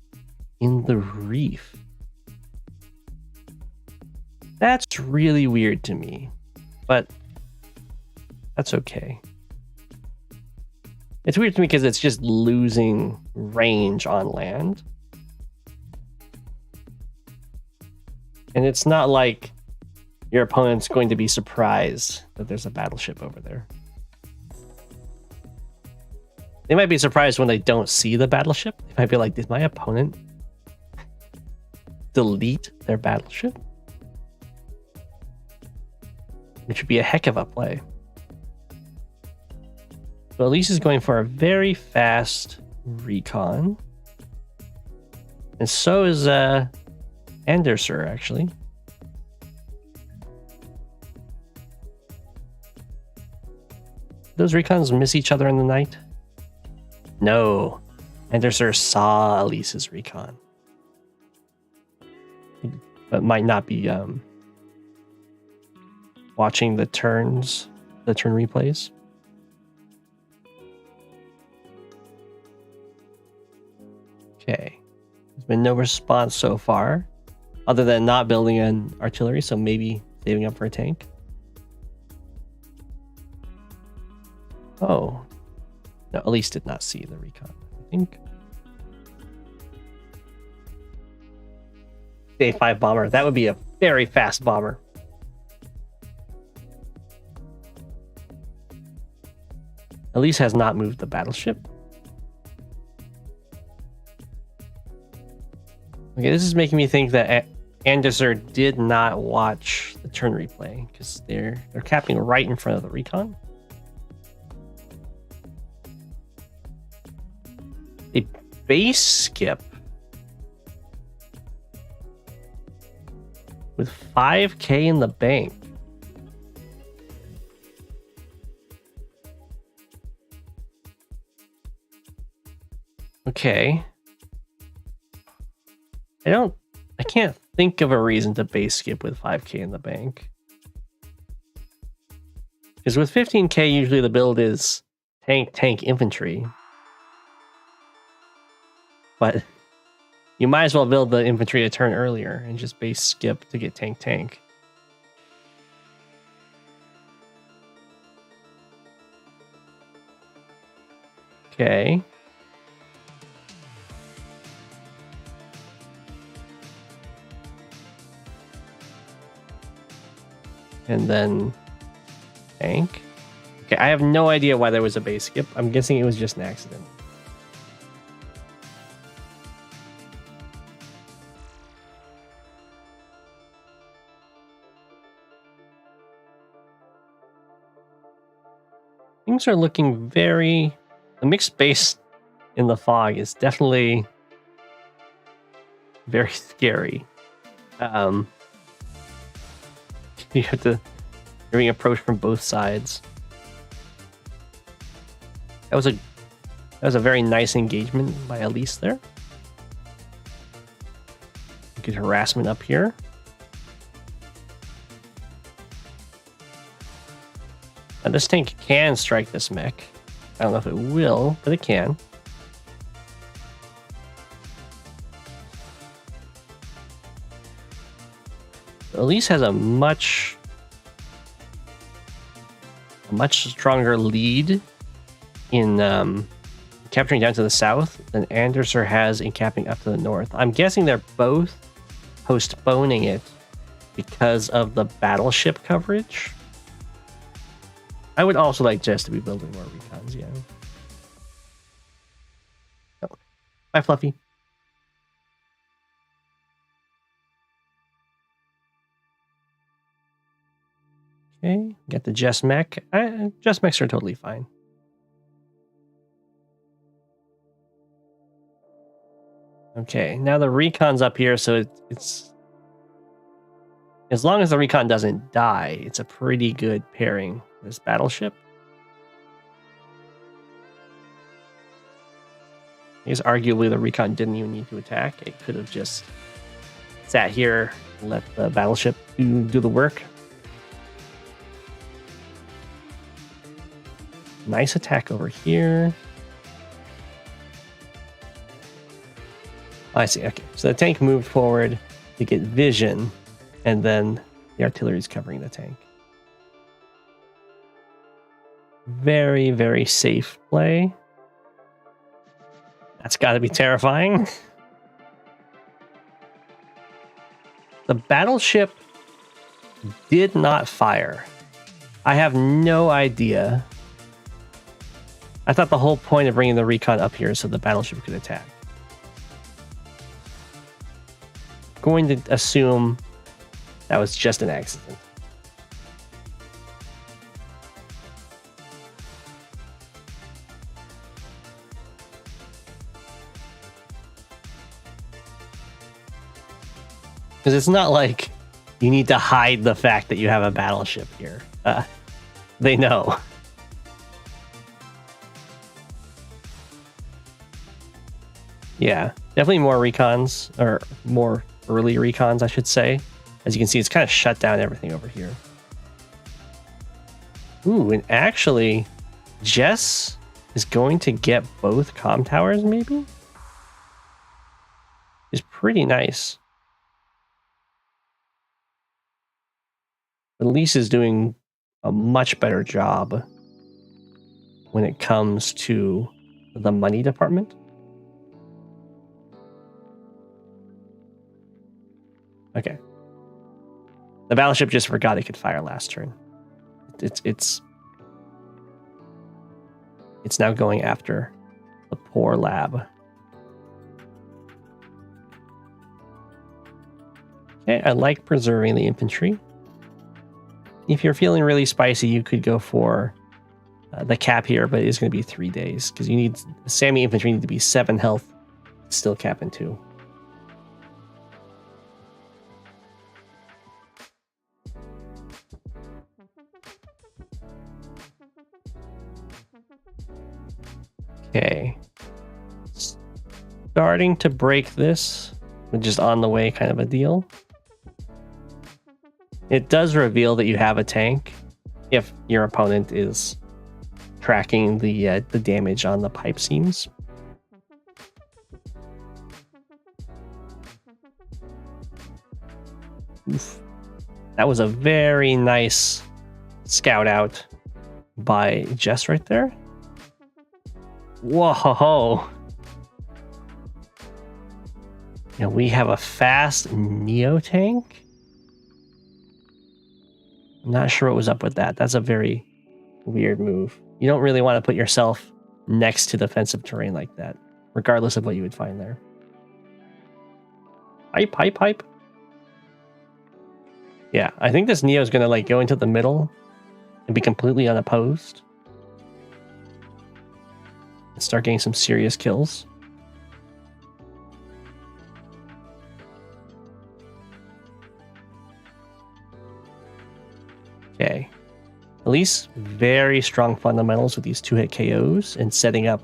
in the reef. That's really weird to me, but that's okay. It's weird to me because it's just losing range on land. And it's not like your opponent's going to be surprised that there's a battleship over there. They might be surprised when they don't see the battleship. They might be like, did my opponent delete their battleship? Which would be a heck of a play. So Elise is going for a very fast recon. And so is Anderser, actually. Those recons miss each other in the night? No. Anderser saw Elise's recon. But might not be watching the turn replays. Okay. There's been no response so far, other than not building an artillery, so maybe saving up for a tank. Oh. No, Elise did not see the recon, I think. A5 bomber. That would be a very fast bomber. Elise has not moved the battleship. Okay, this is making me think that Anderser did not watch the turn replay because they're capping right in front of the recon. A base skip with 5k in the bank. Okay. I can't think of a reason to base skip with 5k in the bank. Because with 15k, usually the build is tank, infantry. But you might as well build the infantry a turn earlier and just base skip to get tank. Okay. And then tank. Okay, I have no idea why there was a base skip. I'm guessing it was just an accident. Things are looking the mixed base in the fog is definitely very scary. You're being approached from both sides. That was a very nice engagement by Elise there. Good harassment up here. Now this tank can strike this mech. I don't know if it will, but it can. Elise has a much stronger lead in capturing down to the south than Anderser has in capping up to the north. I'm guessing they're both postponing it because of the battleship coverage. I would also like Jess to be building more recons, yeah. Oh. Bye, Fluffy. Okay, got the Jess mech. Jess mechs are totally fine. Okay, now the recon's up here, so it's as long as the recon doesn't die, it's a pretty good pairing. This battleship. I guess arguably the recon didn't even need to attack. It could have just sat here and let the battleship do the work. Nice attack over here. I see. Okay, so the tank moved forward to get vision, and then The artillery is covering the tank. Very, very safe play. That's got to be terrifying. The battleship did not fire. I have no idea. I thought the whole point of bringing the recon up here is so the battleship could attack. Going to assume that was just an accident. Because it's not like you need to hide the fact that you have a battleship here. They know. Yeah, definitely more recons, or more early recons, I should say. As you can see, it's kind of shut down everything over here. Ooh, and actually, Jess is going to get both comm towers, maybe? Is pretty nice. Elise is doing a much better job when it comes to the money department. Okay. The battleship just forgot it could fire last turn. It's now going after the poor lab. Okay, I like preserving the infantry. If you're feeling really spicy, you could go for the cap here, but it's going to be 3 days because you need Sammy infantry need to be 7 health, still cap in 2. Okay, starting to break this, which is on the way kind of a deal. It does reveal that you have a tank if your opponent is tracking the damage on the pipe seams. Oof. That was a very nice scout out by Jess right there. Whoa! And we have a fast Neo tank. I'm not sure what was up with that. That's a very weird move. You don't really want to put yourself next to defensive terrain like that, regardless of what you would find there. Pipe. Yeah, I think this Neo is going to like go into the middle and be completely unopposed. And start getting some serious kills. Okay. Elise, very strong fundamentals with these 2-hit KOs and setting up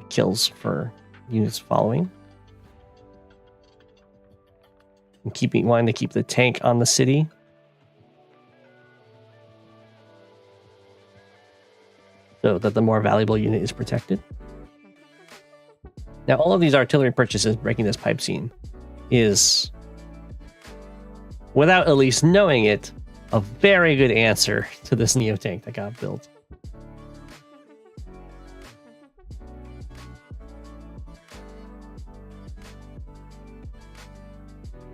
kills for units following. And wanting to keep the tank on the city. So that the more valuable unit is protected. Now, all of these artillery purchases breaking this pipe seam is, without Elise knowing it, a very good answer to this Neo tank that got built.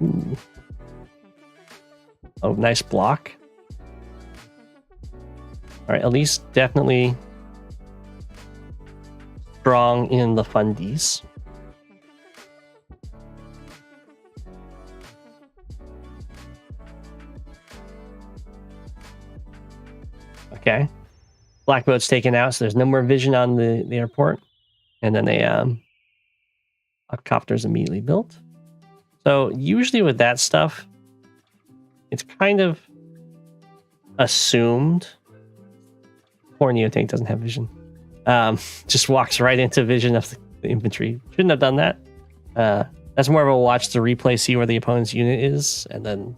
Ooh. Oh, nice block. All right, Elise definitely strong in the fundies. Okay. Black boat's taken out, so there's no more vision on the airport. And then a copter's immediately built. So usually with that stuff, it's kind of assumed. Poor Neo tank doesn't have vision. Just walks right into vision of the infantry. Shouldn't have done that. That's more of a watch the replay, see where the opponent's unit is, and then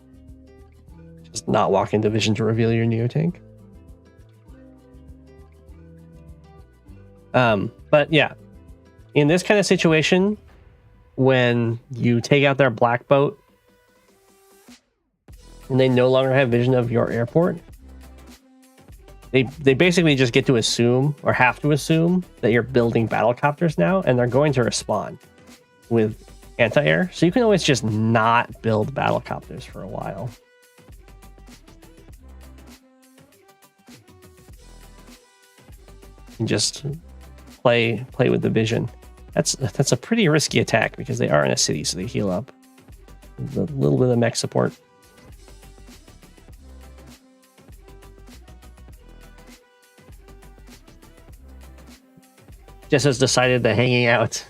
just not walk into vision to reveal your Neo tank. But yeah, in this kind of situation, when you take out their black boat, and they no longer have vision of your airport, they basically just get to assume, or have to assume, that you're building battlecopters now, and they're going to respond with anti-air. So you can always just not build battlecopters for a while. And just play with the vision. That's a pretty risky attack because they are in a city, so they heal up. A little bit of mech support. Just has decided that hanging out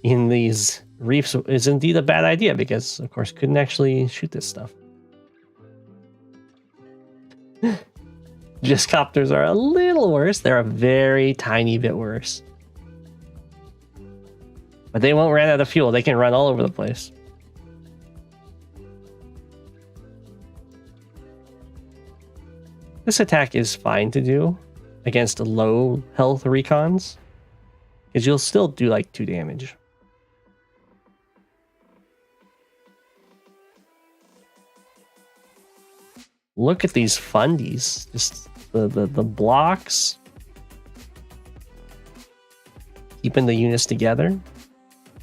in these reefs is indeed a bad idea because, of course, couldn't actually shoot this stuff. Just copters are a little worse. They're a very tiny bit worse. But they won't run out of fuel. They can run all over the place. This attack is fine to do against low health recons, because you'll still do like 2 damage. Look at these fundies. Just the blocks. Keeping the units together.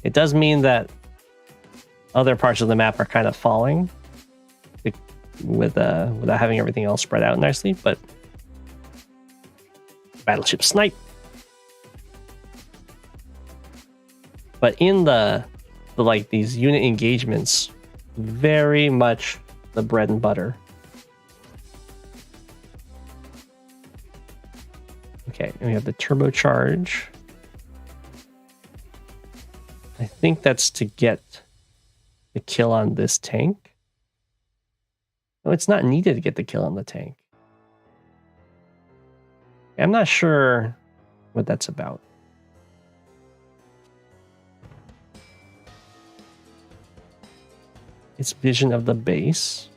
It does mean that other parts of the map are kind of falling without having everything else spread out nicely, but battleship snipe. But in the like these unit engagements, very much the bread and butter. Okay, and we have the turbocharge. I think that's to get the kill on this tank. No, it's not needed to get the kill on the tank. I'm not sure what that's about. It's vision of the base.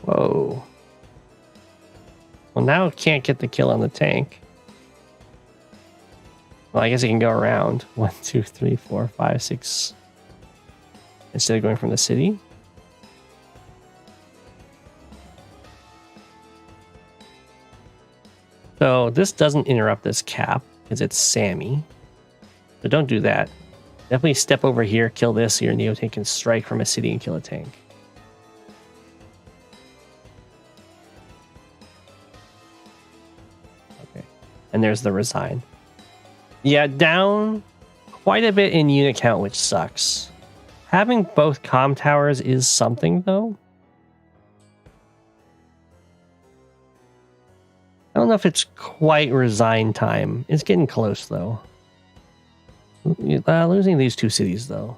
Whoa. Well, now it can't get the kill on the tank. Well, I guess it can go around. 1, 2, 3, 4, 5, 6. Instead of going from the city. So this doesn't interrupt this cap because it's Sammy. So don't do that. Definitely step over here, kill this, so your Neo tank can strike from a city and kill a tank. Okay. And there's the resign. Yeah, down quite a bit in unit count, which sucks. Having both comm towers is something, though. I don't know if it's quite resign time. It's getting close, though. Losing these 2 cities, though.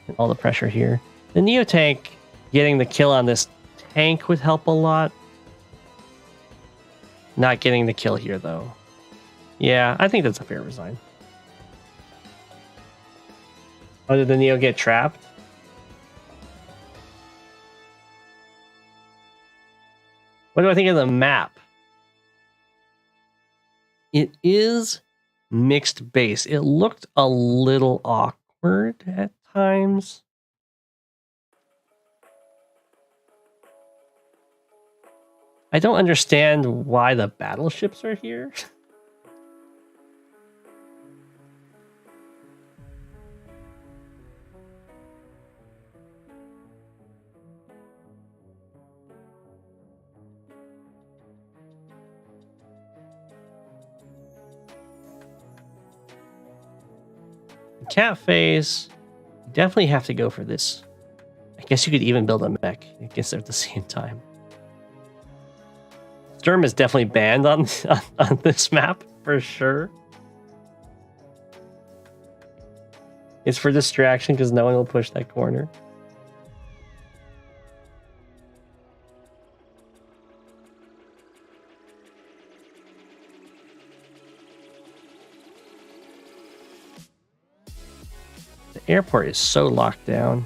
And all the pressure here. The Neo tank getting the kill on this tank would help a lot. Not getting the kill here, though. Yeah, I think that's a fair resign. Oh, did the Neo get trapped? What do I think of the map? It is mixed base. It looked a little awkward at times. I don't understand why the battleships are here. Cat phase, definitely have to go for this. I guess you could even build a mech. I guess they're at the same time. Sturm is definitely banned on this map for sure. It's for distraction because no one will push that corner. The airport is so locked down.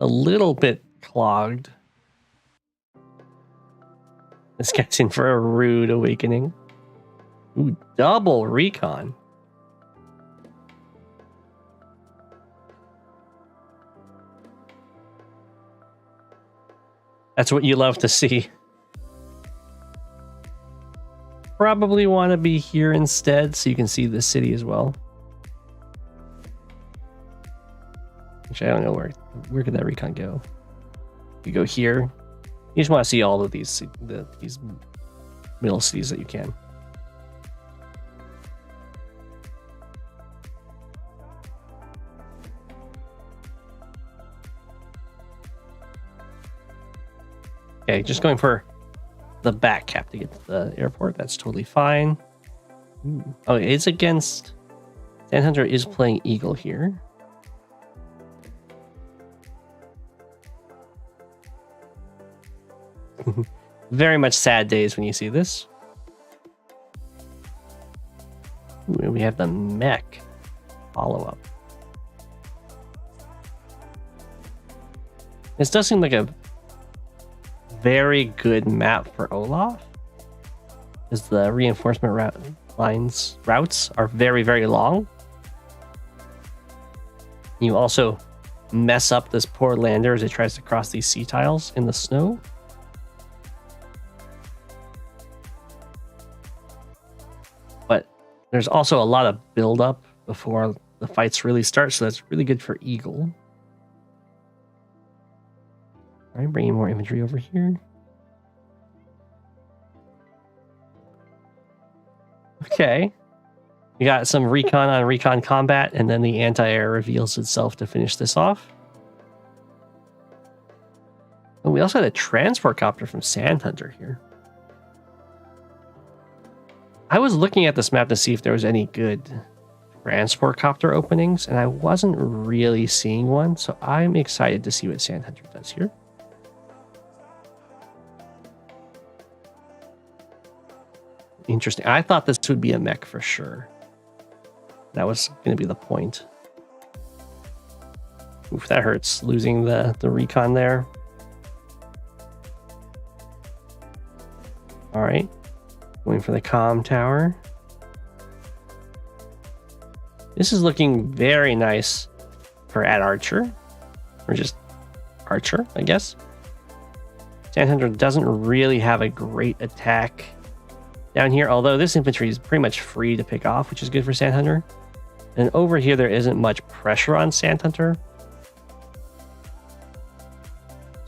a little bit clogged. This guy's in for a rude awakening. Ooh, double recon. That's what you love to see. Probably want to be here instead so you can see the city as well. Actually, I don't know where could that recon go. You go here. You just want to see all of these middle cities that you can. Okay, just going for the back cap to get to the airport. That's totally fine. Ooh. Oh, it's against... Sant Hunter is playing Eagle here. Very much sad days when you see this. Ooh, we have the mech follow-up. This does seem like a very good map for Olaf, because the reinforcement routes are very, very long. You also mess up this poor lander as it tries to cross these sea tiles in the snow. But there's also a lot of build-up before the fights really start, so that's really good for Eagle. All right, bringing more infantry over here. Okay. We got some recon on recon combat, and then the anti-air reveals itself to finish this off. Oh, we also had a transport copter from Sant Hunter here. I was looking at this map to see if there was any good transport copter openings, and I wasn't really seeing one, so I'm excited to see what Sant Hunter does here. Interesting. I thought this would be a mech for sure. That was going to be the point. Oof, that hurts, losing the recon there. All right. Going for the comm tower. This is looking very nice for at Archer. Or just Archer, I guess. Sant Hunter doesn't really have a great attack down here, although this infantry is pretty much free to pick off, which is good for Sant Hunter. And over here, there isn't much pressure on Sant Hunter.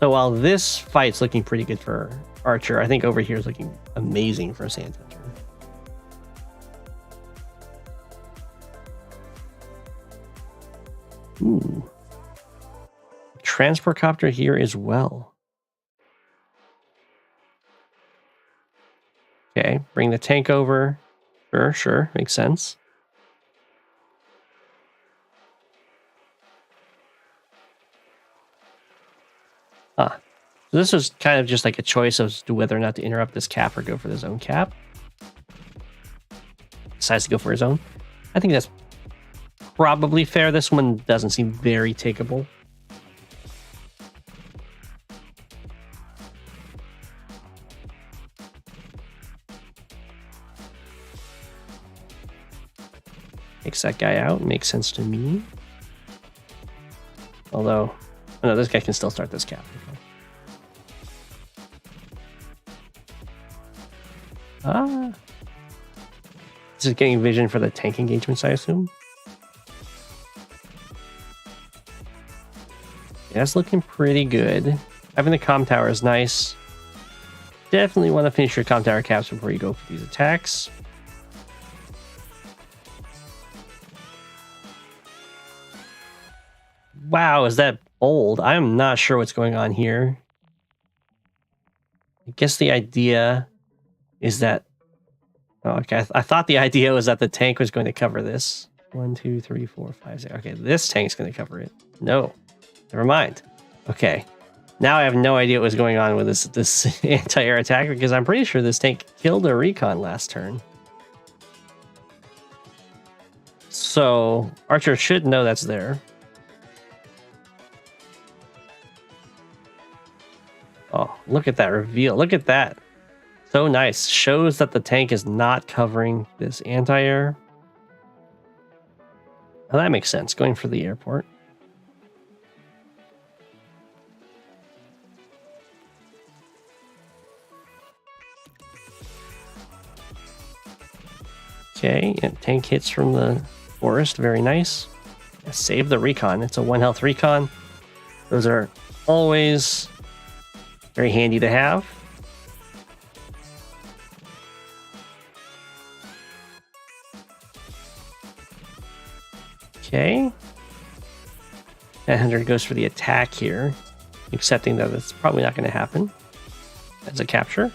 So while this fight's looking pretty good for Archer, I think over here is looking amazing for Sant Hunter. Ooh. Transport copter here as well. Okay, bring the tank over. Sure, makes sense. So this was kind of just like a choice as to whether or not to interrupt this cap or go for the zone cap. Decides to go for his own. I think that's probably fair. This one doesn't seem very takeable. Takes that guy out. Makes sense to me. Although, oh no, this guy can still start this cap. This is getting vision for the tank engagements, I assume. Yeah, that's looking pretty good. Having the comm tower is nice. Definitely want to finish your comm tower caps before you go for these attacks. Wow, is that bold? I'm not sure what's going on here. I guess the idea is that... Oh, okay, I thought the idea was that the tank was going to cover this. 1, 2, 3, 4, 5, 6. Okay, this tank's going to cover it. No, never mind. Okay, now I have no idea what was going on with this anti-air attack, because I'm pretty sure this tank killed a recon last turn. So Archer should know that's there. look at that reveal. Look at that. So nice. Shows that the tank is not covering this anti-air. Well, that makes sense. Going for the airport. Okay, yeah, tank hits from the forest. Very nice. Save the recon. It's a 1 health recon. Those are always very handy to have. Okay. Sant Hunter goes for the attack here, accepting that it's probably not going to happen as a capture.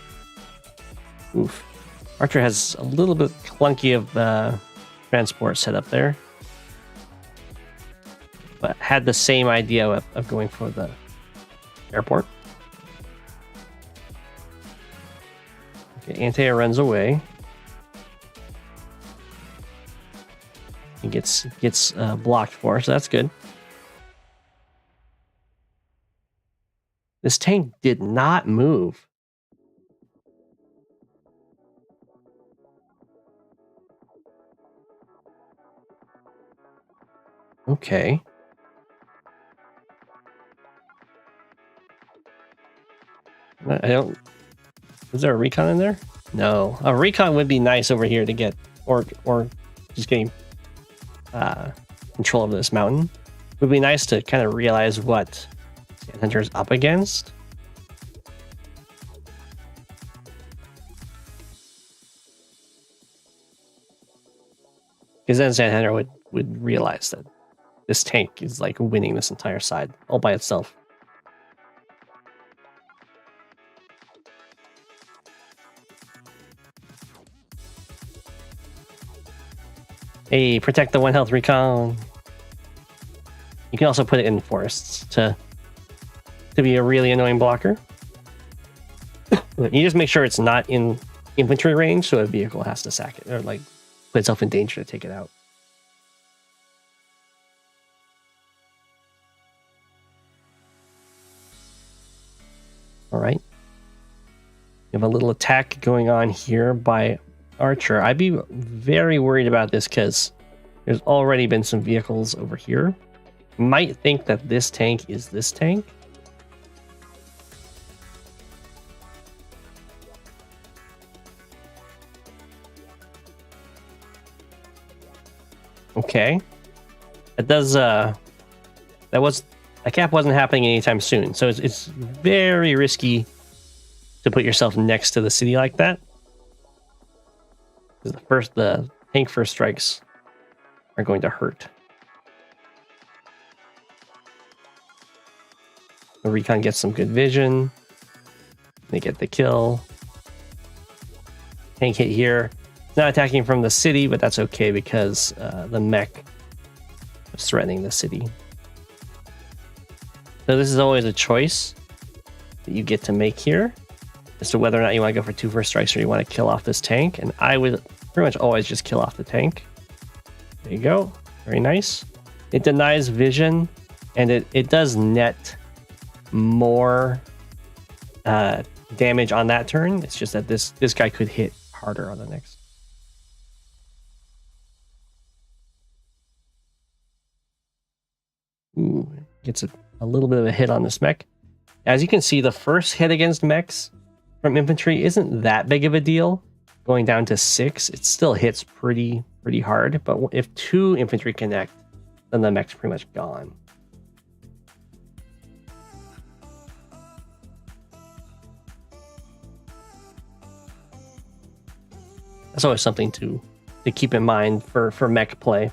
Oof. Archer has a little bit clunky of transport set up there, but had the same idea of going for the airport. Okay, anti-air runs away. He gets blocked for, so that's good. This tank did not move. Okay. I don't... Is there a recon in there? No. A recon would be nice over here to get, or just getting control of this mountain. It would be nice to kind of realize what Sant Hunter's up against. Because then Sant Hunter would realize that this tank is like winning this entire side all by itself. Hey, protect the 1 health recon. You can also put it in forests to be a really annoying blocker. You just make sure it's not in infantry range, so a vehicle has to sack it or like put itself in danger to take it out. All right. We have a little attack going on here by Archer. I'd be very worried about this because there's already been some vehicles over here. Might think that this tank is this tank. Okay. That does that cap wasn't happening anytime soon, so it's very risky to put yourself next to the city like that. Because the tank first strikes are going to hurt. The recon gets some good vision. They get the kill. Tank hit here. It's not attacking from the city, but that's okay because the mech was threatening the city. So this is always a choice that you get to make here as to whether or not you want to go for 2 first strikes or you want to kill off this tank. And I would pretty much always just kill off the tank. There you go. Very nice. It denies vision, and it does net more damage on that turn. It's just that this guy could hit harder on the next. Ooh, gets a little bit of a hit on this mech. As you can see, the first hit against mechs from infantry isn't that big of a deal. Going down to 6, it still hits pretty hard. But if 2 infantry connect, then the mech's pretty much gone. That's always something to keep in mind for mech play.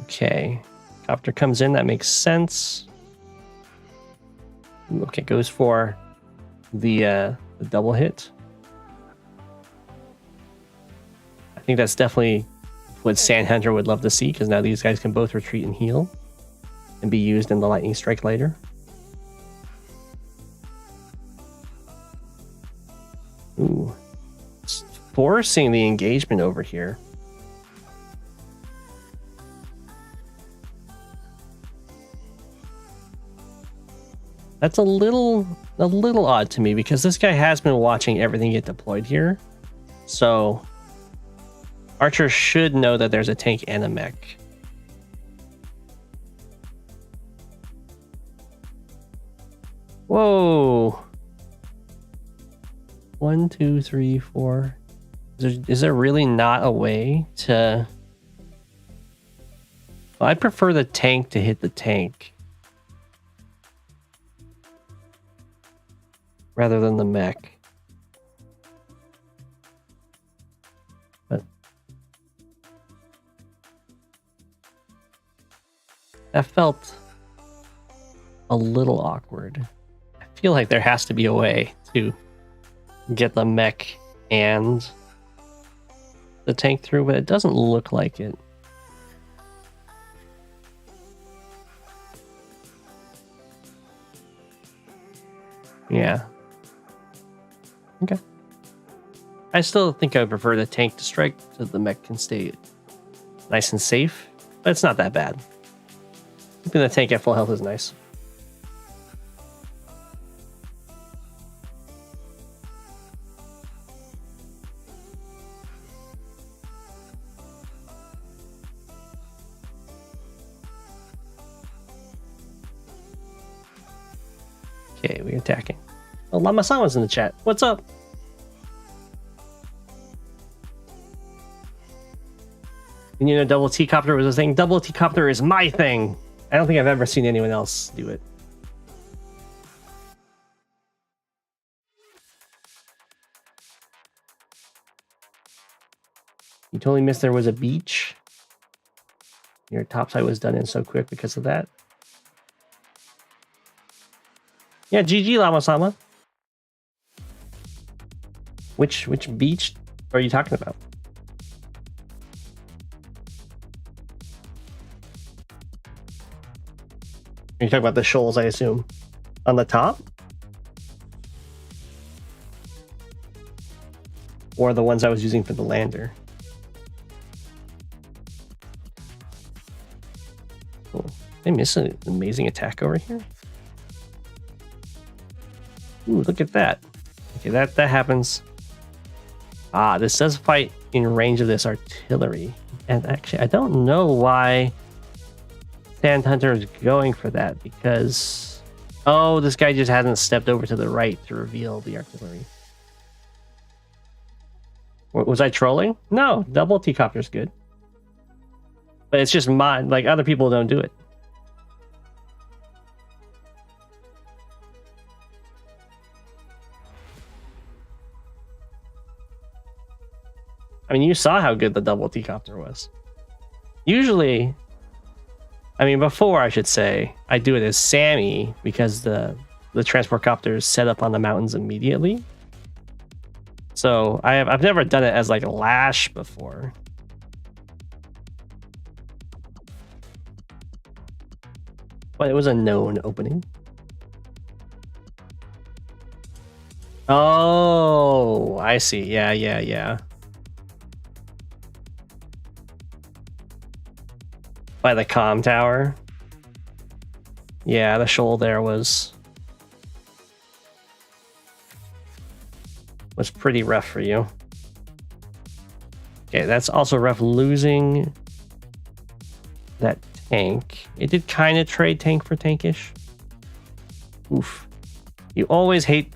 Okay, copter comes in. That makes sense. Okay, goes for the double hit. I think that's definitely what Sant Hunter would love to see, because now these guys can both retreat and heal and be used in the lightning strike later. Ooh, it's forcing the engagement over here. That's a little odd to me because this guy has been watching everything get deployed here. So Archer should know that there's a tank and a mech. Whoa. 1, 2, 3, 4. Is there really not a way to... Well, I prefer the tank to hit the tank rather than the mech. But that felt a little awkward. I feel like there has to be a way to get the mech and the tank through, but it doesn't look like it. Yeah. Okay. I still think I would prefer the tank to strike so the mech can stay nice and safe, but it's not that bad. Keeping the tank at full health is nice. Okay, we're attacking. Oh, Lama-sama's in the chat. What's up? And you know, double T-copter was a thing. Double T-copter is my thing. I don't think I've ever seen anyone else do it. You totally missed there was a beach. Your topside was done in so quick because of that. Yeah, GG Lama-sama. Which beach are you talking about? You're talking about the shoals, I assume. On the top? Or the ones I was using for the lander? Cool. Did I miss an amazing attack over here? Ooh, look at that. Okay, that happens. Ah, this does fight in range of this artillery. And actually, I don't know why Sant Hunter is going for that, because... Oh, this guy just hasn't stepped over to the right to reveal the artillery. Was I trolling? No, double T-copter's good. But it's just mine. Like, other people don't do it. I mean, you saw how good the double T-copter was. Usually, I mean, before I should say, I do it as Sammy because the transport copter is set up on the mountains immediately. So I've never done it as like a Lash before. But it was a known opening. Oh, I see. Yeah. By the comm tower. Yeah, the shoal there was pretty rough for you. Okay, that's also rough losing that tank. It did kind of trade tank for tankish. Oof. You always hate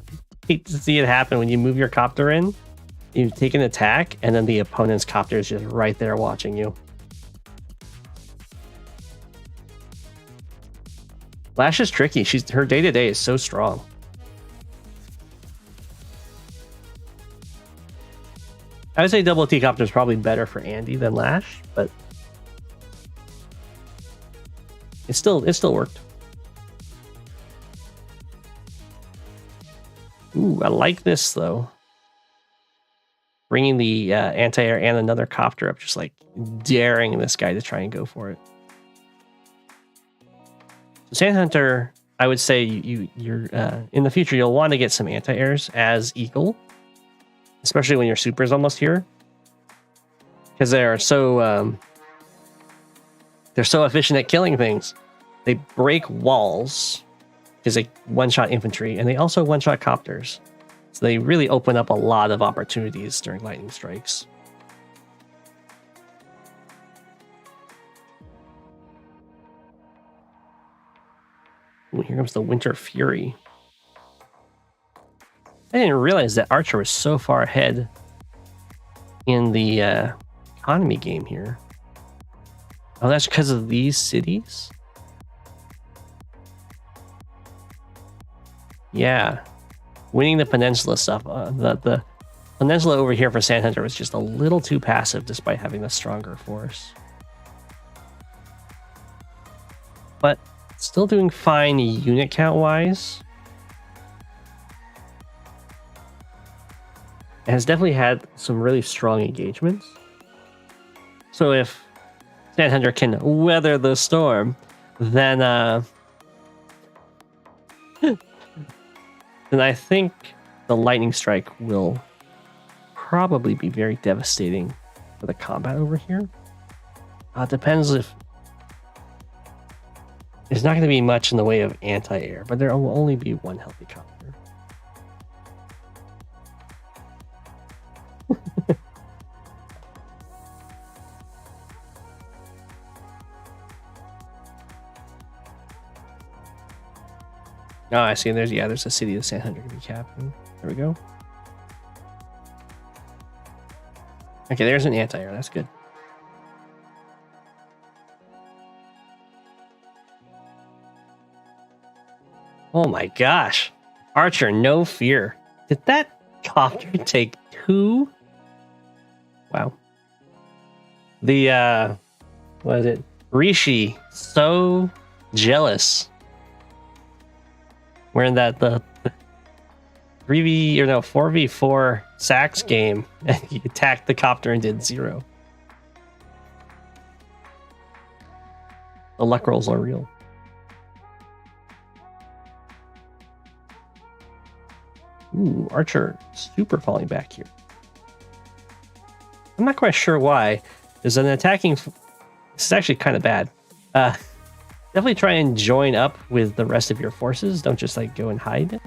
to see it happen when you move your copter in. You take an attack, and then the opponent's copter is just right there watching you. Lash is tricky. Her day-to-day is so strong. I would say double T-copter is probably better for Andy than Lash, but it still worked. Ooh, I like this though. Bringing the anti-air and another copter up, just like daring this guy to try and go for it. So Sant Hunter, I would say you're in the future you'll want to get some anti-airs as Eagle, especially when your super is almost here, because they're so efficient at killing things. They break walls because they one-shot infantry, and they also one-shot copters. So they really open up a lot of opportunities during lightning strikes. Ooh, here comes the Winter Fury. I didn't realize that Archer was so far ahead in the economy game here. Oh, that's because of these cities? Yeah. Winning the peninsula stuff. The peninsula over here for Sant Hunter was just a little too passive despite having a stronger force. But still doing fine unit count wise. It has definitely had some really strong engagements. So if Sant Hunter can weather the storm, then then I think the lightning strike will probably be very devastating for the combat over here. It depends if there's not going to be much in the way of anti-air, but there will only be one healthy copter. Oh, I see. There's a city of Sant Hunter to be capturing. There we go. Okay, there's an anti-air. That's good. Oh my gosh. Archer, no fear. Did that copter take 2? Wow. The, what is it? Rishi, so jealous. We're in that the 4v4 Sax game, and he attacked the copter and did 0. The luck rolls are real. Ooh, Archer super falling back here. I'm not quite sure why. There's an attacking. This is actually kind of bad. Definitely try and join up with the rest of your forces. Don't just like go and hide.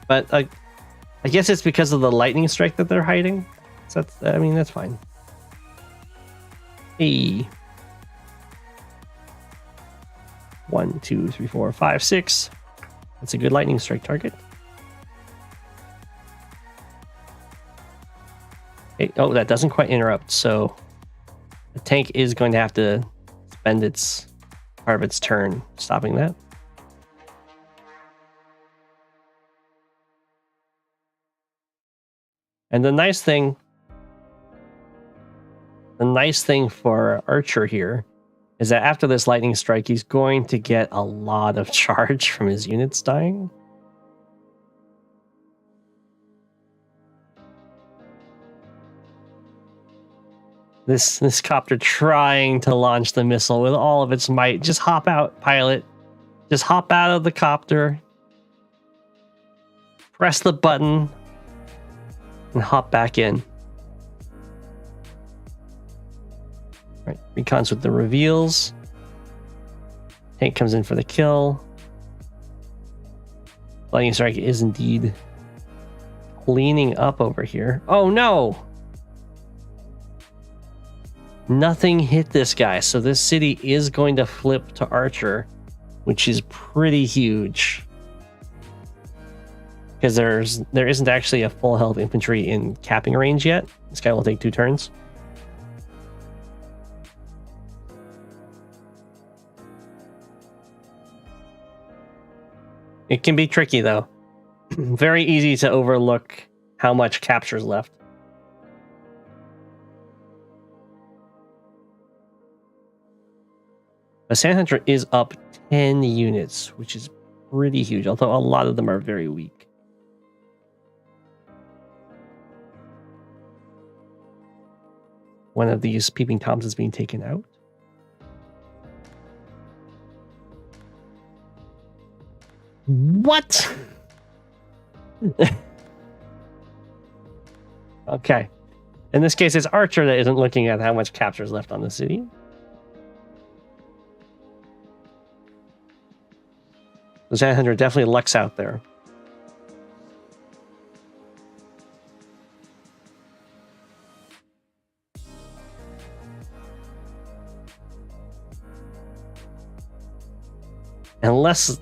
But I guess it's because of the lightning strike that they're hiding. So that's, I mean, that's fine. Hey. 1, 2, 3, 4, 5, 6. That's a good lightning strike target. Okay. Oh, that doesn't quite interrupt. So the tank is going to have to spend its part of its turn stopping that. And the nice thing for Archer here is that after this lightning strike, he's going to get a lot of charge from his units dying. This copter trying to launch the missile with all of its might. Just hop out, pilot. Just hop out of the copter. Press the button. And hop back in. Right, recons with the reveals. Tank comes in for the kill. Lightning strike is indeed cleaning up over here. Oh no! Nothing hit this guy, so this city is going to flip to Archer, which is pretty huge. Because there isn't actually a full health infantry in capping range yet. This guy will take 2 turns. It can be tricky though. Very easy to overlook how much capture's left. The Sant Hunter is up 10 units, which is pretty huge, although a lot of them are very weak. One of these peeping toms is being taken out. What? Okay. In this case, it's Archer that isn't looking at how much capture is left on the city. The Sant Hunter definitely lucks out there. Unless,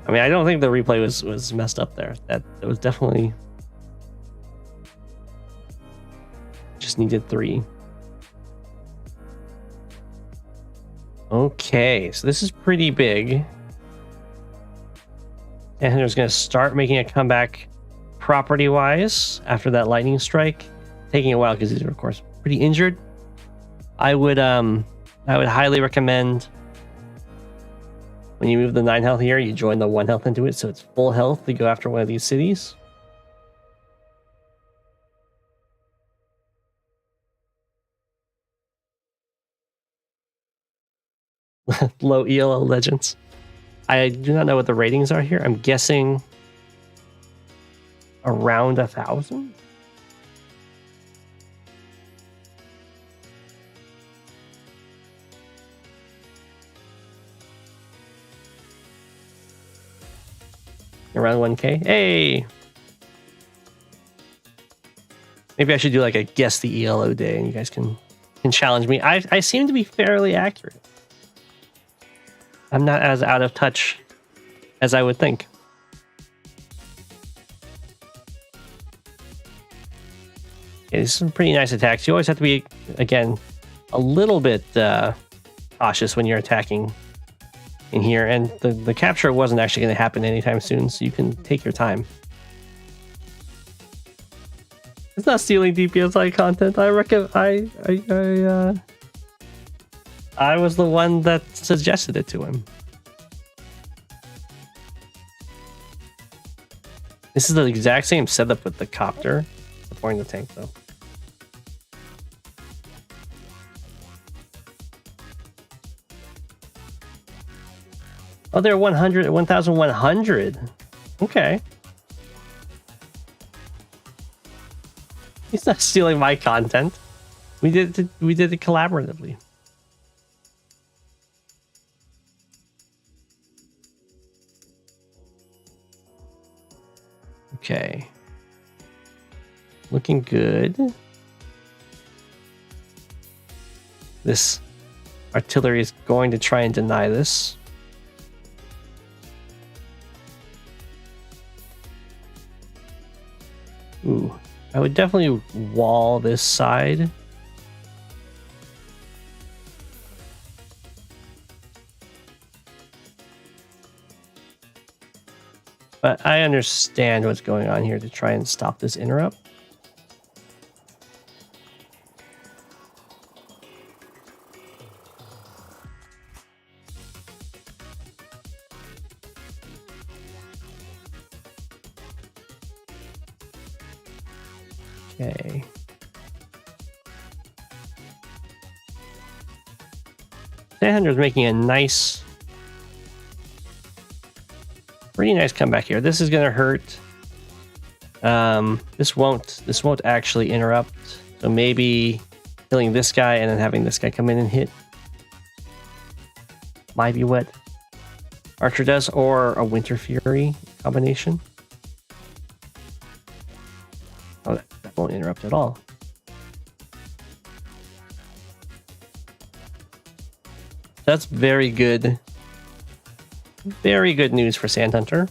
I mean, I don't think the replay was messed up there. That was definitely just needed 3. Okay, so this is pretty big. Sant Hunter's going to start making a comeback property-wise after that lightning strike, taking a while because these are, of course, pretty injured. I would highly recommend when you move the 9 health here, you join the 1 health into it, so it's full health to go after one of these cities. Low ELO legends. I do not know what the ratings are here. I'm guessing around 1,000. Around 1K. Hey! Maybe I should do like a guess the ELO day and you guys can challenge me. I seem to be fairly accurate. I'm not as out of touch as I would think. Okay, these are some pretty nice attacks. You always have to be, again, a little bit cautious when you're attacking in here. And the capture wasn't actually going to happen anytime soon, so you can take your time. It's not stealing DPSI content. I reckon I was the one that suggested it to him. This is the exact same setup with the copter supporting the tank, though. Oh, they're 1,100. Okay. He's not stealing my content. We did it collaboratively. Okay. Looking good. This artillery is going to try and deny this. Ooh, I would definitely wall this side. But I understand what's going on here to try and stop this interrupt. Okay. Sant Hunter's making a nice, pretty nice comeback here. This is gonna hurt. This won't actually interrupt. So maybe killing this guy and then having this guy come in and hit might be what Archer does, or a Winter Fury combination. Oh, that won't interrupt at all. That's very good. Very good news for Sant Hunter.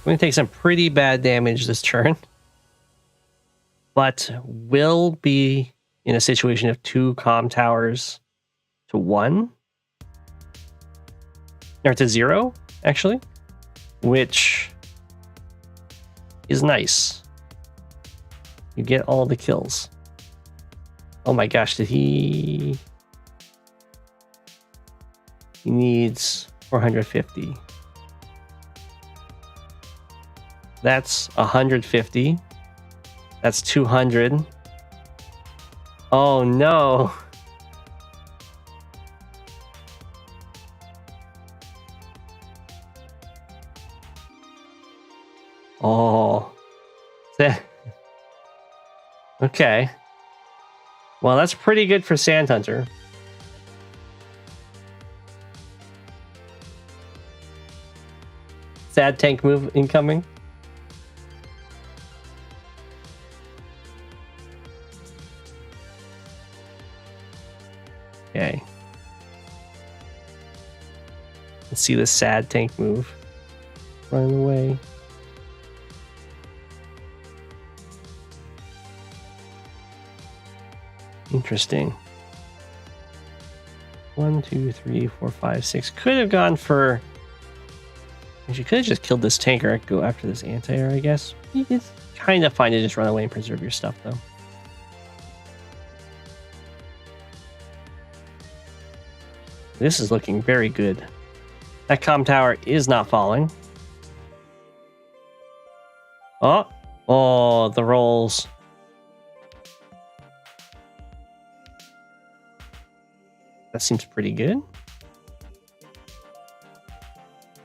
We're going to take some pretty bad damage this turn, but will be in a situation of 2 comm towers to 1, or to 0, actually, which is nice. You get all the kills. Oh my gosh, did he... He needs 450. That's 150. That's 200. Oh no. Oh. Okay. Well, that's pretty good for Sant Hunter. Sad tank move incoming. Okay. Let's see the sad tank move. Running away. Interesting. 1, 2, 3, 4, 5, 6. Could have gone for... She could have just killed this tanker. Go after this anti-air, I guess. It's kind of fine to just run away and preserve your stuff, though. This is looking very good. That comm tower is not falling. Oh, the rolls. That seems pretty good.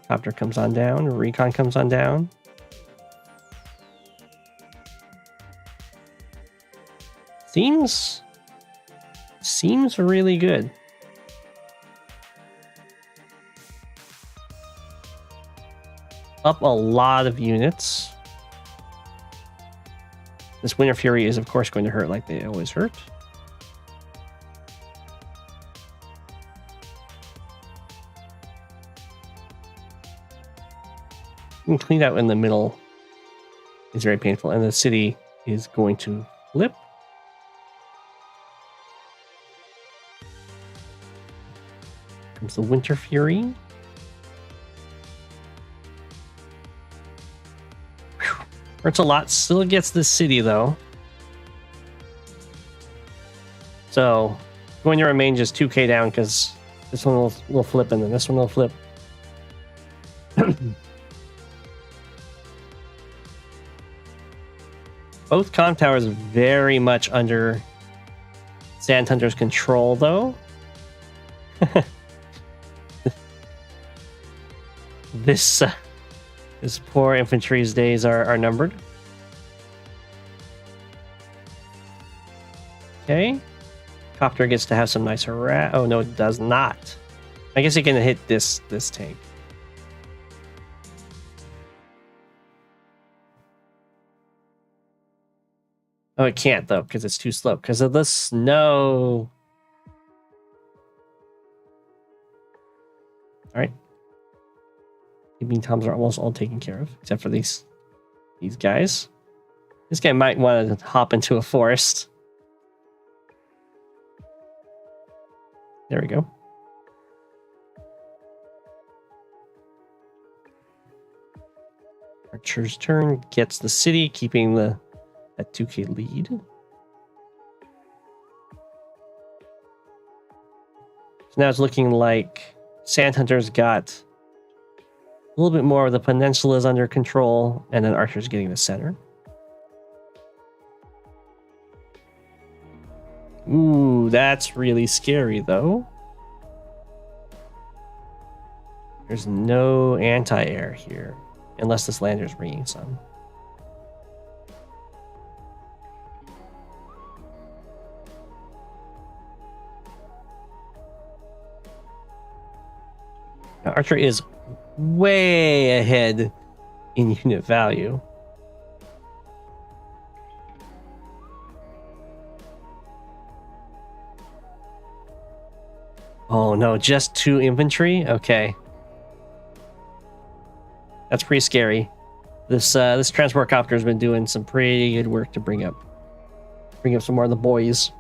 Copter comes on down. Recon comes on down. Seems really good. Up a lot of units. This Winter Fury is, of course, going to hurt like they always hurt. And clean out in the middle is very painful, and the city is going to flip. Comes the Winter Fury. Hurts a lot. Still gets this city, though. So, going to remain just 2k down, because this one will flip, and then this one will flip. Both comm towers very much under Sant Hunter's control, though. This poor infantry's days are numbered. Okay. Copter gets to have some nice harass. Oh, no, it does not. I guess it can hit this tank. Oh, it can't, though, because it's too slow. Because of the snow. All right. Keeping toms are almost all taken care of, except for these guys. This guy might want to hop into a forest. There we go. Archer's turn gets the city, keeping that 2k lead. So now it's looking like Sant Hunter's got a little bit more of the peninsula is under control, and then Archer's getting the center. Ooh, that's really scary, though. There's no anti-air here, unless this lander's bringing some. Now, Archer is way ahead in unit value. Oh no, just 2 infantry? Okay. That's pretty scary. This transport copter has been doing some pretty good work to bring up some more of the boys.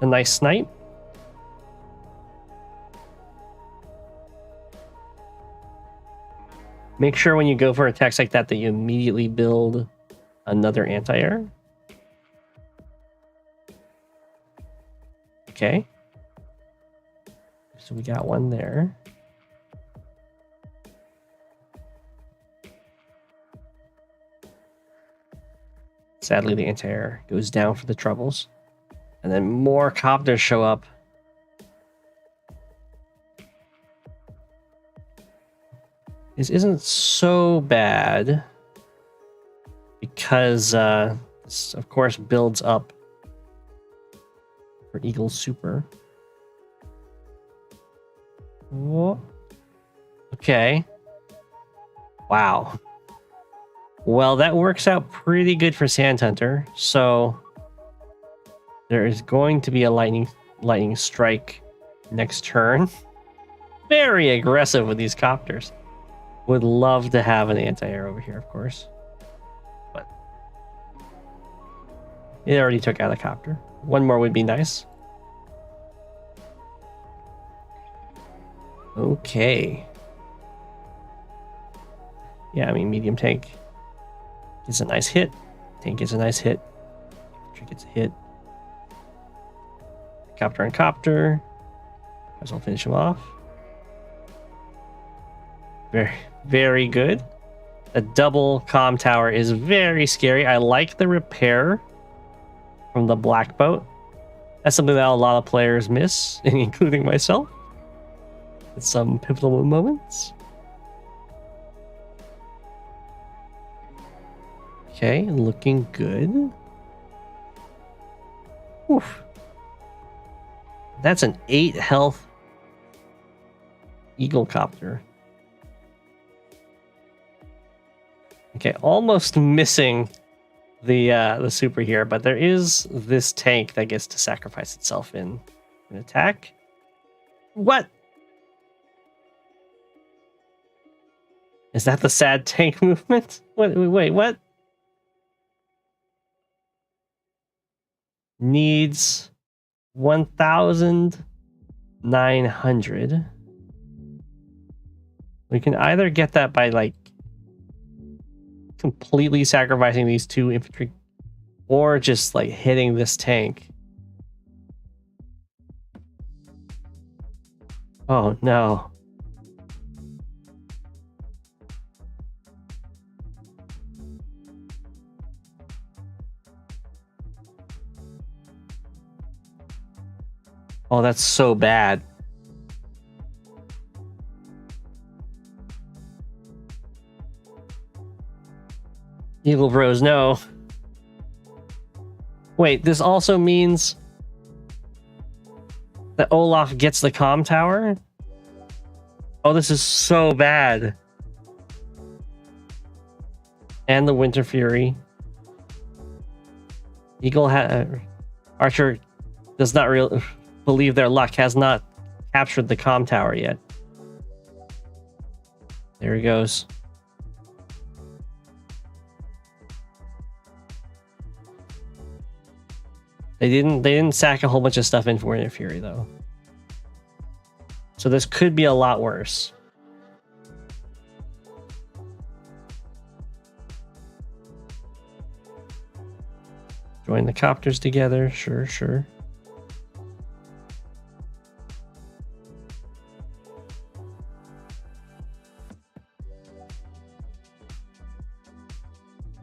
A nice snipe. Make sure when you go for attacks like that you immediately build another anti-air. Okay. So we got one there. Sadly, the anti-air goes down for the troubles. And then more copters show up. This isn't so bad. because this, of course, builds up for Eagle Super. Whoa. Okay. Wow. Well, that works out pretty good for Sant Hunter. So there is going to be a lightning strike next turn. Very aggressive with these copters. Would love to have an anti-air over here, of course. But it already took out a copter. One more would be nice. Okay. Yeah, I mean, medium tank gets a nice hit. Tank gets a nice hit. Infantry gets a hit. Copter and copter. Might as well finish him off. Very, very good. A double comm tower is very scary. I like the repair from the black boat. That's something that a lot of players miss, including myself. At some pivotal moments. Okay, looking good. Oof. That's an 8 health Eagle Copter. Okay, almost missing the super here, but there is this tank that gets to sacrifice itself in an attack. What? Is that the sad tank movement? Wait, what? Needs 1,900. We can either get that by like completely sacrificing these 2 infantry or just like hitting this tank. Oh no. Oh, that's so bad. Eagle Bros, no. Wait, this also means that Olaf gets the comm tower? Oh, this is so bad. And the Winter Fury. Archer does not believe their luck, has not captured the comm tower yet. There he goes. They didn't sack a whole bunch of stuff in for Winter Fury though. So this could be a lot worse. Join the copters together, sure.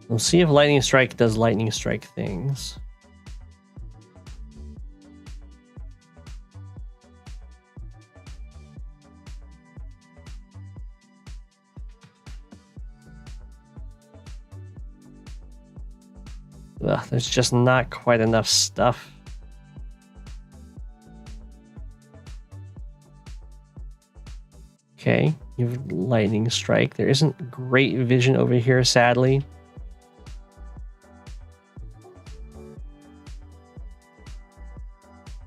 We'll see if Lightning Strike does Lightning Strike things. Ugh, there's just not quite enough stuff. Okay, you have Lightning Strike. There isn't great vision over here, sadly.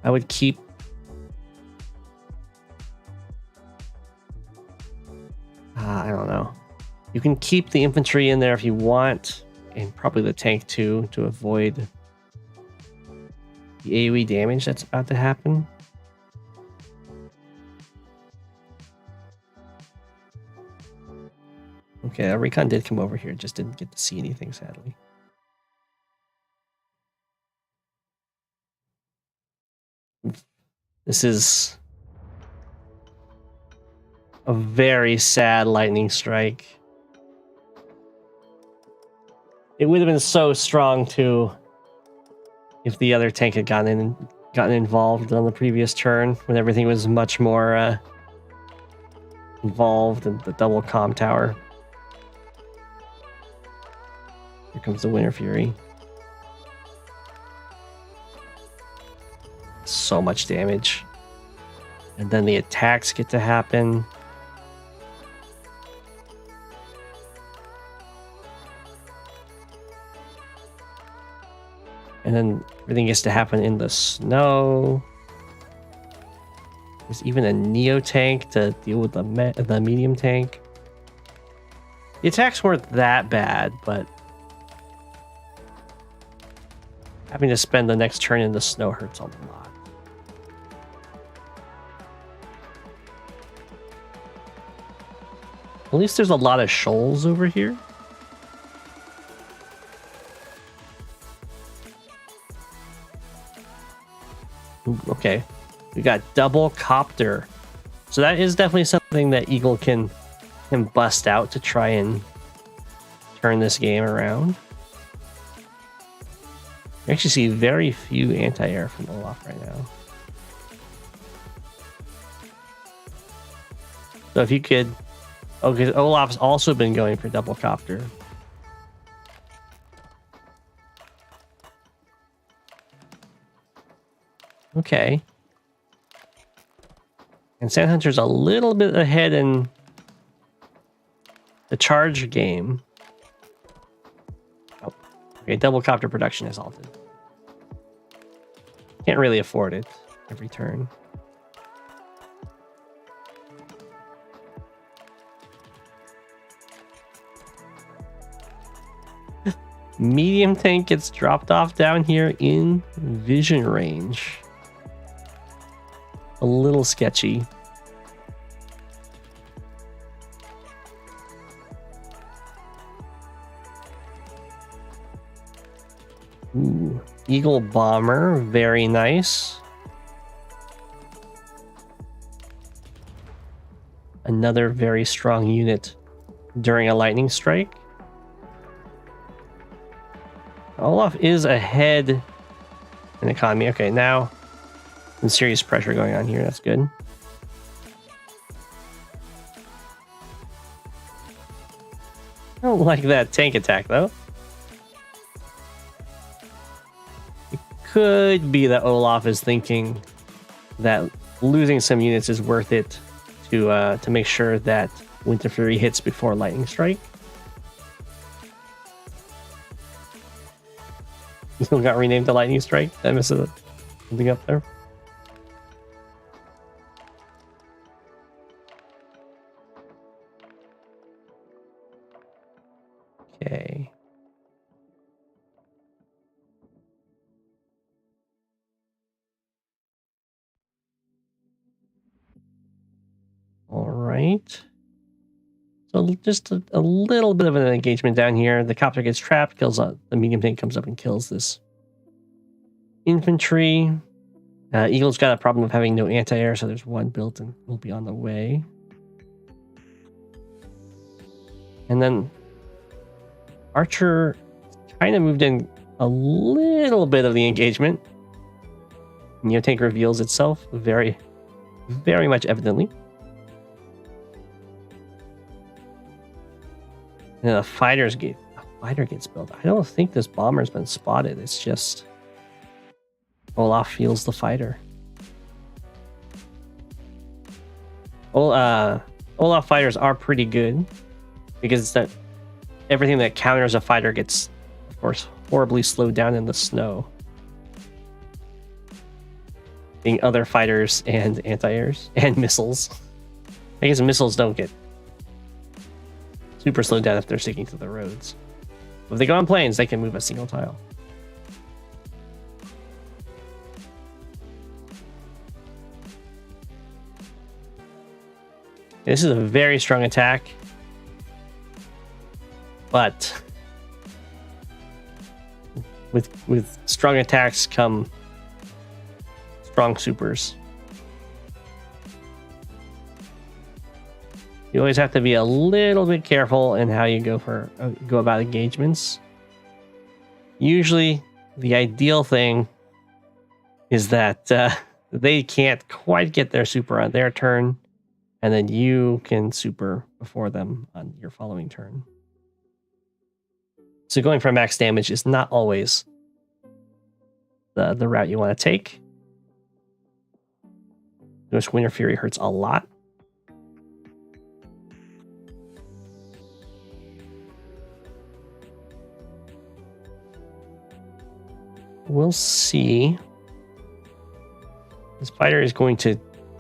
I would keep... I don't know. You can keep the infantry in there if you want, and probably the tank too, to avoid the AoE damage that's about to happen. Okay, a recon did come over here, just didn't get to see anything, sadly. This is a very sad Lightning Strike. It would have been so strong too if the other tank had gotten involved on the previous turn when everything was much more involved in the double comm tower. Here comes the Winter Fury. So much damage. And then the attacks get to happen. And then everything gets to happen in the snow. There's even a Neo tank to deal with the medium tank. The attacks weren't that bad, but having to spend the next turn in the snow hurts a lot. At least there's a lot of shoals over here. Ooh, okay. We got double copter. So that is definitely something that Eagle can bust out to try and turn this game around. You actually see very few anti-air from Olaf right now. So if you could... Oh, because Olaf's also been going for double copter. Okay. And Sant Hunter's a little bit ahead in the charge game. Oh, okay, double copter production is halted. Can't really afford it every turn. Medium tank gets dropped off down here in vision range. A little sketchy. Ooh, Eagle Bomber, very nice. Another very strong unit during a lightning strike. Olaf is ahead in economy. Okay, now some serious pressure going on here. That's good. I don't like that tank attack, though. It could be that Olaf is thinking that losing some units is worth it to make sure that Winter Fury hits before Lightning Strike. Still got renamed to Lightning Strike. I missed something up there. Okay. All right. So just a little bit of an engagement down here. The copter gets trapped, kills the medium tank comes up and kills this infantry. Eagle's got a problem of having no anti-air, so there's one built and will be on the way. And then Archer kind of moved in a little bit of the engagement. Neo tank reveals itself very, very much evidently. And a fighter gets built. I don't think this bomber's been spotted. It's just Olaf feels the fighter. Olaf fighters are pretty good because it's that everything that counters a fighter gets, of course, horribly slowed down in the snow. Being other fighters and anti-airs and missiles. I guess missiles don't get super slowed down if they're sticking to the roads. If they go on planes, they can move a single tile. This is a very strong attack, but with strong attacks come strong supers. You always have to be a little bit careful in how you go about engagements. Usually, the ideal thing is that they can't quite get their super on their turn, and then you can super before them on your following turn. So going for max damage is not always the route you want to take. Which Winter Fury hurts a lot. We'll see. This fighter is going to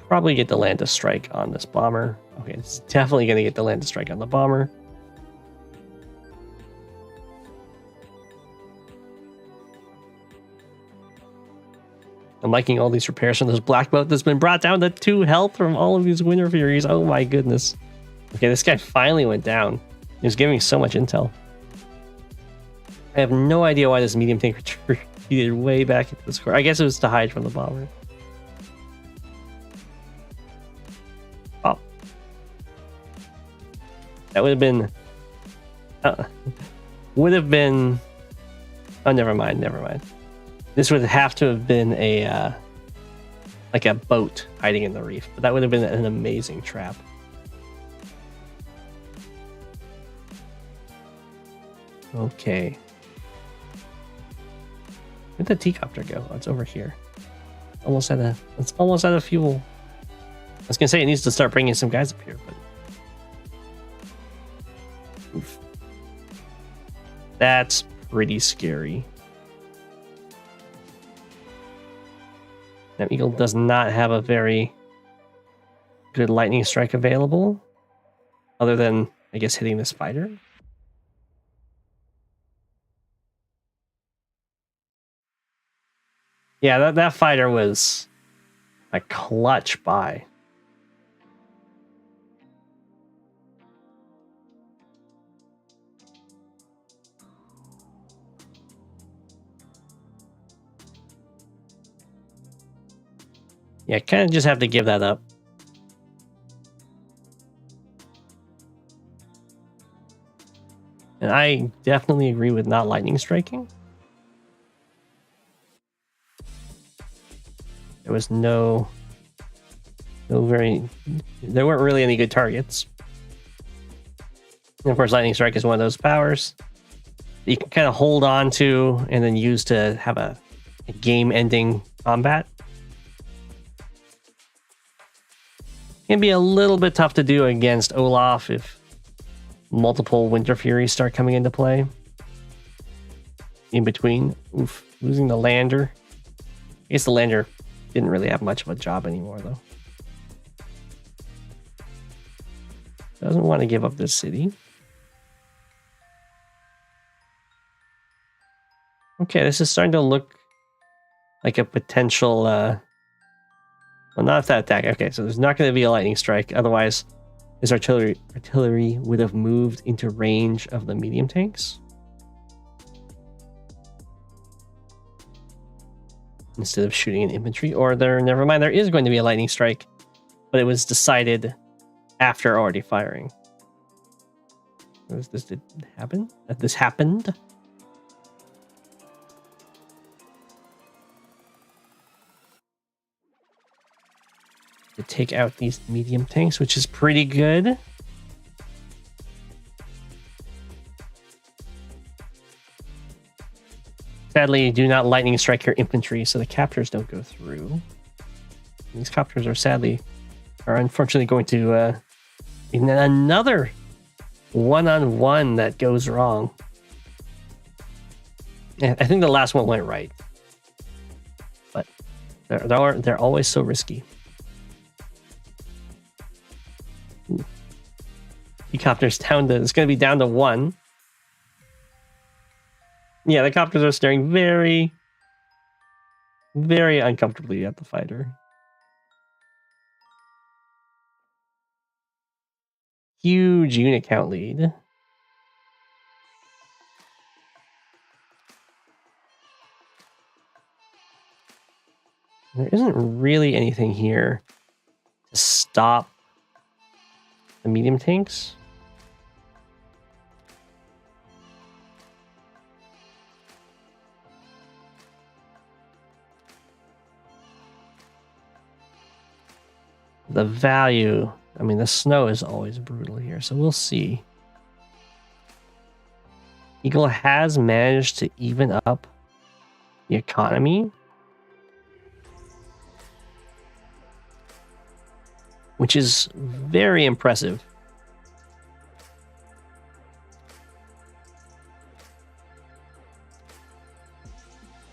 probably get the land a strike on this bomber. Okay, it's definitely going to get the land a strike on the bomber. I'm liking all these repairs from this black boat that's been brought down to 2 health from all of these Winter Furies. Oh my goodness. Okay, this guy finally went down. He was giving so much intel. I have no idea why this medium tank retreated way back into the score. I guess it was to hide from the bomber. Oh. That would have been... Oh, never mind. This would have to have been a like a boat hiding in the reef, but that would have been an amazing trap. Okay. Where'd the T-copter go? Oh, it's over here. It's almost out of fuel. I was gonna say it needs to start bringing some guys up here, but oof. That's pretty scary. Now, Eagle does not have a very good lightning strike available, other than, I guess, hitting this fighter. Yeah, that fighter was a clutch buy. Yeah, kind of just have to give that up. And I definitely agree with not lightning striking. There was there weren't really any good targets. And of course, lightning strike is one of those powers that you can kind of hold on to and then use to have a game-ending combat. Can be a little bit tough to do against Olaf if multiple Winter Furies start coming into play. In between, oof, losing the lander. I guess the lander didn't really have much of a job anymore, though. Doesn't want to give up this city. Okay, this is starting to look like a potential... well, not if that attack. Okay, so there's not going to be a lightning strike. Otherwise, his artillery would have moved into range of the medium tanks. Instead of shooting an infantry. Or never mind, there is going to be a lightning strike. But it was decided after already firing. This did happen? This happened? To take out these medium tanks, which is pretty good. Sadly, do not lightning strike your infantry, so the captors don't go through. These captors are unfortunately going to in another one-on-one that goes wrong. I think the last one went right, but they're always so risky. Helicopters down to, it's going to be down to 1. Yeah, the copters are staring very, very uncomfortably at the fighter. Huge unit count lead. There isn't really anything here to stop the medium tanks. The value, I mean, the snow is always brutal here, so we'll see. Eagle has managed to even up the economy, which is very impressive.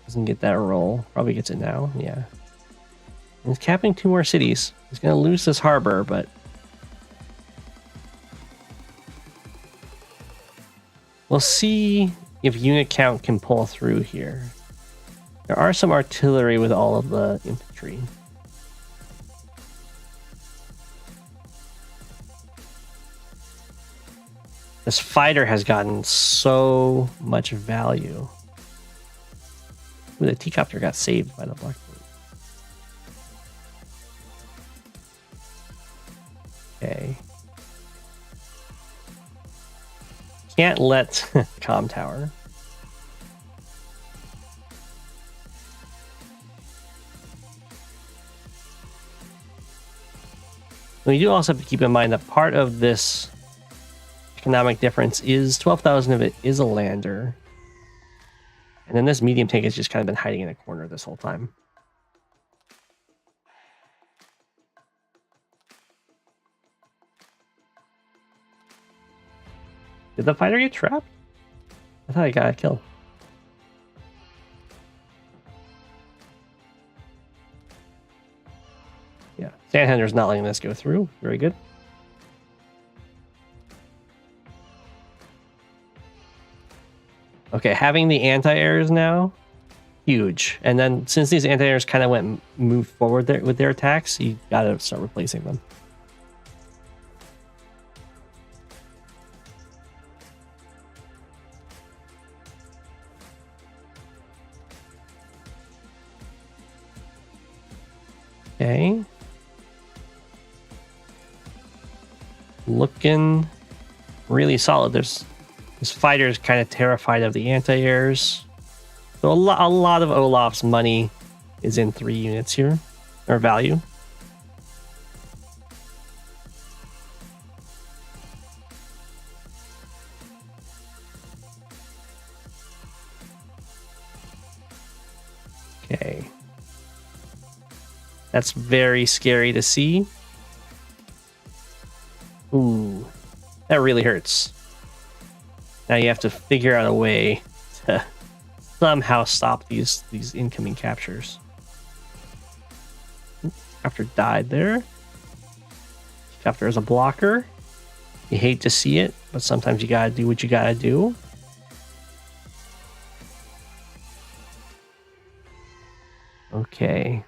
Doesn't get that roll. Probably gets it now. Yeah. And he's capping 2 more cities. He's going to lose this harbor, but we'll see if unit count can pull through here. There are some artillery with all of the infantry. This fighter has gotten so much value. Ooh, the T-copter got saved by the Blackbird. Okay. Can't let comm tower. We do also have to keep in mind that part of this economic difference is 12,000 of it is a lander. And then this medium tank has just kind of been hiding in a corner this whole time. Did the fighter get trapped? I thought I got a kill. Yeah, Sant Hunter's not letting this go through. Very good. Okay, having the anti-airs now, huge. And then since these anti-airs kind of moved forward there with their attacks, you gotta start replacing them. Okay. Looking really solid. This fighter is kind of terrified of the anti-airs. So a lot of Olaf's money is in 3 units here, or value. Okay. That's very scary to see. Ooh, that really hurts. Now you have to figure out a way to somehow stop these incoming captures. Capture died there. Capture is a blocker. You hate to see it, but sometimes you gotta do what you gotta do. Okay.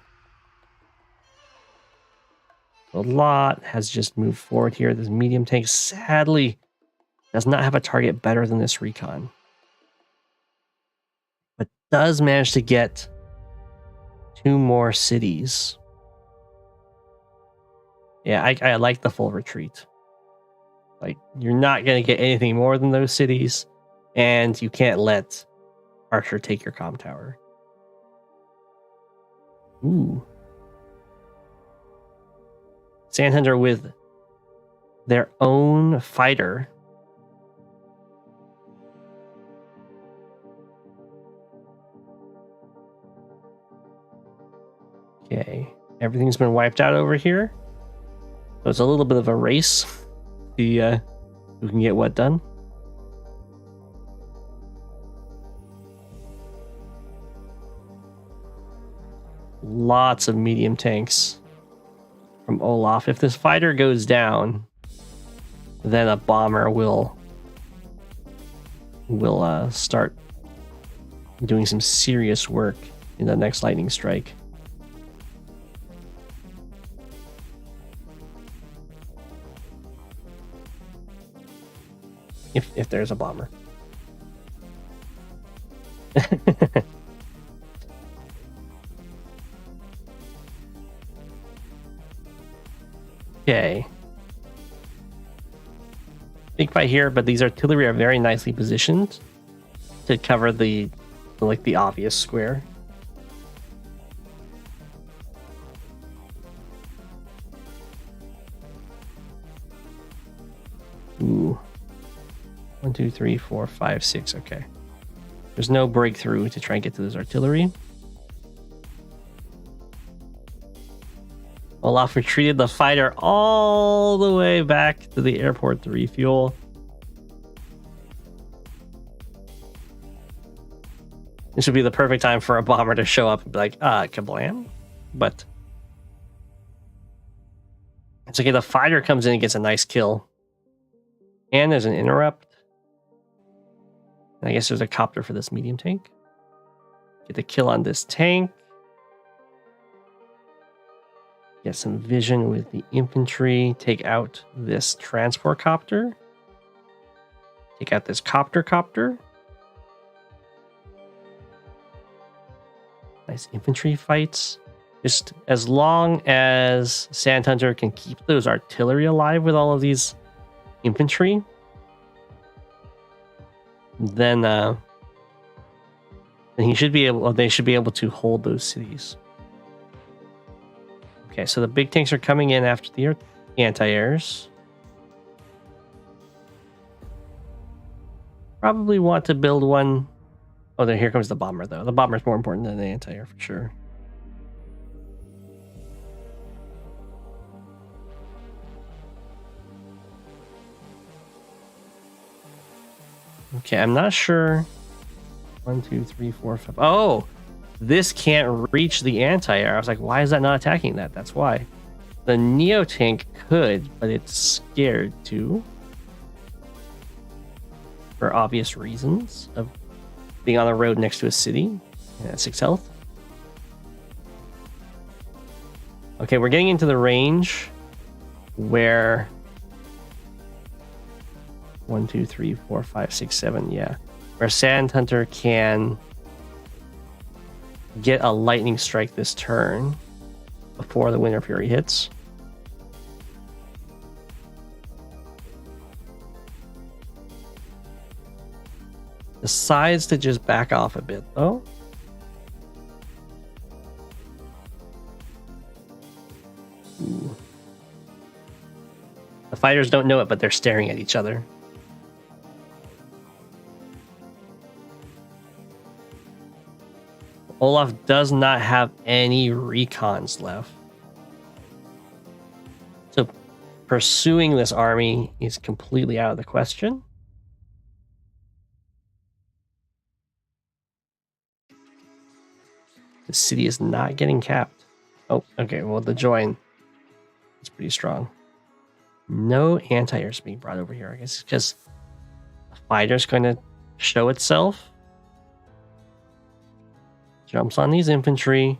A lot has just moved forward here. This medium tank sadly does not have a target better than this recon, but does manage to get 2 more cities. Yeah, I like the full retreat. Like, you're not going to get anything more than those cities, and you can't let Archer take your comm tower. Ooh. Sant Hunter with their own fighter. Okay, everything's been wiped out over here. So it's a little bit of a race. Who can get what done. Lots of medium tanks from Olaf. If this fighter goes down, then a bomber will start doing some serious work in the next lightning strike. If there's a bomber. Okay. Big fight here, but these artillery are very nicely positioned to cover the obvious square. Ooh. 1, 2, 3, 4, 5, 6. Okay. There's no breakthrough to try and get to this artillery. Olaf retreated the fighter all the way back to the airport to refuel. This would be the perfect time for a bomber to show up and be like, kablam. But it's okay, the fighter comes in and gets a nice kill. And there's an interrupt. And I guess there's a copter for this medium tank. Get the kill on this tank. Get some vision with the infantry. Take out this transport copter. Take out this copter. Nice infantry fights. Just as long as Sant Hunter can keep those artillery alive with all of these infantry, then he should be able. They should be able to hold those cities. Okay, so the big tanks are coming in after the anti-airs. Probably want to build one. Oh, then here comes the bomber, though. The bomber is more important than the anti-air for sure. Okay, I'm not sure. 1, 2, 3, 4, 5. Oh, this can't reach the anti-air. I was like, why is that not attacking that? That's why. The Neo tank could, but it's scared too. For obvious reasons of being on the road next to a city. Yeah, 6 health. Okay, we're getting into the range where 1, 2, 3, 4, 5, 6, 7, yeah. Where Sant Hunter can get a lightning strike this turn before the Winter Fury hits. Decides to just back off a bit, though. Ooh. The fighters don't know it, but they're staring at each other. Olaf does not have any recons left. So pursuing this army is completely out of the question. The city is not getting capped. Oh, okay. Well, the join is pretty strong. No anti-airs being brought over here. I guess because the fighter's going to show itself. Jumps on these infantry.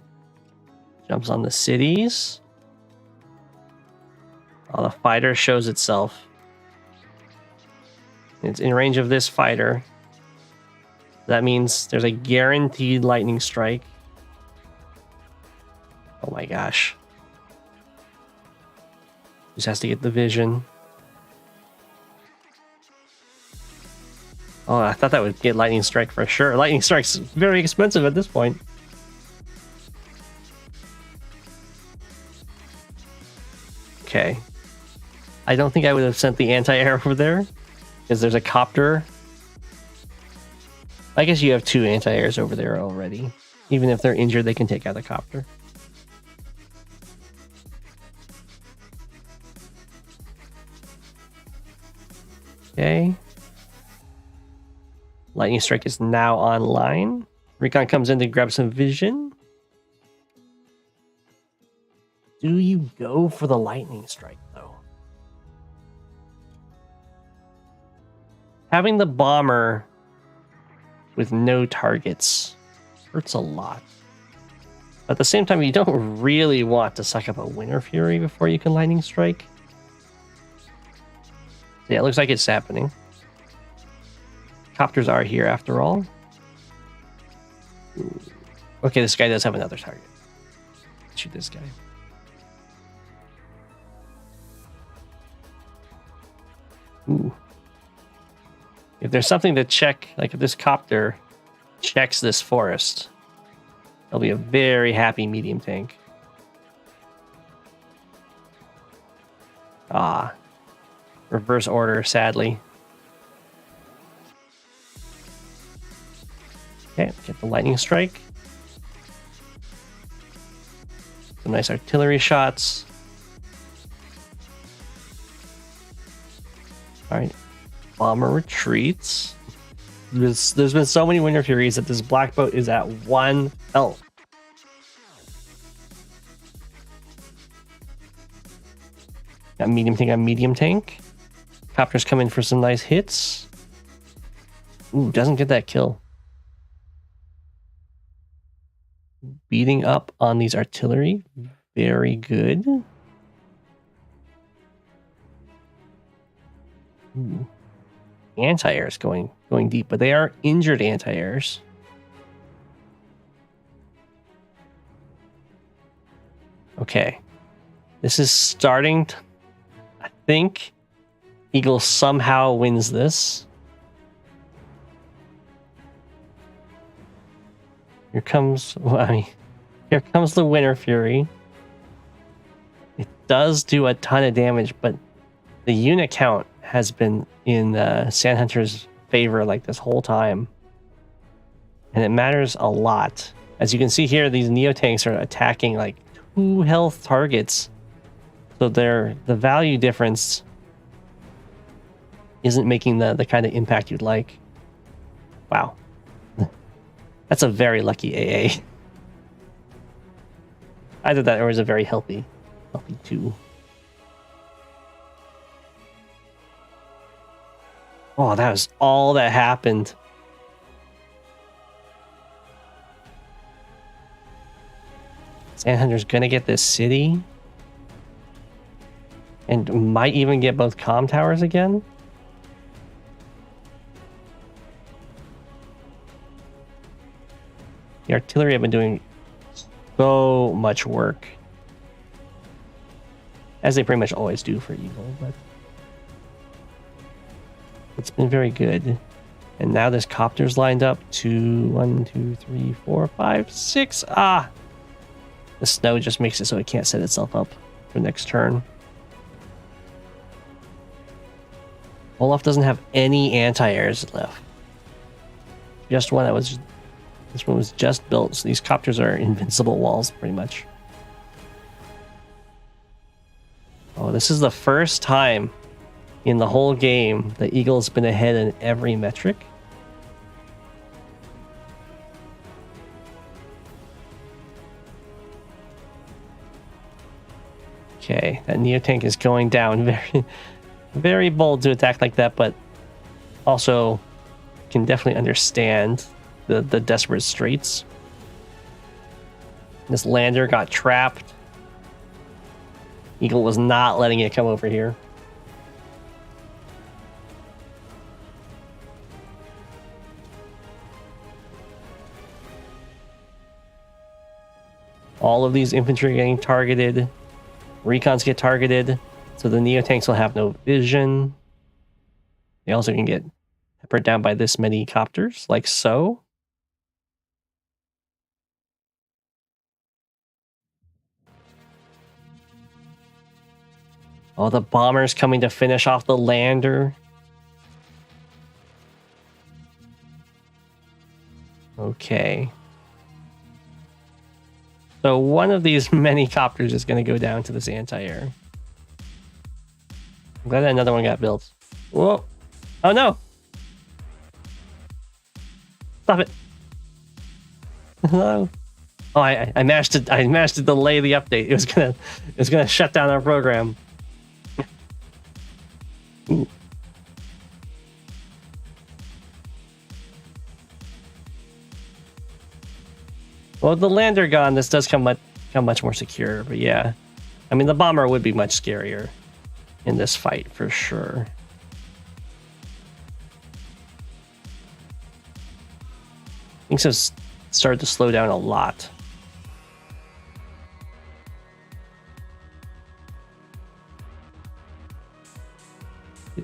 Jumps on the cities. While the fighter shows itself. It's in range of this fighter. That means there's a guaranteed lightning strike. Oh my gosh. Just has to get the vision. Oh, I thought that would get lightning strike for sure. Lightning strike's very expensive at this point. Okay. I don't think I would have sent the anti-air over there because there's a copter. I guess you have 2 anti-airs over there already. Even if they're injured, they can take out the copter. Okay. Lightning strike is now online. Recon comes in to grab some vision. Do you go for the lightning strike, though? Having the bomber with no targets hurts a lot. But at the same time, you don't really want to suck up a Winter Fury before you can lightning strike. Yeah, it looks like it's happening. Copters are here after all. Ooh. Okay, this guy does have another target. Shoot this guy. Ooh. If there's something to check, like if this copter checks this forest, it'll be a very happy medium tank. Ah. Reverse order, sadly. Okay, get the lightning strike. Some nice artillery shots. All right, bomber retreats. There's been so many Winter Furies that this black boat is at 1 health. Got medium tank. Copters come in for some nice hits. Ooh, doesn't get that kill. Beating up on these artillery. Very good. Ooh. Anti-airs going deep, but they are injured anti-airs. Okay. This is starting to, I think Eagle somehow wins this. Here comes the Winter Fury. It does do a ton of damage, but the unit count has been in Sant Hunter's favor like this whole time. And it matters a lot. As you can see here, these Neo-Tanks are attacking like 2 health targets. So the value difference isn't making the kind of impact you'd like. Wow. That's a very lucky AA. Either that or it was a very healthy 2. Oh, that was all that happened. Sant Hunter's gonna get this city. And might even get both comm towers again. The artillery have been doing so much work. As they pretty much always do for Eagle, but it's been very good. And now this copter's lined up to 1, 2, 3, 4, 5, 6. Ah! The snow just makes it so it can't set itself up for next turn. Olaf doesn't have any anti-airs left. Just one that was... This one was just built, so these copters are invincible walls, pretty much. Oh, this is the first time in the whole game the Eagle's been ahead in every metric. Okay, that Neo-Tank is going down. Very, very bold to attack like that, but also can definitely understand the desperate straits. This lander got trapped. Eagle was not letting it come over here. All of these infantry getting targeted. Recons get targeted. So the Neo-Tanks will have no vision. They also can get peppered down by this many copters, like so. Oh, the bombers coming to finish off the lander. Okay. So one of these many copters is going to go down to this anti-air. I'm glad that another one got built. Whoa. Oh no. Stop it. Hello. Oh, I managed to delay the update. It was gonna shut down our program. Ooh. Well, the lander gone, this does come much more secure, but yeah. I mean, the bomber would be much scarier in this fight for sure. Things have started to slow down a lot.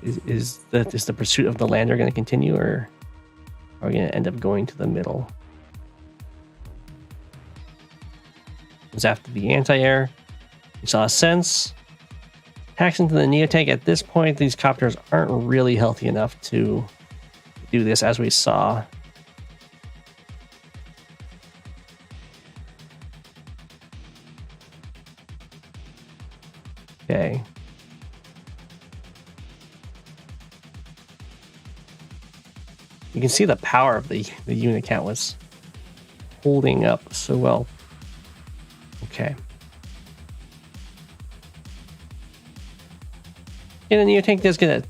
Is the pursuit of the lander going to continue, or are we going to end up going to the middle? It's after the anti-air. We saw a sense. Attacks into the Neo-Tank. At this point, these copters aren't really healthy enough to do this, as we saw. Okay. You can see the power of the unit count was holding up so well. Okay. And the Neo tank does get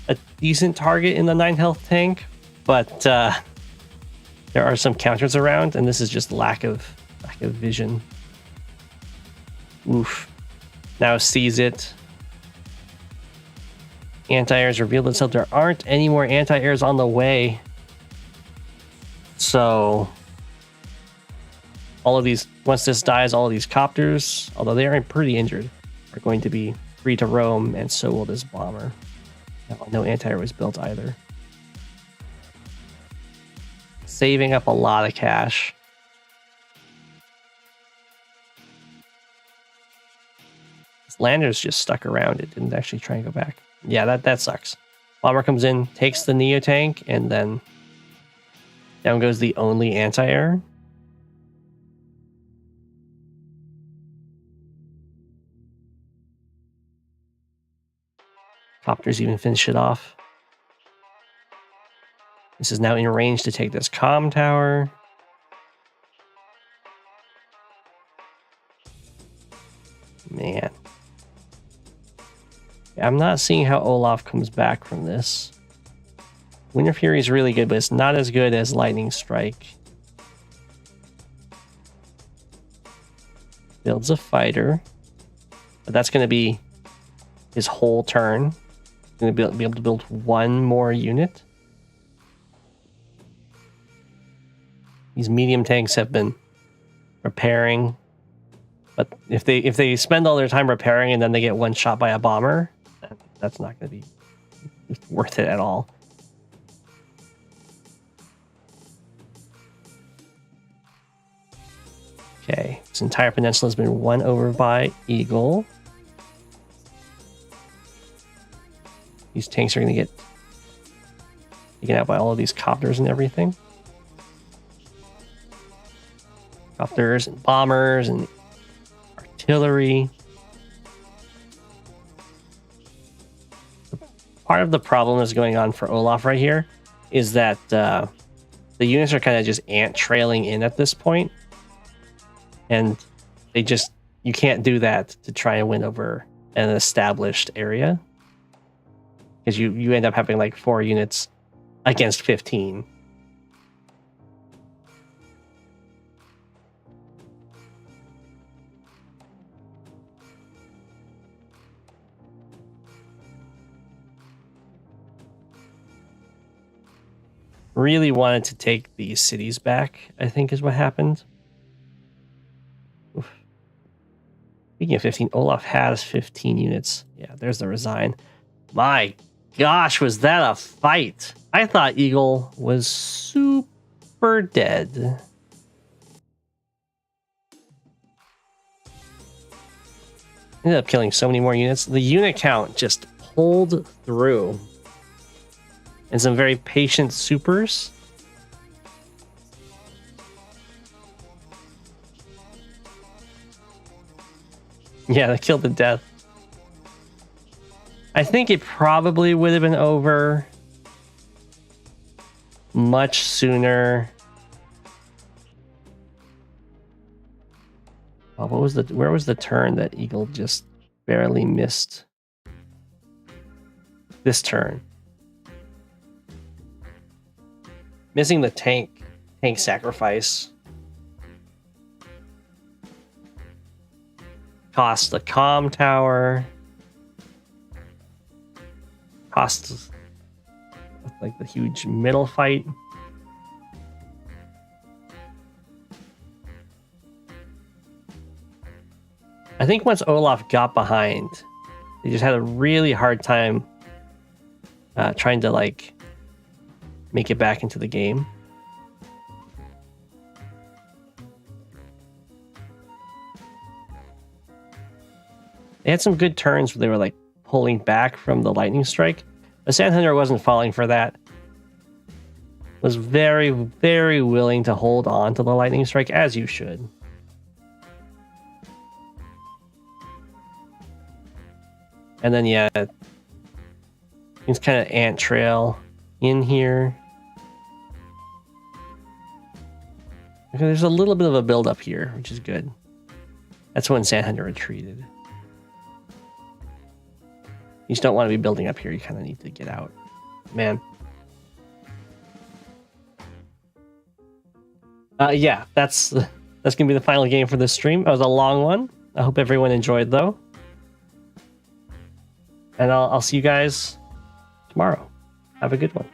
a decent target in the 9 health tank, but there are some counters around, and this is just lack of vision. Oof. Now sees it. Anti-airs revealed itself. There aren't any more anti-airs on the way. So all of these, once this dies, all of these copters, although they are pretty injured, are going to be free to roam, and so will this bomber. No anti-air was built either. Saving up a lot of cash. This lander's just stuck around. It didn't actually try and go back. Yeah, that sucks. Bomber comes in, takes the Neo tank, and then down goes the only anti-air. Copters even finish it off. This is now in range to take this comm tower. Man. I'm not seeing how Olaf comes back from this. Winter Fury is really good, but it's not as good as Lightning Strike. Builds a fighter. But that's going to be his whole turn. He's going to be able to build one more unit. These medium tanks have been repairing. But if they spend all their time repairing and then they get one shot by a bomber, that's not going to be worth it at all. Okay, this entire peninsula has been won over by Eagle. These tanks are going to get taken out by all of these copters and everything. Copters and bombers and artillery. Part of the problem that's going on for Olaf right here is that the units are kind of just ant trailing in at this point. And you can't do that to try and win over an established area. Because you end up having like 4 units against 15. Really wanted to take these cities back, I think is what happened. Oof. Speaking of 15, Olaf has 15 units. Yeah, there's the resign. My gosh, was that a fight? I thought Eagle was super dead. Ended up killing so many more units. The unit count just pulled through. And some very patient supers. Yeah, they killed to death. I think it probably would have been over much sooner. Oh, where was the turn that Eagle just barely missed? This turn. Missing the tank sacrifice. Cost the comm tower. Cost like the huge middle fight. I think once Olaf got behind, they just had a really hard time trying to like make it back into the game. They had some good turns where they were like pulling back from the lightning strike. But Sant Hunter wasn't falling for that. Was very, very willing to hold on to the lightning strike, as you should. And then, yeah, it's kind of ant trail in here. Okay, there's a little bit of a build-up here, which is good. That's when Sant Hunter retreated. You just don't want to be building up here. You kind of need to get out. Man. Yeah, that's going to be the final game for this stream. It was a long one. I hope everyone enjoyed, though. And I'll see you guys tomorrow. Have a good one.